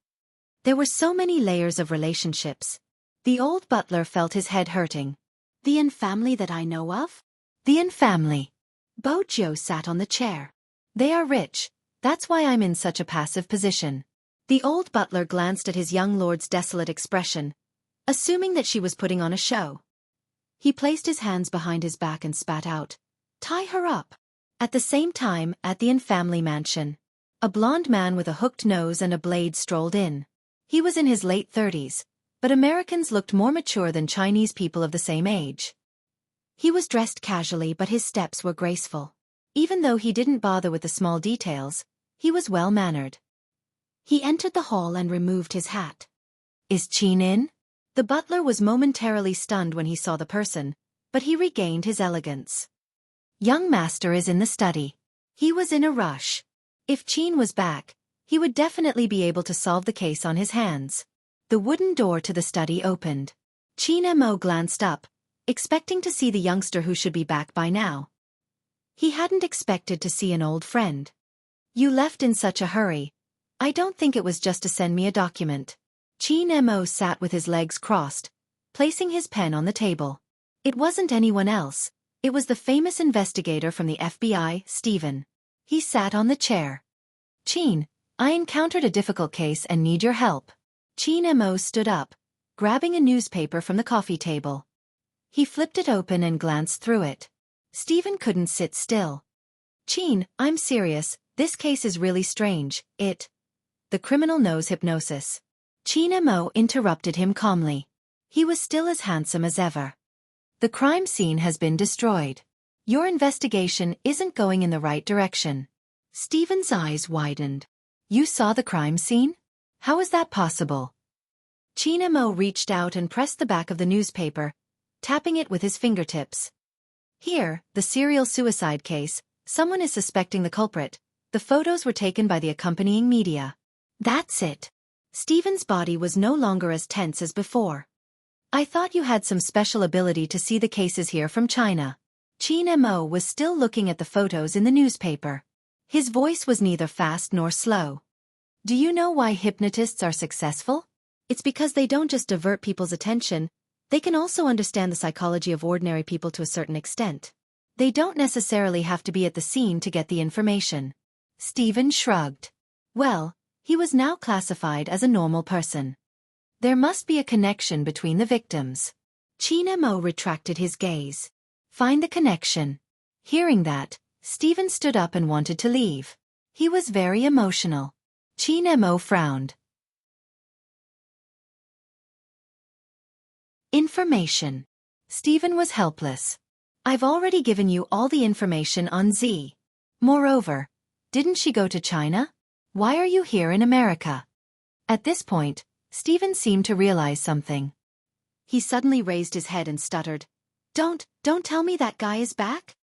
There were so many layers of relationships. The old butler felt his head hurting. The Yin family that I know of? The Yin family. Bojo sat on the chair. They are rich, that's why I'm in such a passive position. The old butler glanced at his young lord's desolate expression, assuming that she was putting on a show. He placed his hands behind his back and spat out, "Tie her up." At the same time, at the Yin family mansion, a blond man with a hooked nose and a blade strolled in. He was in his late 30s, but Americans looked more mature than Chinese people of the same age. He was dressed casually, but his steps were graceful. Even though he didn't bother with the small details, he was well-mannered. He entered the hall and removed his hat. Is Qin in? The butler was momentarily stunned when he saw the person, but he regained his elegance. Young master is in the study. He was in a rush. If Qin was back, he would definitely be able to solve the case on his hands. The wooden door to the study opened. Qin Mo glanced up, expecting to see the youngster who should be back by now. He hadn't expected to see an old friend. You left in such a hurry. I don't think it was just to send me a document. Qin Mo sat with his legs crossed, placing his pen on the table. It wasn't anyone else, it was the famous investigator from the FBI, Stephen. He sat on the chair. Qin, I encountered a difficult case and need your help. Qin Mo stood up, grabbing a newspaper from the coffee table. He flipped it open and glanced through it. Stephen couldn't sit still. Qin, I'm serious, this case is really strange, The criminal knows hypnosis. Qin Mo interrupted him calmly. He was still as handsome as ever. The crime scene has been destroyed. Your investigation isn't going in the right direction. Stephen's eyes widened. You saw the crime scene? How is that possible? Qin Mo reached out and pressed the back of the newspaper, tapping it with his fingertips. Here, the serial suicide case, someone is suspecting the culprit. The photos were taken by the accompanying media. That's it. Stephen's body was no longer as tense as before. I thought you had some special ability to see the cases here from China. Qin Mo was still looking at the photos in the newspaper. His voice was neither fast nor slow. Do you know why hypnotists are successful? It's because they don't just divert people's attention, they can also understand the psychology of ordinary people to a certain extent. They don't necessarily have to be at the scene to get the information. Stephen shrugged. Well, he was now classified as a normal person. There must be a connection between the victims. Qin Mo retracted his gaze. Find the connection. Hearing that, Stephen stood up and wanted to leave. He was very emotional. Qin Mo frowned. Information. Stephen was helpless. I've already given you all the information on Z. Moreover, didn't she go to China? Why are you here in America? At this point, Stephen seemed to realize something. He suddenly raised his head and stuttered. Don't tell me that guy is back?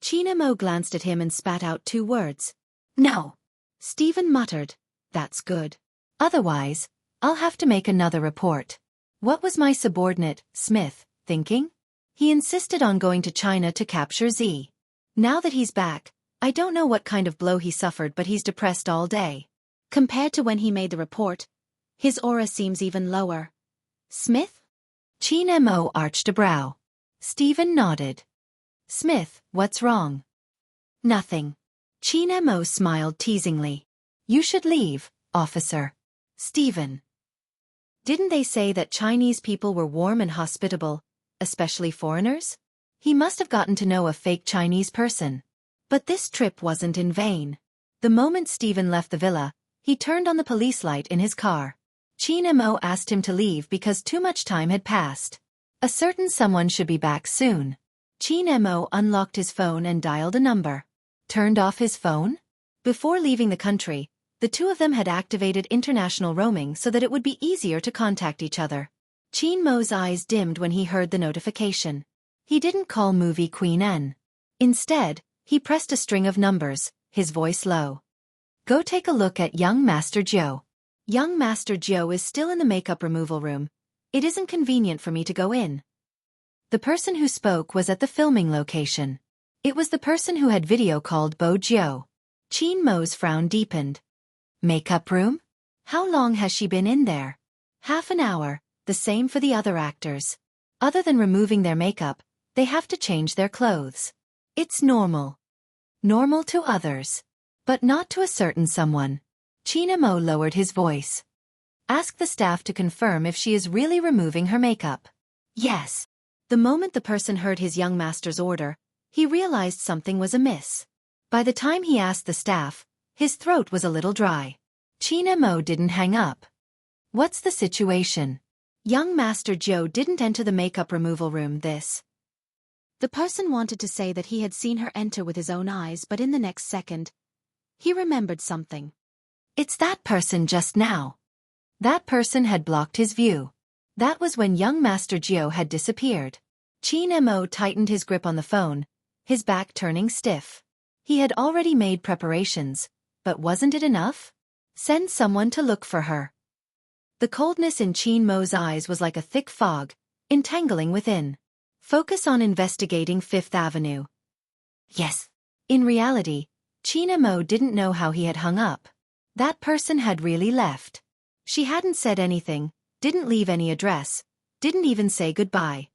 Qin Mo glanced at him and spat out 2 words. No. Stephen muttered. That's good. Otherwise, I'll have to make another report. What was my subordinate, Smith, thinking? He insisted on going to China to capture Z. Now that he's back, I don't know what kind of blow he suffered, but he's depressed all day. Compared to when he made the report, his aura seems even lower. Smith? Qin Mo arched a brow. Stephen nodded. Smith, what's wrong? Nothing. Qin Mo smiled teasingly. You should leave, officer. Stephen. Didn't they say that Chinese people were warm and hospitable, especially foreigners? He must have gotten to know a fake Chinese person. But this trip wasn't in vain. The moment Stephen left the villa, he turned on the police light in his car. Qin Mo asked him to leave because too much time had passed. A certain someone should be back soon. Qin Mo unlocked his phone and dialed a number. Turned off his phone? Before leaving the country, the 2 of them had activated international roaming so that it would be easier to contact each other. Qin Mo's eyes dimmed when he heard the notification. He didn't call Movie Queen N. Instead, he pressed a string of numbers, his voice low. Go take a look at young Master Joe. Young Master Joe is still in the makeup removal room. It isn't convenient for me to go in. The person who spoke was at the filming location. It was the person who had video called Bo Jiu. Qin Mo's frown deepened. Makeup room? How long has she been in there? Half an hour, the same for the other actors. Other than removing their makeup, they have to change their clothes. It's normal. Normal to others. But not to a certain someone. Qin Mo lowered his voice. Ask the staff to confirm if she is really removing her makeup. Yes. The moment the person heard his young master's order, he realized something was amiss. By the time he asked the staff, his throat was a little dry. Qin Mo didn't hang up. What's the situation? Young Master Joe didn't enter the makeup removal room this. The person wanted to say that he had seen her enter with his own eyes, but in the next second, he remembered something. It's that person just now. That person had blocked his view. That was when young Master Joe had disappeared. Qin Mo tightened his grip on the phone, his back turning stiff. He had already made preparations, but wasn't it enough? Send someone to look for her. The coldness in Qin Mo's eyes was like a thick fog, entangling within. Focus on investigating Fifth Avenue. Yes. In reality, Qin Mo didn't know how he had hung up. That person had really left. She hadn't said anything, didn't leave any address, didn't even say goodbye.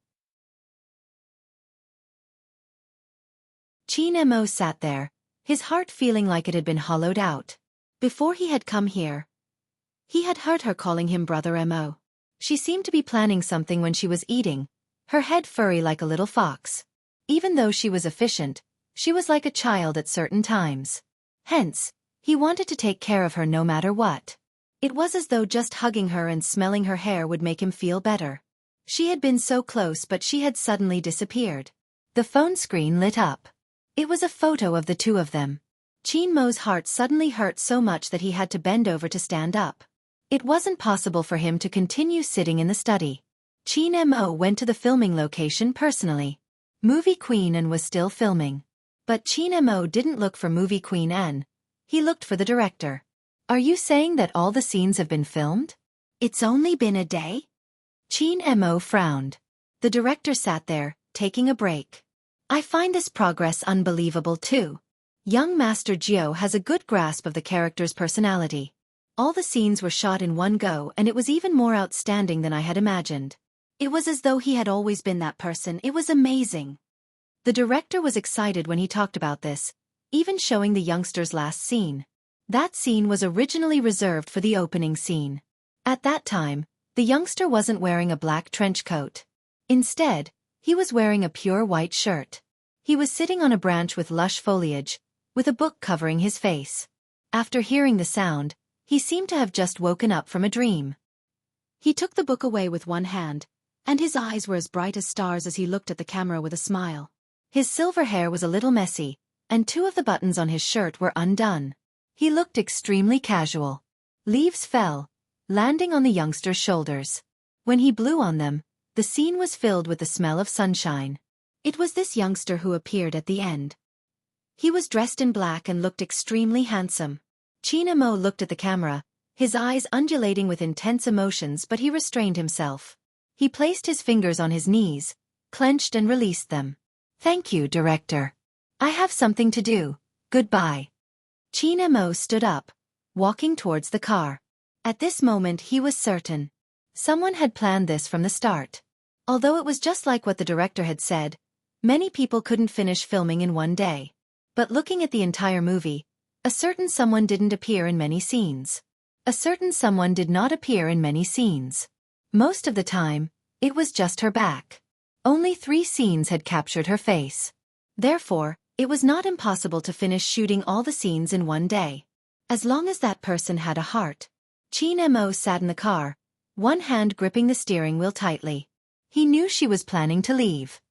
Qin Mo sat there, his heart feeling like it had been hollowed out. Before he had come here, he had heard her calling him Brother Mo. She seemed to be planning something when she was eating, her head furry like a little fox. Even though she was efficient, she was like a child at certain times. Hence, he wanted to take care of her no matter what. It was as though just hugging her and smelling her hair would make him feel better. She had been so close, but she had suddenly disappeared. The phone screen lit up. It was a photo of the 2 of them. Qin Mo's heart suddenly hurt so much that he had to bend over to stand up. It wasn't possible for him to continue sitting in the study. Qin Mo went to the filming location personally. Movie Queen N was still filming. But Qin Mo didn't look for Movie Queen N. He looked for the director. Are you saying that all the scenes have been filmed? It's only been a day? Qin Mo frowned. The director sat there, taking a break. I find this progress unbelievable too. Young Master Jiu has a good grasp of the character's personality. All the scenes were shot in one go, and it was even more outstanding than I had imagined. It was as though he had always been that person. It was amazing. The director was excited when he talked about this, even showing the youngster's last scene. That scene was originally reserved for the opening scene. At that time, The youngster wasn't wearing a black trench coat. Instead, he was wearing a pure white shirt. He was sitting on a branch with lush foliage, with a book covering his face. After hearing the sound, he seemed to have just woken up from a dream. He took the book away with one hand, and his eyes were as bright as stars as he looked at the camera with a smile. His silver hair was a little messy, and two of the buttons on his shirt were undone. He looked extremely casual. Leaves fell, landing on the youngster's shoulders. When he blew on them, the scene was filled with the smell of sunshine. It was this youngster who appeared at the end. He was dressed in black and looked extremely handsome. Qin Mo looked at the camera, his eyes undulating with intense emotions, but he restrained himself. He placed his fingers on his knees, clenched and released them. "Thank you, director. I have something to do. Goodbye." Qin Mo stood up, walking towards the car. At this moment he was certain. Someone had planned this from the start. Although it was just like what the director had said, many people couldn't finish filming in one day. But looking at the entire movie, a certain someone didn't appear in many scenes. A certain someone did not appear in many scenes. Most of the time, it was just her back. Only 3 scenes had captured her face. Therefore, it was not impossible to finish shooting all the scenes in one day. As long as that person had a heart. Qin Mo sat in the car, one hand gripping the steering wheel tightly. He knew she was planning to leave.